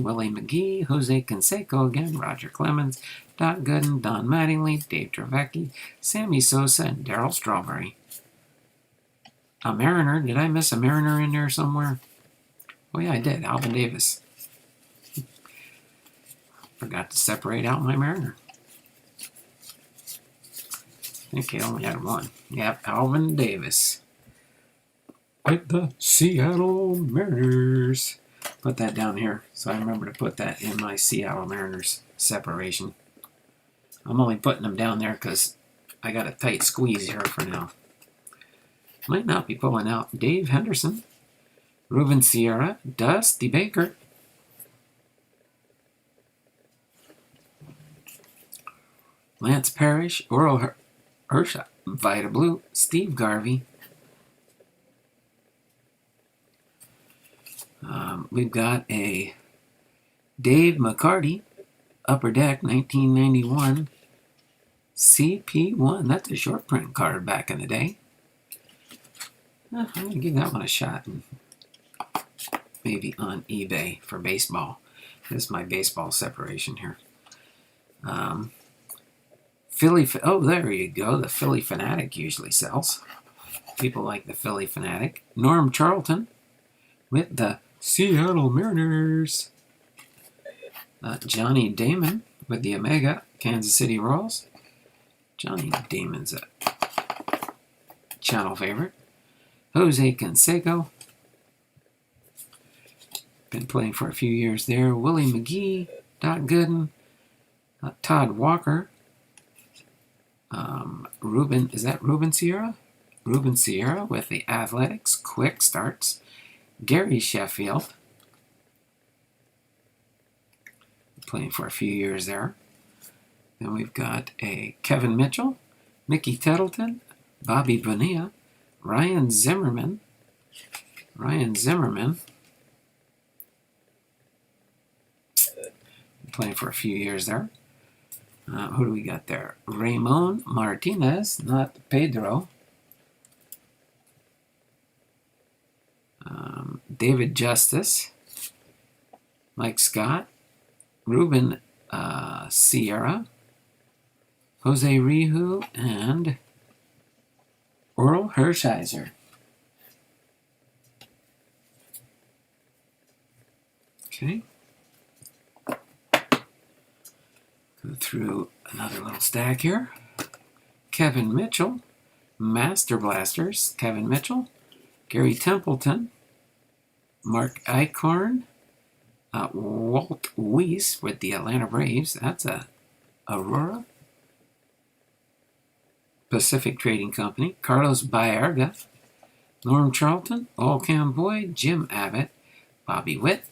Willie McGee, Jose Canseco again, Roger Clemens, Doc Gooden, Don Mattingly, Dave Trevecki, Sammy Sosa, and Darryl Strawberry. A Mariner. Did I miss a Mariner in there somewhere? Oh yeah, I did. Alvin Davis. Forgot to separate out my Mariner. I think I only had one. Yep, Alvin Davis. With the Seattle Mariners. Put that down here, so I remember to put that in my Seattle Mariners separation. I'm only putting them down there because I got a tight squeeze here for now. Might not be pulling out Dave Henderson, Ruben Sierra, Dusty Baker, Lance Parrish, Oral Hersha, Vita Blue, Steve Garvey. We've got a Dave McCarty, Upper Deck, 1991, CP1. That's a short print card back in the day. I'm going to give that one a shot, and maybe on eBay for baseball. This is my baseball separation here. Oh, there you go. The Philly Fanatic usually sells. People like the Philly Fanatic. Norm Charlton with the Seattle Mariners. Johnny Damon with the Omega, Kansas City Royals. Johnny Damon's a channel favorite. Jose Canseco. Been playing for a few years there. Willie McGee, Doc Gooden, Todd Walker. Is that Ruben Sierra? Ruben Sierra with the Athletics, Quick Starts. Gary Sheffield. Playing for a few years there. Then we've got a Kevin Mitchell, Mickey Tettleton, Bobby Bonilla, Ryan Zimmerman. Playing for a few years there. Who do we got there? Ramon Martinez, not Pedro. David Justice, Mike Scott, Ruben Sierra, Jose Rihu, and Oral Hershiser. Okay. Go through another little stack here. Kevin Mitchell, Master Blasters, Kevin Mitchell, Gary Templeton, Mark Eichhorn, Walt Weiss with the Atlanta Braves. That's a Aurora Pacific Trading Company. Carlos Baerga, Norm Charlton, All-Cam Boyd, Jim Abbott, Bobby Witt,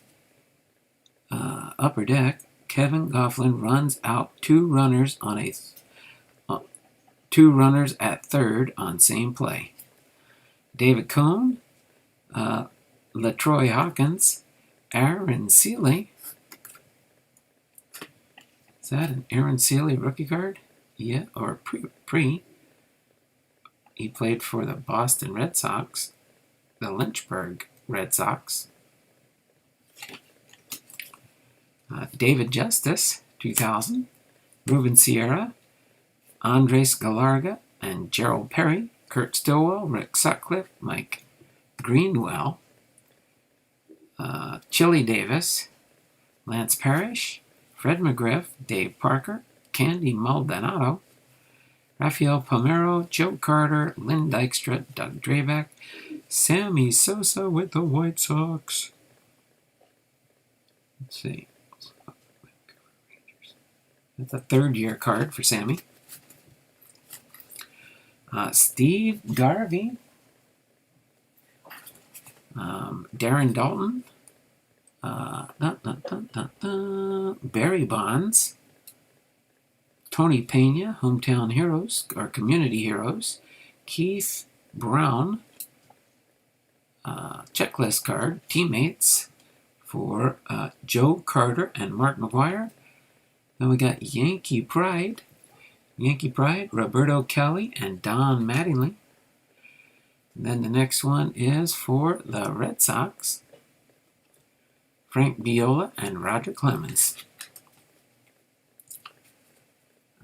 Upper Deck. Kevin Gofflin runs out two runners at third on same play. David Cohn, LaTroy Hawkins, Aaron Seeley. Is that an Aaron Seeley rookie card? Yeah, or pre. He played for the Boston Red Sox, the Lynchburg Red Sox. David Justice, 2000. Ruben Sierra, Andres Galarga, and Gerald Perry. Kurt Stillwell, Rick Sutcliffe, Mike Greenwell. Chili Davis, Lance Parrish, Fred McGriff, Dave Parker, Candy Maldonado, Rafael Palmeiro, Joe Carter, Lynn Dykstra, Doug Drabeck, Sammy Sosa with the White Sox. Let's see. That's a third-year card for Sammy. Steve Garvey, Darren Dalton, Barry Bonds, Tony Pena, Hometown Heroes, or Community Heroes, Keith Brown, checklist card, teammates for Joe Carter and Mark McGuire. Then we got Yankee Pride, Roberto Kelly and Don Mattingly. And then the next one is for the Red Sox, Frank Viola and Roger Clemens.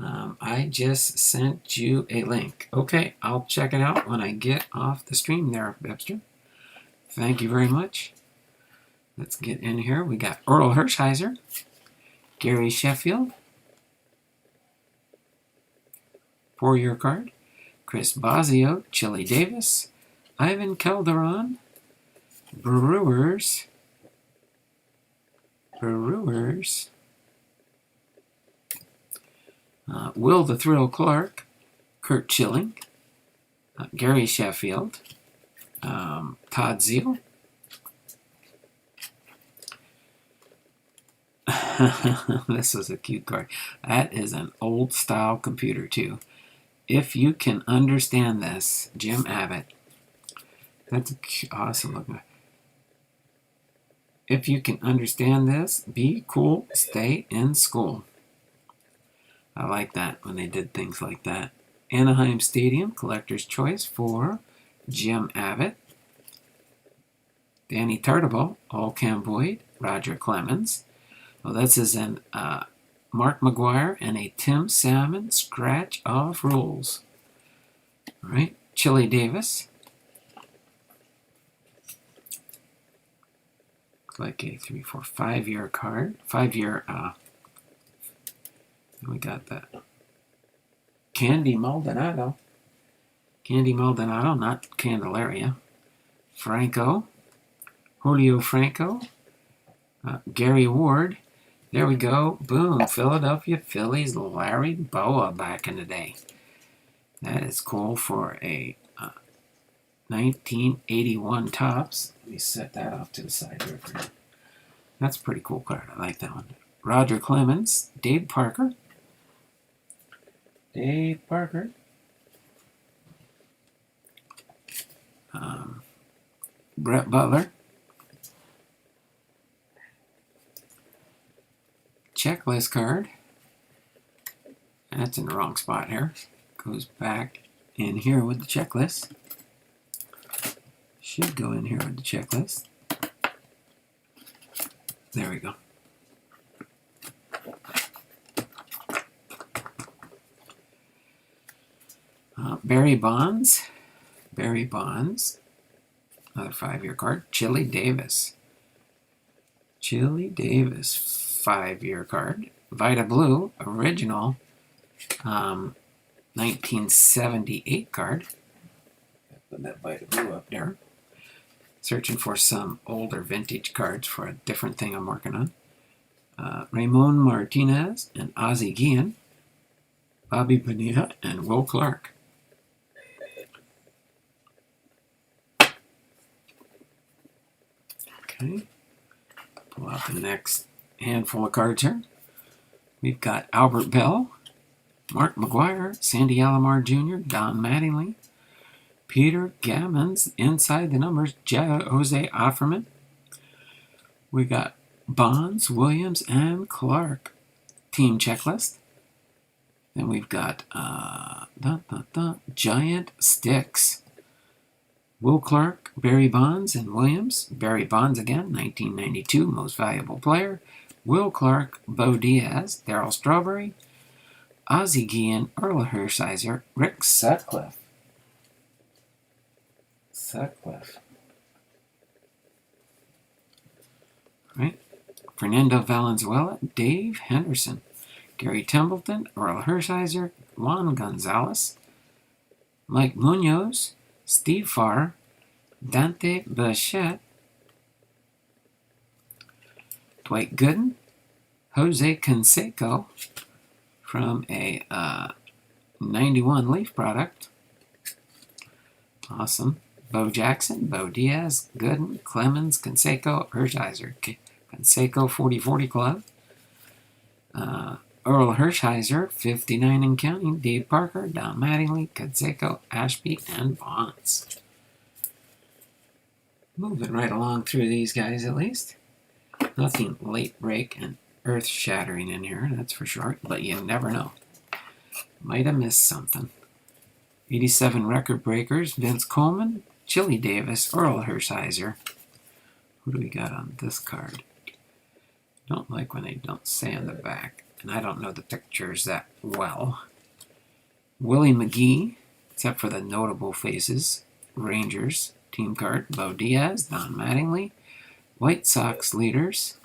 I just sent you a link. Okay, I'll check it out when I get off the stream there, Webster. Thank you very much. Let's get in here. We got Earl Hershiser, Gary Sheffield, 4-year card, Chris Bosio, Chili Davis, Ivan Calderon, Brewers, Will the Thrill Clark, Kurt Schilling, Gary Sheffield, Todd Zeal. This is a cute card. That is an old style computer too. If you can understand this, Jim Abbott. That's awesome looking. If you can understand this, be cool, stay in school. I like that when they did things like that. Anaheim Stadium, Collector's Choice for Jim Abbott. Danny Tartabull, All-Cam Boyd, Roger Clemens. Well, this is an Mark McGuire and a Tim Salmon scratch off rules. All right, Chili Davis. Like a 5-year card. 5-year, we got that. Candy Maldonado, not Candelaria. Franco, Julio Franco, Gary Ward. There we go. Boom. Philadelphia Phillies, Larry Boa back in the day. That is cool for a 1981 Topps. Let me set that off to the side here for now. That's a pretty cool card. I like that one. Roger Clemens, Dave Parker. Brett Butler. Checklist card. That's in the wrong spot here. Goes back in here with the checklist. Should go in here with the checklist. There we go. Barry Bonds. Another 5-year card. Chili Davis. Chili Davis 5-year card. Vita Blue original 1978 card. Put that Vita Blue up there. Searching for some older vintage cards for a different thing I'm working on. Ramon Martinez and Ozzie Guillen. Bobby Bonilla and Will Clark. Okay. Pull out the next handful of cards here. We've got Albert Bell, Mark McGuire, Sandy Alomar Jr., Don Mattingly, Peter Gammons, inside the numbers, Jose Offerman. We got Bonds, Williams, and Clark. Team checklist. Then we've got Giant Sticks. Will Clark, Barry Bonds, and Williams. Barry Bonds again, 1992, most valuable player. Will Clark, Bo Diaz, Darryl Strawberry, Ozzie Guillen, Earl Hershiser, Rick Sutcliffe. Right. Fernando Valenzuela, Dave Henderson, Gary Templeton, Earl Hershiser, Juan Gonzalez, Mike Munoz, Steve Farr, Dante Bichette, Dwight Gooden, Jose Canseco from a 91 Leaf product. Awesome. Bo Jackson, Bo Diaz, Gooden, Clemens, Canseco, Hershiser. Canseco 40-40 Club. Earl Hershiser, 59 and counting. Dave Parker, Don Mattingly, Canseco, Ashby, and Bonds. Moving right along through these guys at least. Nothing late break and earth shattering in here, that's for sure, but you never know. Might have missed something. 87 record breakers, Vince Coleman, Chili Davis, Earl Hershiser. Who do we got on this card? Don't like when they don't say on the back, and I don't know the pictures that well. Willie McGee, except for the notable faces. Rangers, team card, Bo Diaz, Don Mattingly, White Sox leaders,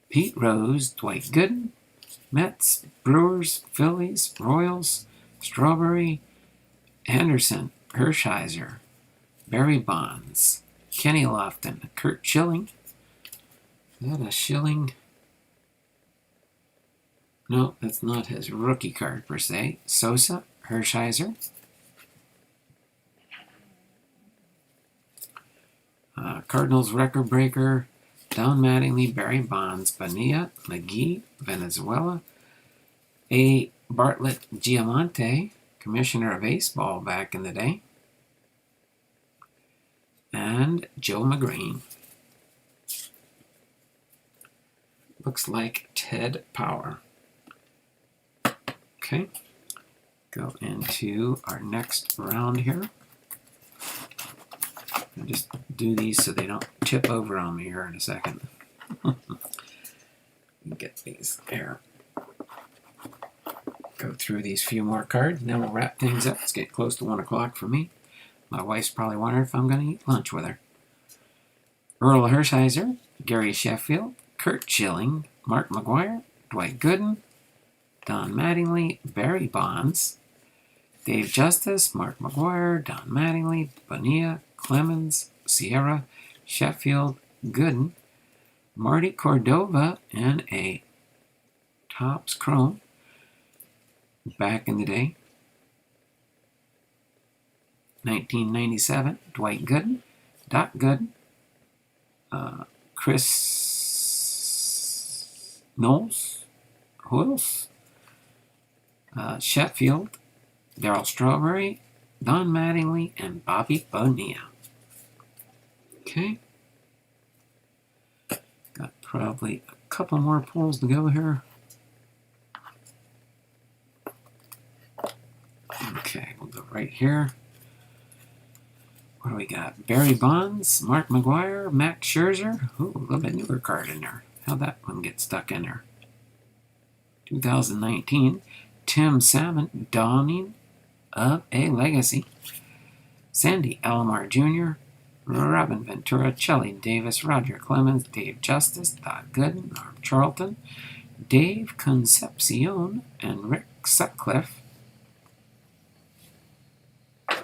Pete Rose, Dwight Gooden, Mets, Brewers, Phillies, Royals, Strawberry, Henderson, Hershiser, Barry Bonds, Kenny Lofton, Kurt Schilling. Is that a Schilling? No, that's not his rookie card per se. Sosa, Hershiser. Cardinals record breaker, Don Mattingly, Barry Bonds, Bonilla, McGee, Venezuela, A. Bartlett Giamante, commissioner of baseball back in the day, and Joe McGreen. Looks like Ted Power. Okay, go into our next round here. I'll just do these so they don't tip over on me here in a second. Get these there. Go through these few more cards, and then we'll wrap things up. It's getting close to 1 o'clock for me. My wife's probably wondering if I'm going to eat lunch with her. Earl Hershiser, Gary Sheffield, Kurt Schilling, Mark McGuire, Dwight Gooden, Don Mattingly, Barry Bonds, Dave Justice, Mark McGuire, Don Mattingly, Bonilla, Clemens, Sierra, Sheffield, Gooden, Marty Cordova, and a Topps Chrome back in the day. 1997, Dwight Gooden, Doc Gooden, Chris Knowles, who else? Sheffield, Darryl Strawberry, Don Mattingly, and Bobby Bonilla. Okay. Got probably a couple more pulls to go here. Okay, we'll go right here. What do we got? Barry Bonds, Mark McGuire, Max Scherzer. Ooh, a little bit newer card in there. How'd that one get stuck in there? 2019, Tim Salmon, Dawning of a Legacy. Sandy Alomar Jr., Robin Ventura, Chelly Davis, Roger Clemens, Dave Justice, Todd Gooden, Norm Charlton, Dave Concepcion, and Rick Sutcliffe. All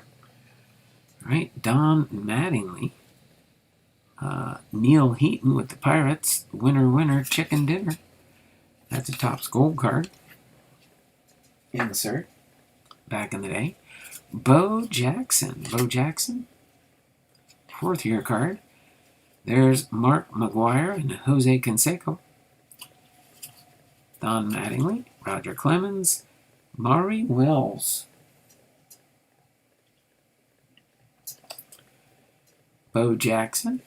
right, Don Mattingly, Neil Heaton with the Pirates, winner, chicken dinner. That's a Topps gold card. Insert. Back in the day. Bo Jackson, 4th year card. There's Mark McGuire and Jose Canseco. Don Mattingly, Roger Clemens, Maury Wells. Bo Jackson.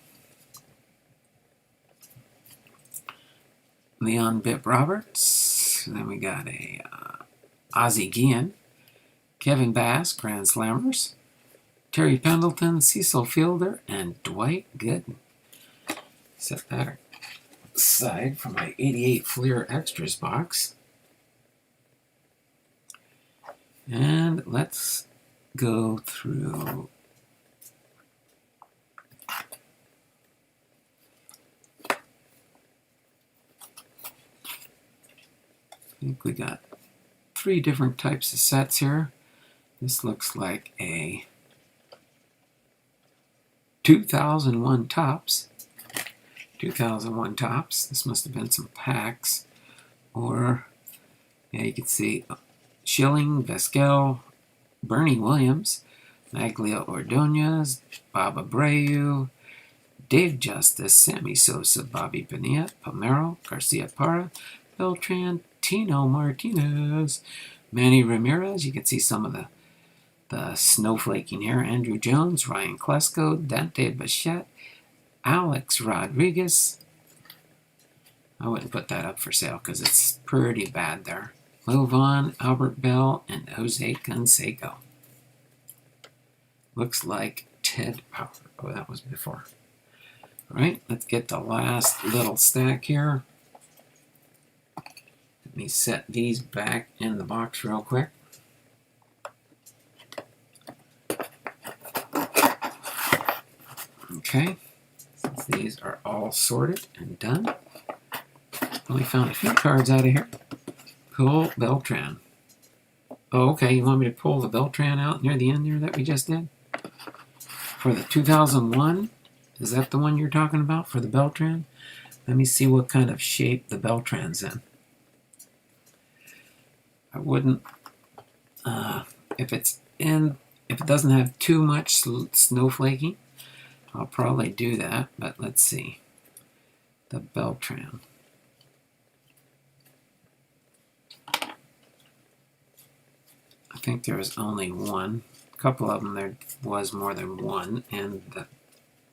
Leon Bip Roberts. Then we got a Ozzie Guillen. Kevin Bass, Grand Slammers. Terry Pendleton, Cecil Fielder, and Dwight Gooden. Set that aside for my 88 Fleer Extras box. And let's go through I think we got 3 different types of sets here. This looks like a 2001 Topps. 2001 Topps. This must have been some packs. Or, yeah, you can see Schilling, Vizquel, Bernie Williams, Maglia Ordonez, Bob Abreu, Dave Justice, Sammy Sosa, Bobby Bonilla, Palmero, Garcia Parra, Beltran, Tino Martinez, Manny Ramirez. You can see some of the snowflaking here. Andrew Jones, Ryan Klesko, Dante Bichette, Alex Rodriguez. I wouldn't put that up for sale because it's pretty bad there. Lil Vaughn, Albert Bell, and Jose Canseco. Looks like Ted Power. Oh, that was before. All right, let's get the last little stack here. Let me set these back in the box real quick. Okay, since these are all sorted and done, we found a few cards out of here. Pull Beltran. Oh, okay, you want me to pull the Beltran out near the end there that we just did? For the 2001? Is that the one you're talking about for the Beltran? Let me see what kind of shape the Beltran's in. I wouldn't, if it doesn't have too much snowflaking, I'll probably do that, but let's see. The Beltran. I think there was only one. A couple of them there was more than one in the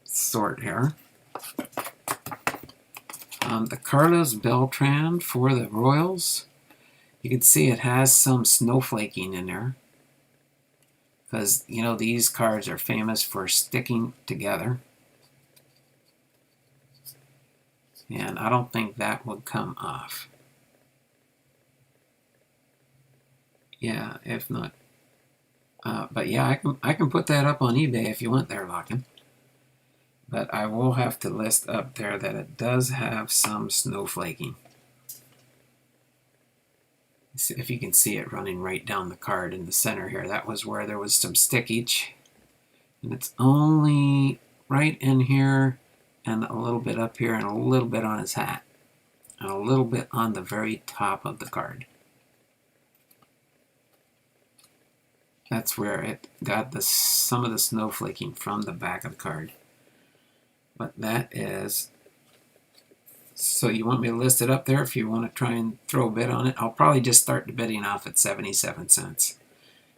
sort here. The Carlos Beltran for the Royals. You can see it has some snowflaking in there. Because, you know, these cards are famous for sticking together. And I don't think that would come off. Yeah, if not. But yeah, I can put that up on eBay if you want there, Lockin. But I will have to list up there that it does have some snowflaking. See if you can see it running right down the card in the center here. That was where there was some stickage. And it's only right in here and a little bit up here and a little bit on his hat. And a little bit on the very top of the card. That's where it got some of the snowflaking from the back of the card. But that is... So you want me to list it up there if you want to try and throw a bid on it? I'll probably just start the bidding off at 77 cents.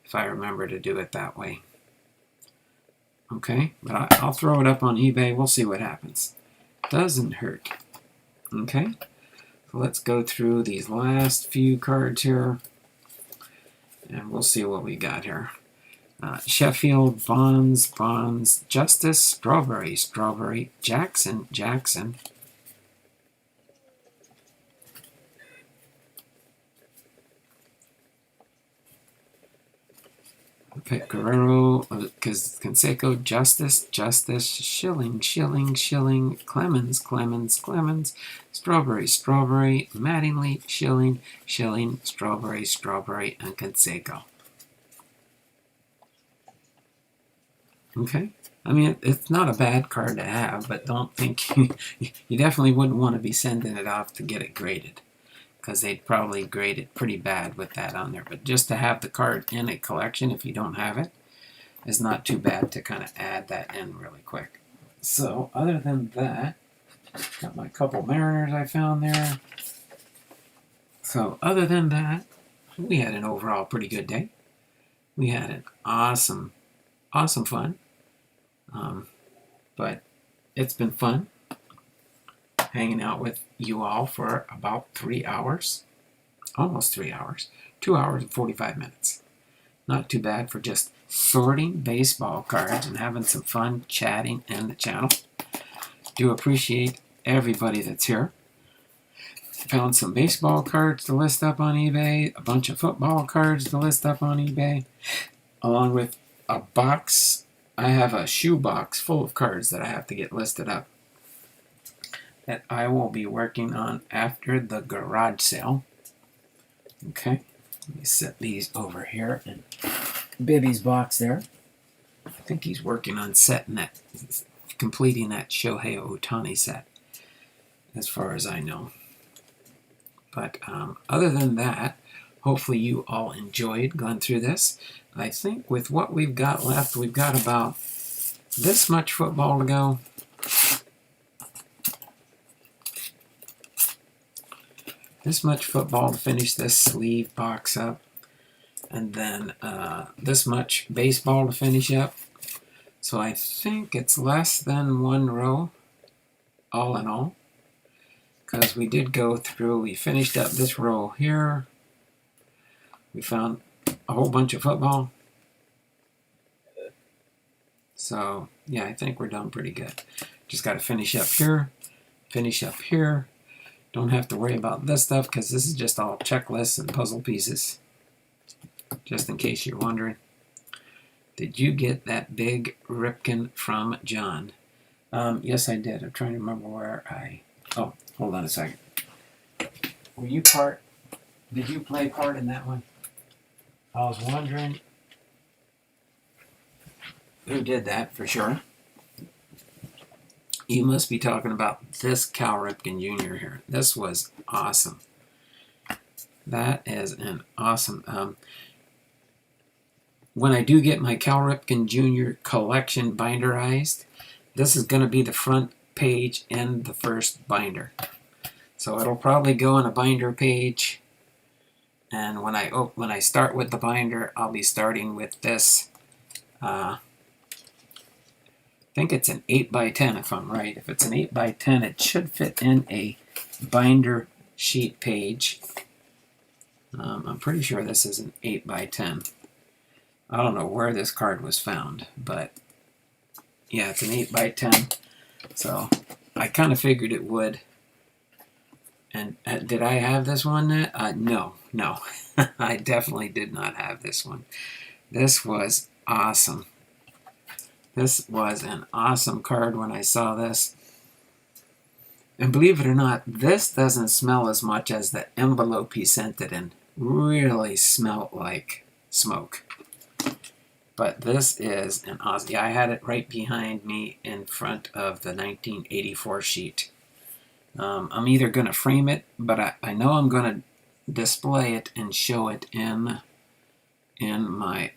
If I remember to do it that way. Okay, but I'll throw it up on eBay. We'll see what happens. Doesn't hurt. Okay, so let's go through these last few cards here. And we'll see what we got here. Sheffield, Bonds, Justice, Strawberry, Jackson. Guerrero, Canseco, Justice, Schilling, Clemens, Strawberry, Mattingly, Schilling, Strawberry, and Canseco. Okay. I mean, it's not a bad card to have, but don't think you definitely wouldn't want to be sending it off to get it graded, because they'd probably grade it pretty bad with that on there. But just to have the card in a collection, if you don't have it, is not too bad to kind of add that in really quick. So other than that, got my couple Mariners I found there. So other than that, we had an overall pretty good day. We had an awesome fun. But it's been fun hanging out with you all for about 3 hours. Almost 3 hours. 2 hours and 45 minutes. Not too bad for just sorting baseball cards and having some fun chatting in the channel. Do appreciate everybody that's here. Found some baseball cards to list up on eBay, a bunch of football cards to list up on eBay, along with a box. I have a shoe box full of cards that I have to get listed up that I will be working on after the garage sale. Okay, let me set these over here in Bibby's box there. I think he's working on completing that Shohei Ohtani set, as far as I know. But other than that, hopefully you all enjoyed going through this. I think with what we've got left, we've got about this much football to go. This much football to finish this sleeve box up. And then this much baseball to finish up. So I think it's less than one row, all in all. Because we did go through, we finished up this row here. We found a whole bunch of football. So, yeah, I think we're done pretty good. Just got to finish up here, finish up here. Don't have to worry about this stuff because this is just all checklists and puzzle pieces. Just in case you're wondering. Did you get that big Ripken from John? Yes, I did. I'm trying to remember where Oh, hold on a second. Were you did you play part in that one? I was wondering who did that for sure. You must be talking about this Cal Ripken Jr. here. This was awesome. That is an awesome... when I do get my Cal Ripken Jr. collection binderized, this is going to be the front page in the first binder. So it'll probably go on a binder page. And when I start with the binder, I'll be starting with this. I think it's an 8x10 if I'm right. If it's an 8x10, it should fit in a binder sheet page. I'm pretty sure this is an 8x10. I don't know where this card was found, but yeah, it's an 8x10. So I kind of figured it would. And did I have this one? No. I definitely did not have this one. This was awesome. This was an awesome card when I saw this. And believe it or not, this doesn't smell as much as the envelope he sent it in. Really smelled like smoke. But this is an awesome... Yeah, I had it right behind me in front of the 1984 sheet. I'm either going to frame it, but I know I'm going to display it and show it in my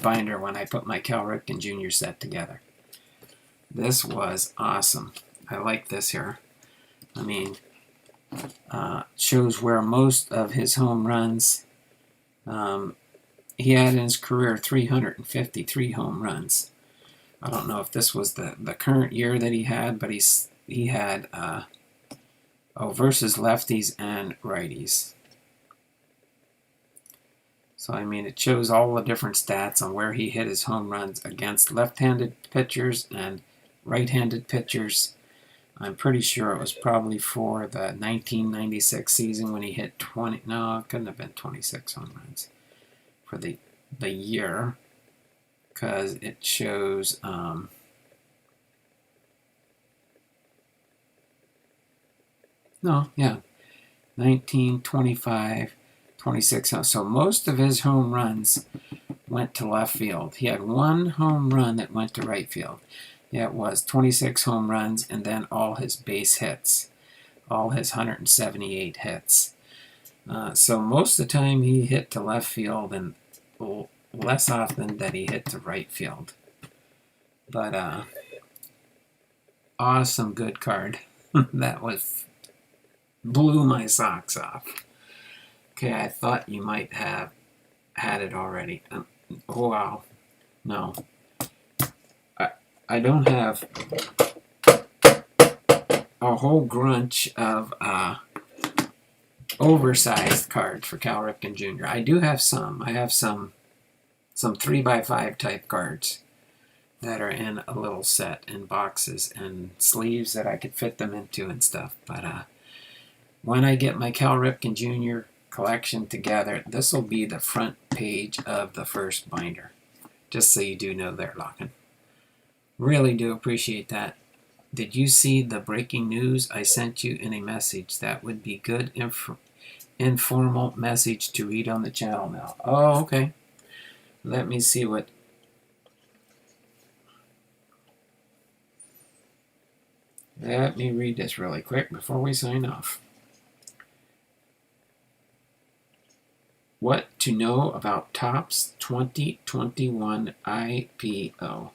binder when I put my Cal Ripken Jr. set together. This was awesome. I like this here. I mean, shows where most of his home runs. He had in his career 353 home runs. I don't know if this was the current year that he had, but he had versus lefties and righties. So I mean, it shows all the different stats on where he hit his home runs against left-handed pitchers and right-handed pitchers. I'm pretty sure it was probably for the 1996 season when he hit 20. No, it couldn't have been 26 home runs for the year, because it shows no, yeah, 19, 25, 26. So most of his home runs went to left field. He had one home run that went to right field. It was 26 home runs, and then all his base hits, all his 178 hits. So most of the time he hit to left field, and less often that he hit to right field. But awesome, good card. That blew my socks off. Okay, I thought you might have had it already. Oh, wow. No. I don't have a whole grunch of oversized cards for Cal Ripken Jr. I do have some. I have some 3x5 type cards that are in a little set in boxes and sleeves that I could fit them into and stuff. But when I get my Cal Ripken Jr. collection together, this will be the front page of the first binder. Just so you do know there, Lockin. Really do appreciate that. Did you see the breaking news I sent you in a message? That would be good informal message to read on the channel now. Oh, okay. Let me see what... Let me read this really quick before we sign off. What to know about TOPPS 2021 IPO.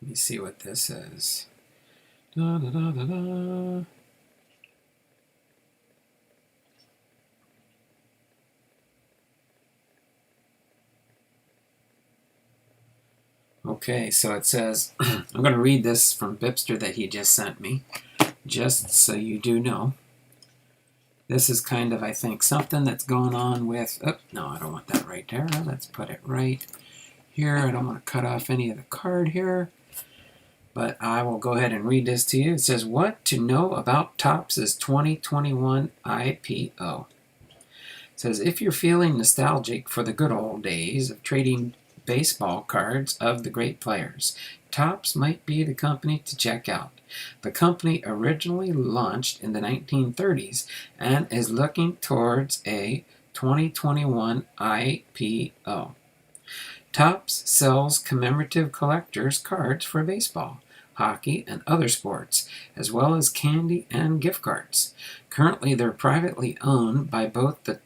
Let me see what this is. Da, da, da, da, da. Okay, so it says, I'm going to read this from Bipster that he just sent me, just so you do know. This is kind of, I think, something that's going on with, oh, no, I don't want that right there. Let's put it right here. I don't want to cut off any of the card here, but I will go ahead and read this to you. It says, what to know about TOPPS' 2021 IPO. It says, if you're feeling nostalgic for the good old days of trading baseball cards of the great players, TOPPS might be the company to check out. The company originally launched in the 1930s and is looking towards a 2021 IPO. TOPPS sells commemorative collector's cards for baseball, hockey, and other sports, as well as candy and gift cards. Currently, they're privately owned by both the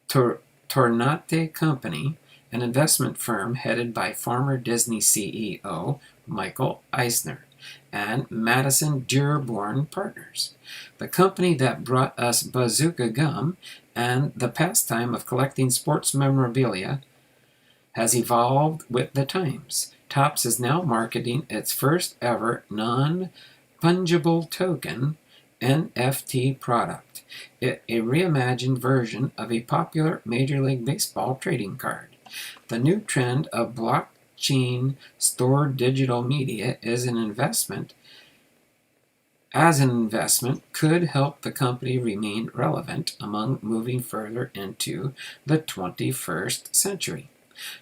Tornate Company, an investment firm headed by former Disney CEO Michael Eisner, and Madison Dearborn Partners, the company that brought us Bazooka Gum and the pastime of collecting sports memorabilia, has evolved with the times. TOPPS is now marketing its first ever non-fungible token NFT product, a reimagined version of a popular Major League Baseball trading card. The new trend of blockchain stored digital media as an investment could help the company remain relevant among moving further into the 21st century.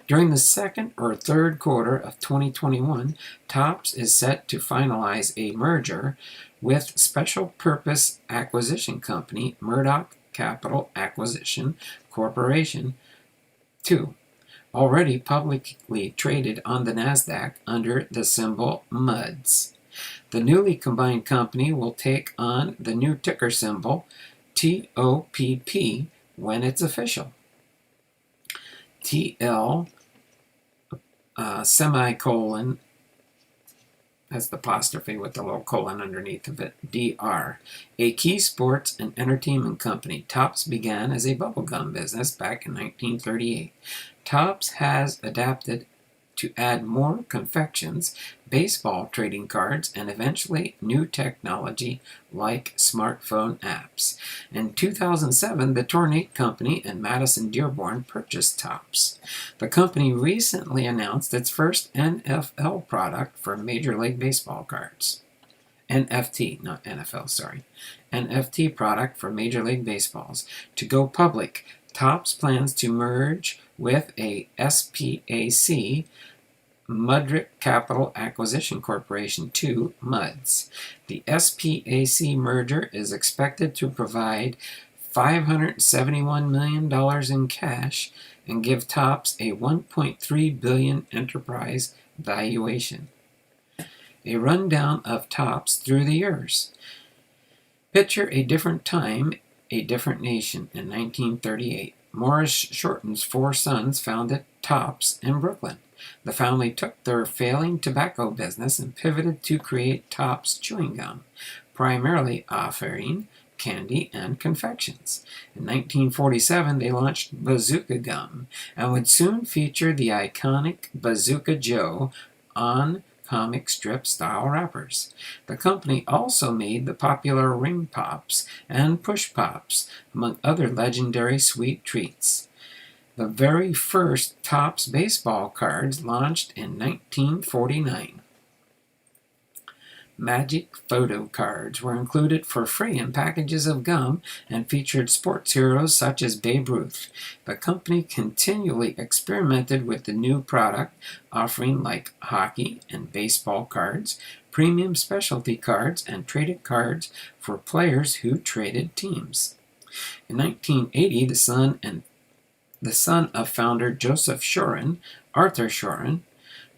During the second or third quarter of 2021, TOPPS is set to finalize a merger with special purpose acquisition company Murdoch Capital Acquisition Corporation 2, already publicly traded on the NASDAQ under the symbol MUDS. The newly combined company will take on the new ticker symbol TOPP when it's official. TL semicolon, that's the apostrophe with the little colon underneath of it, DR, a key sports and entertainment company. TOPPS began as a bubblegum business back in 1938. TOPPS has adapted to add more confections, baseball trading cards, and eventually new technology like smartphone apps. In 2007, the Tornate Company in Madison Dearborn purchased TOPPS. The company recently announced its first NFL product for Major League Baseball cards. NFT, not NFL, sorry. NFT product for Major League Baseballs. To go public, TOPPS plans to merge with a SPAC, Mudrick Capital Acquisition Corporation 2, MUDS. The SPAC merger is expected to provide $571 million in cash and give TOPPS a $1.3 billion enterprise valuation. A rundown of TOPPS through the years. Picture a different time, a different nation in 1938. Morris Shorten's four sons founded TOPPS in Brooklyn. The family took their failing tobacco business and pivoted to create TOPPS chewing gum, primarily offering candy and confections. In 1947, they launched Bazooka Gum and would soon feature the iconic Bazooka Joe on comic strip style wrappers. The company also made the popular Ring Pops and Push Pops, among other legendary sweet treats. The very first TOPPS baseball cards launched in 1949. Magic photo cards were included for free in packages of gum and featured sports heroes such as Babe Ruth. The company continually experimented with the new product, offering like hockey and baseball cards, premium specialty cards, and traded cards for players who traded teams. In 1980, the son of founder Joseph Shorin, Arthur Shorin,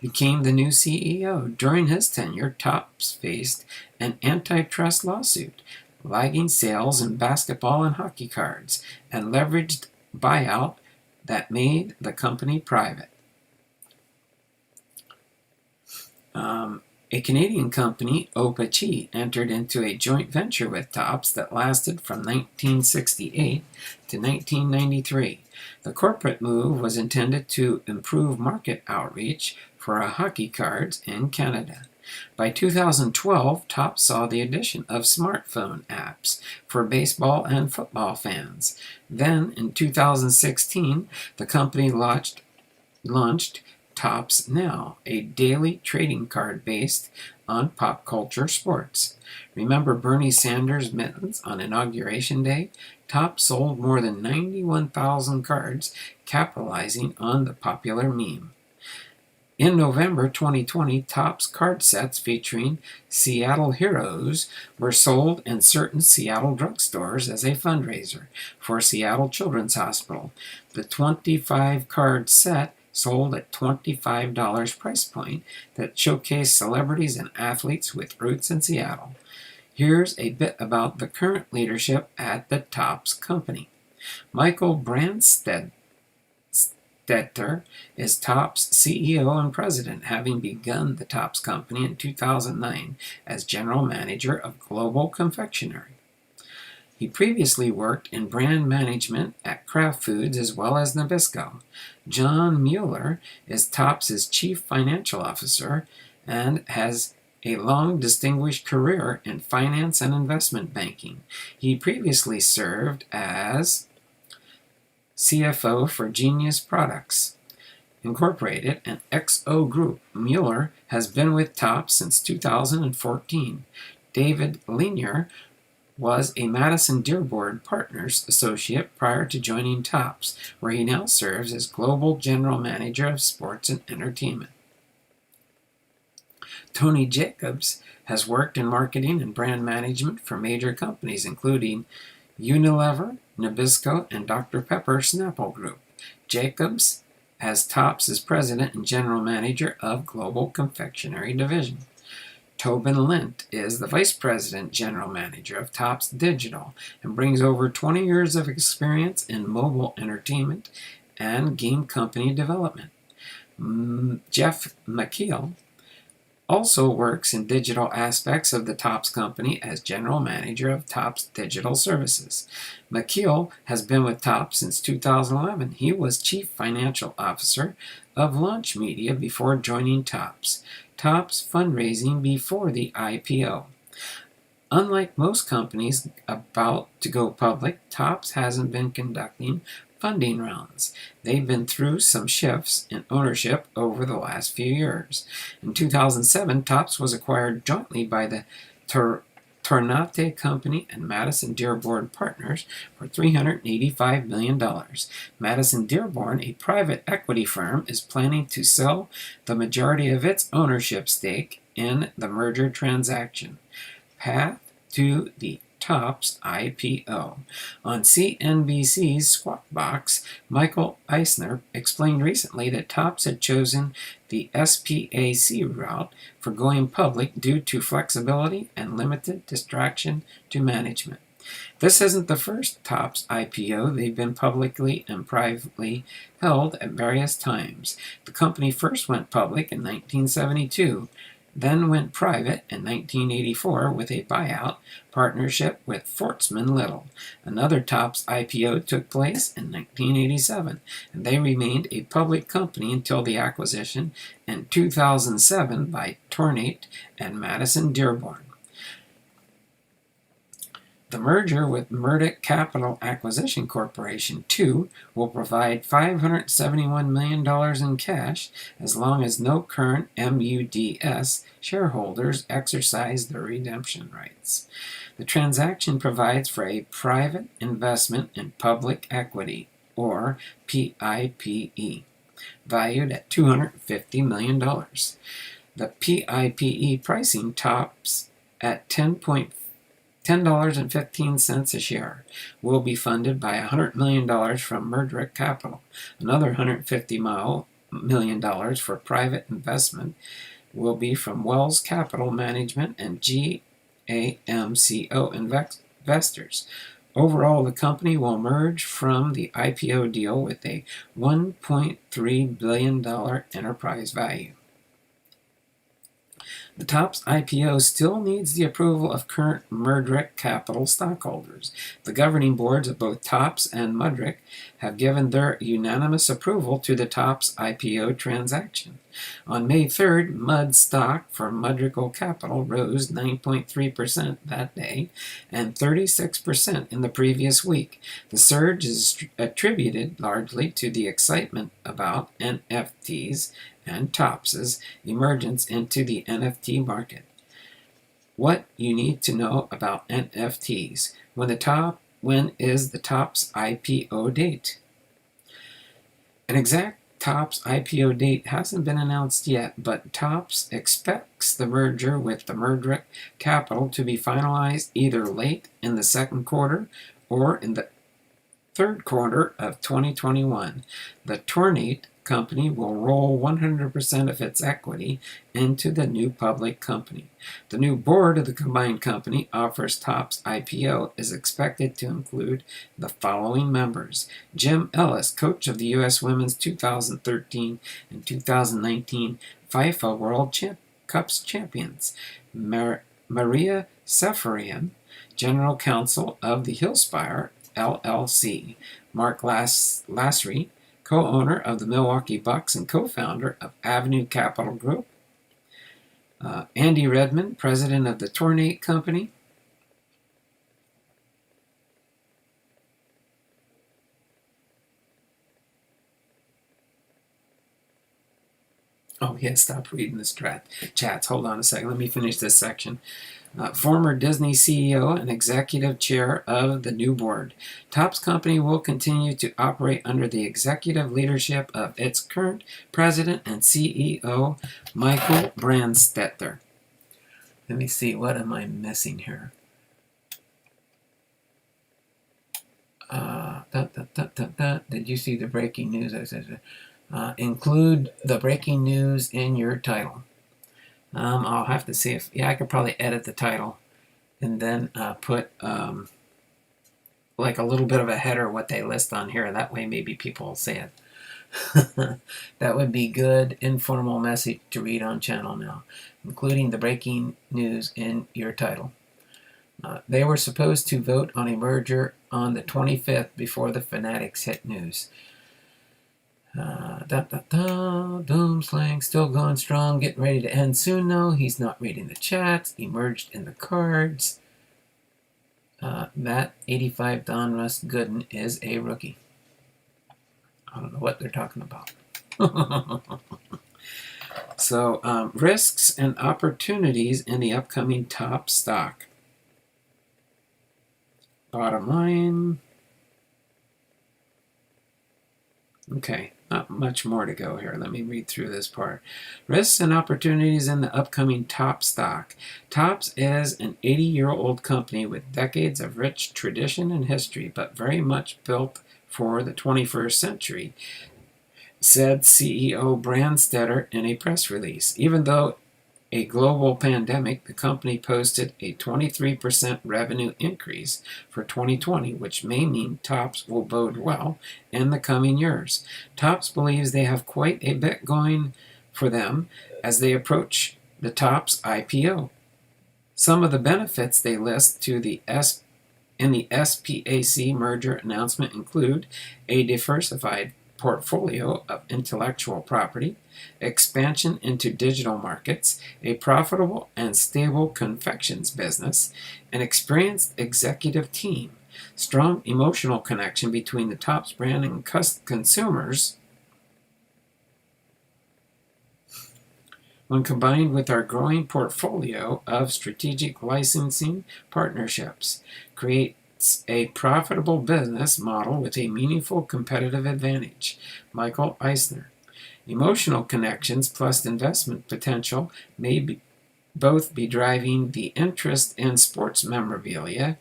became the new CEO. During his tenure, TOPPS faced an antitrust lawsuit, lagging sales in basketball and hockey cards, and leveraged buyout that made the company private. A Canadian company, Opachi, entered into a joint venture with TOPPS that lasted from 1968 to 1993. The corporate move was intended to improve market outreach for hockey cards in Canada. By 2012, TOPPS saw the addition of smartphone apps for baseball and football fans. Then, in 2016, the company launched TOPPS Now, a daily trading card based on pop culture sports. Remember Bernie Sanders' mittens on Inauguration Day? TOPPS sold more than 91,000 cards, capitalizing on the popular meme. In November 2020, TOPPS card sets featuring Seattle heroes were sold in certain Seattle drugstores as a fundraiser for Seattle Children's Hospital. The 25-card set sold at $25 price point that showcased celebrities and athletes with roots in Seattle. Here's a bit about the current leadership at the TOPPS company. Michael Brandstetter is TOPPS CEO and president, having begun the TOPPS company in 2009 as general manager of Global Confectionery. He previously worked in brand management at Kraft Foods as well as Nabisco. John Mueller is TOPPS' chief financial officer and has a long distinguished career in finance and investment banking. He previously served as CFO for Genius Products Incorporated and XO Group. Mueller has been with TOPPS since 2014. David Lanier was a Madison Dearborn Partners associate prior to joining TOPPS, where he now serves as Global General Manager of Sports and Entertainment. Tony Jacobs has worked in marketing and brand management for major companies including Unilever, Nabisco, and Dr. Pepper Snapple Group. Jacobs as TOPPS' president and general manager of Global Confectionery Division. Tobin Lint is the vice president general manager of TOPPS Digital and brings over 20 years of experience in mobile entertainment and game company development. Jeff McKeel also works in digital aspects of the TOPPS company as General Manager of TOPPS Digital Services. McKeel has been with TOPPS since 2011. He was Chief Financial Officer of Launch Media before joining TOPPS. TOPPS fundraising before the IPO. Unlike most companies about to go public, TOPPS hasn't been conducting funding rounds. They've been through some shifts in ownership over the last few years. In 2007, TOPPS was acquired jointly by the Tornate Company and Madison Dearborn Partners for $385 million. Madison Dearborn, a private equity firm, is planning to sell the majority of its ownership stake in the merger transaction. Path to the TOPPS IPO. On CNBC's Squawk Box, Michael Eisner explained recently that TOPPS had chosen the SPAC route for going public due to flexibility and limited distraction to management. This isn't the first TOPPS IPO. They've been publicly and privately held at various times. The company first went public in 1972. Then went private in 1984 with a buyout partnership with Fortsman Little. Another TOPPS IPO took place in 1987, and they remained a public company until the acquisition in 2007 by Tornate and Madison Dearborn. The merger with Murdoch Capital Acquisition Corporation, II, will provide $571 million in cash as long as no current MUDS shareholders exercise their redemption rights. The transaction provides for a private investment in public equity, or PIPE, valued at $250 million. The PIPE pricing tops at $10.15 a share, will be funded by $100 million from Murdoch Capital. Another $150 million for private investment will be from Wells Capital Management and GAMCO investors. Overall, the company will emerge from the IPO deal with a $1.3 billion enterprise value. The TOPPS IPO still needs the approval of current Murdoch Capital stockholders. The governing boards of both TOPPS and Murdoch have given their unanimous approval to the TOPPS IPO transaction. On May 3rd, MUD stock for Murdoch Capital rose 9.3% that day and 36% in the previous week. The surge is attributed largely to the excitement about NFTs and TOPPS's emergence into the NFT market. What you need to know about NFTs. When is the TOPPS IPO date? An exact TOPPS IPO date hasn't been announced yet, but TOPPS expects the merger with the Murdoch Capital to be finalized either late in the second quarter or in the third quarter of 2021. The Tornate company will roll 100% of its equity into the new public company. The new board of the combined company offers TOPPS IPO is expected to include the following members: Jim Ellis, coach of the U.S. Women's 2013 and 2019 FIFA World Cups champions; Maria Seferian, general counsel of the Hillspire LLC; Mark Lasry, co-owner of the Milwaukee Bucks and co-founder of Avenue Capital Group; Andy Redmond, president of the Tornate Company; oh yeah, stop reading this chats. Hold on a second. Let me finish this section. Former Disney CEO and executive chair of the new board. TOPPS company will continue to operate under the executive leadership of its current president and CEO, Michael Brandstetter. Let me see, what am I missing here? Did you see the breaking news? Include the breaking news in your title. I'll have to see if, I could probably edit the title and then put like a little bit of a header what they list on here. That way maybe people will see it. That would be good informal message to read on Channel Now, including the breaking news in your title. They were supposed to vote on a merger on the 25th before the Fanatics hit news. Doomslang still going strong, getting ready to end soon though. He's not reading the chats, emerged in the cards. That 85 Donruss Gooden is a rookie. I don't know what they're talking about. So, risks and opportunities in the upcoming TOPPS stock. Bottom line. Okay, not much more to go here. Let me read through this part. Risks and opportunities in the upcoming TOPPS stock. TOPPS is an 80-year-old company with decades of rich tradition and history, but very much built for the 21st century, said CEO Brandstetter in a press release. Even though a global pandemic, the company posted a 23% revenue increase for 2020, which may mean TOPPS will bode well in the coming years. TOPPS believes they have quite a bit going for them as they approach the TOPPS IPO. Some of the benefits they list in the SPAC merger announcement include a diversified portfolio of intellectual property, expansion into digital markets, a profitable and stable confections business, an experienced executive team, strong emotional connection between the TOPPS brand and consumers. When combined with our growing portfolio of strategic licensing partnerships, creates a profitable business model with a meaningful competitive advantage. Michael Eisner. Emotional connections plus investment potential may both be driving the interest in sports memorabilia,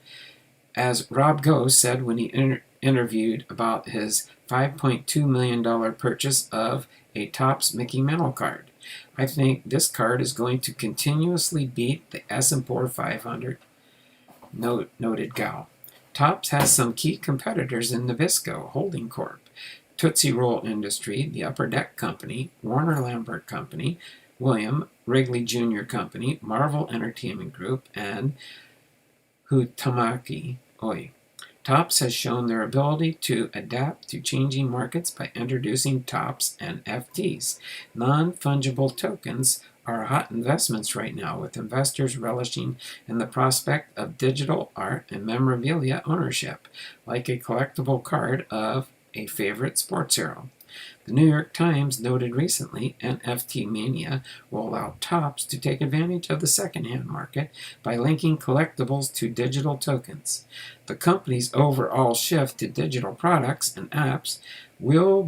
as Rob Goh said when he interviewed about his $5.2 million purchase of a TOPPS Mickey Mantle card. I think this card is going to continuously beat the S&P 500, noted Gow. TOPPS has some key competitors in Nabisco Holding Corp., Tootsie Roll Industry, the Upper Deck Company, Warner Lambert Company, William Wrigley Jr. Company, Marvel Entertainment Group, and Huhtamaki Oy. TOPPS has shown their ability to adapt to changing markets by introducing TOPPS NFTs. Non-fungible tokens are hot investments right now, with investors relishing in the prospect of digital art and memorabilia ownership, like a collectible card of a favorite sports hero. The New York Times noted recently NFT mania will allow TOPPS to take advantage of the secondhand market by linking collectibles to digital tokens. The company's overall shift to digital products and apps will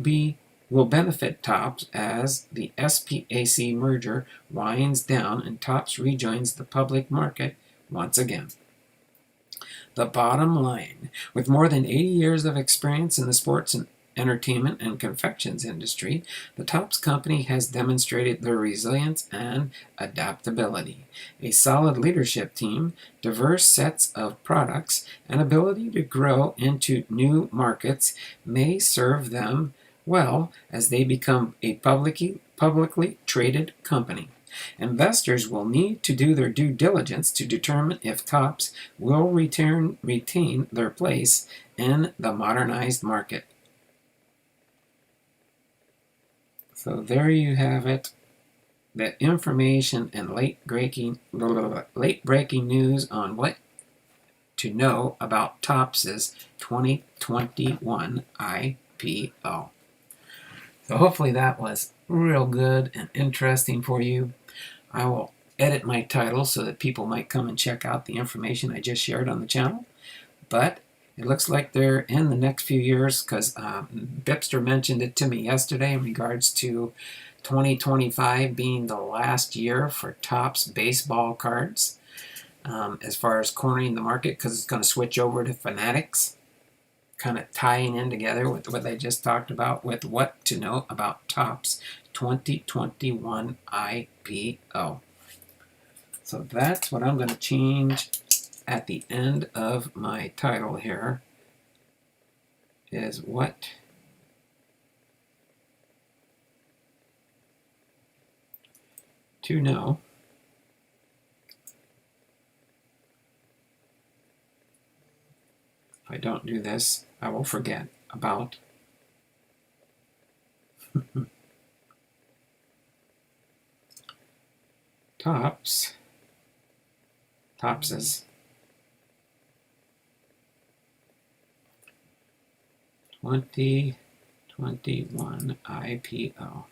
benefit TOPPS as the SPAC merger winds down and TOPPS rejoins the public market once again. The bottom line, with more than 80 years of experience in the sports and entertainment and confections industry, the TOPPS company has demonstrated their resilience and adaptability. A solid leadership team, diverse sets of products, and ability to grow into new markets may serve them well as they become a publicly traded company. Investors will need to do their due diligence to determine if TOPPS will retain their place in the modernized market. So there you have it. The information and late breaking news on what to know about TOPPS's 2021 IPO. So hopefully that was real good and interesting for you. I will edit my title so that people might come and check out the information I just shared on the channel. But it looks like they're in the next few years because Bipster mentioned it to me yesterday in regards to 2025 being the last year for TOPPS baseball cards as far as cornering the market, because it's going to switch over to Fanatics, kind of tying in together with what I just talked about with what to know about TOPPS 2021 IPO. So that's what I'm going to change at the end of my title here, is what to know if I don't do this, I will forget about TOPPS. TOPPS's 2021 IPO.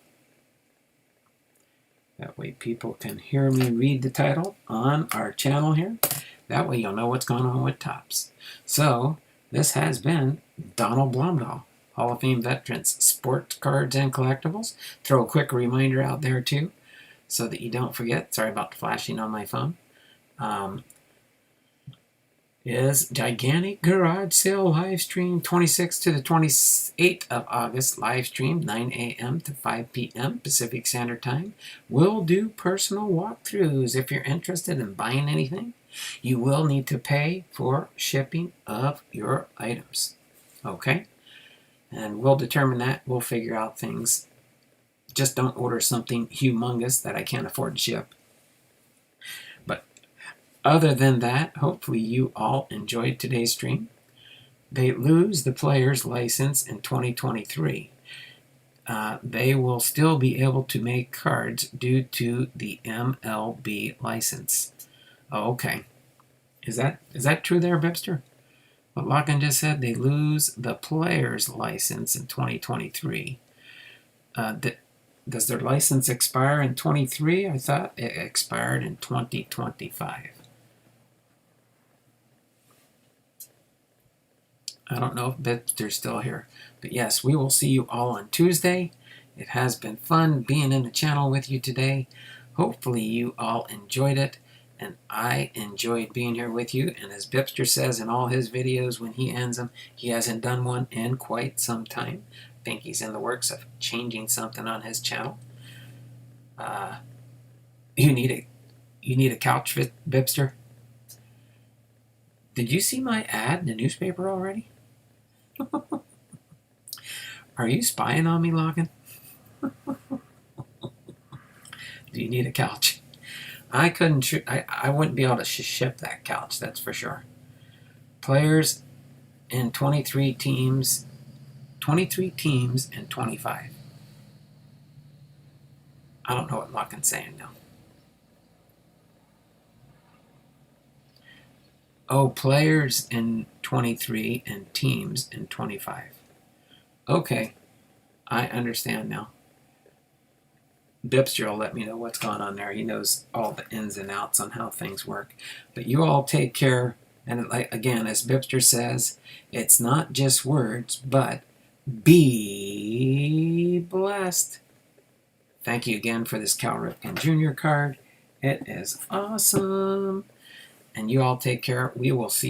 That way people can hear me read the title on our channel here. That way you'll know what's going on with TOPPS. So this has been Donald Blomdahl, Hall of Fame Veterans, Sports Cards and Collectibles. Throw a quick reminder out there too, so that you don't forget. Sorry about the flashing on my phone. Is gigantic garage sale live stream 26th to the 28th of August, live stream 9 a.m. to 5 p.m. Pacific Standard Time. We'll do personal walkthroughs. If you're interested in buying anything, you will need to pay for shipping of your items. Okay? And we'll determine that. We'll figure out things. Just don't order something humongous that I can't afford to ship. But other than that, hopefully you all enjoyed today's stream. They lose the player's license in 2023. They will still be able to make cards due to the MLB license. Oh, okay. Is that true there, Bipster? What Locken just said, they lose the player's license in 2023. Does their license expire in 23? I thought it expired in 2025. I don't know if Bipster's still here. But yes, we will see you all on Tuesday. It has been fun being in the channel with you today. Hopefully you all enjoyed it. And I enjoyed being here with you. And as Bipster says in all his videos when he ends them, he hasn't done one in quite some time. I think he's in the works of changing something on his channel. You need a couch, Bipster? Did you see my ad in the newspaper already? Are you spying on me, Logan? Do you need a couch? I wouldn't be able to ship that couch, that's for sure. Players in 23 teams and 25. I don't know what Logan's saying now. Oh, players in 23 and teams in 25. Okay, I understand now. Bipster will let me know what's going on there. He knows all the ins and outs on how things work. But you all take care. And again, as Bipster says, it's not just words, but be blessed. Thank you again for this Cal Ripken Jr. card. It is awesome. And you all take care. We will see you.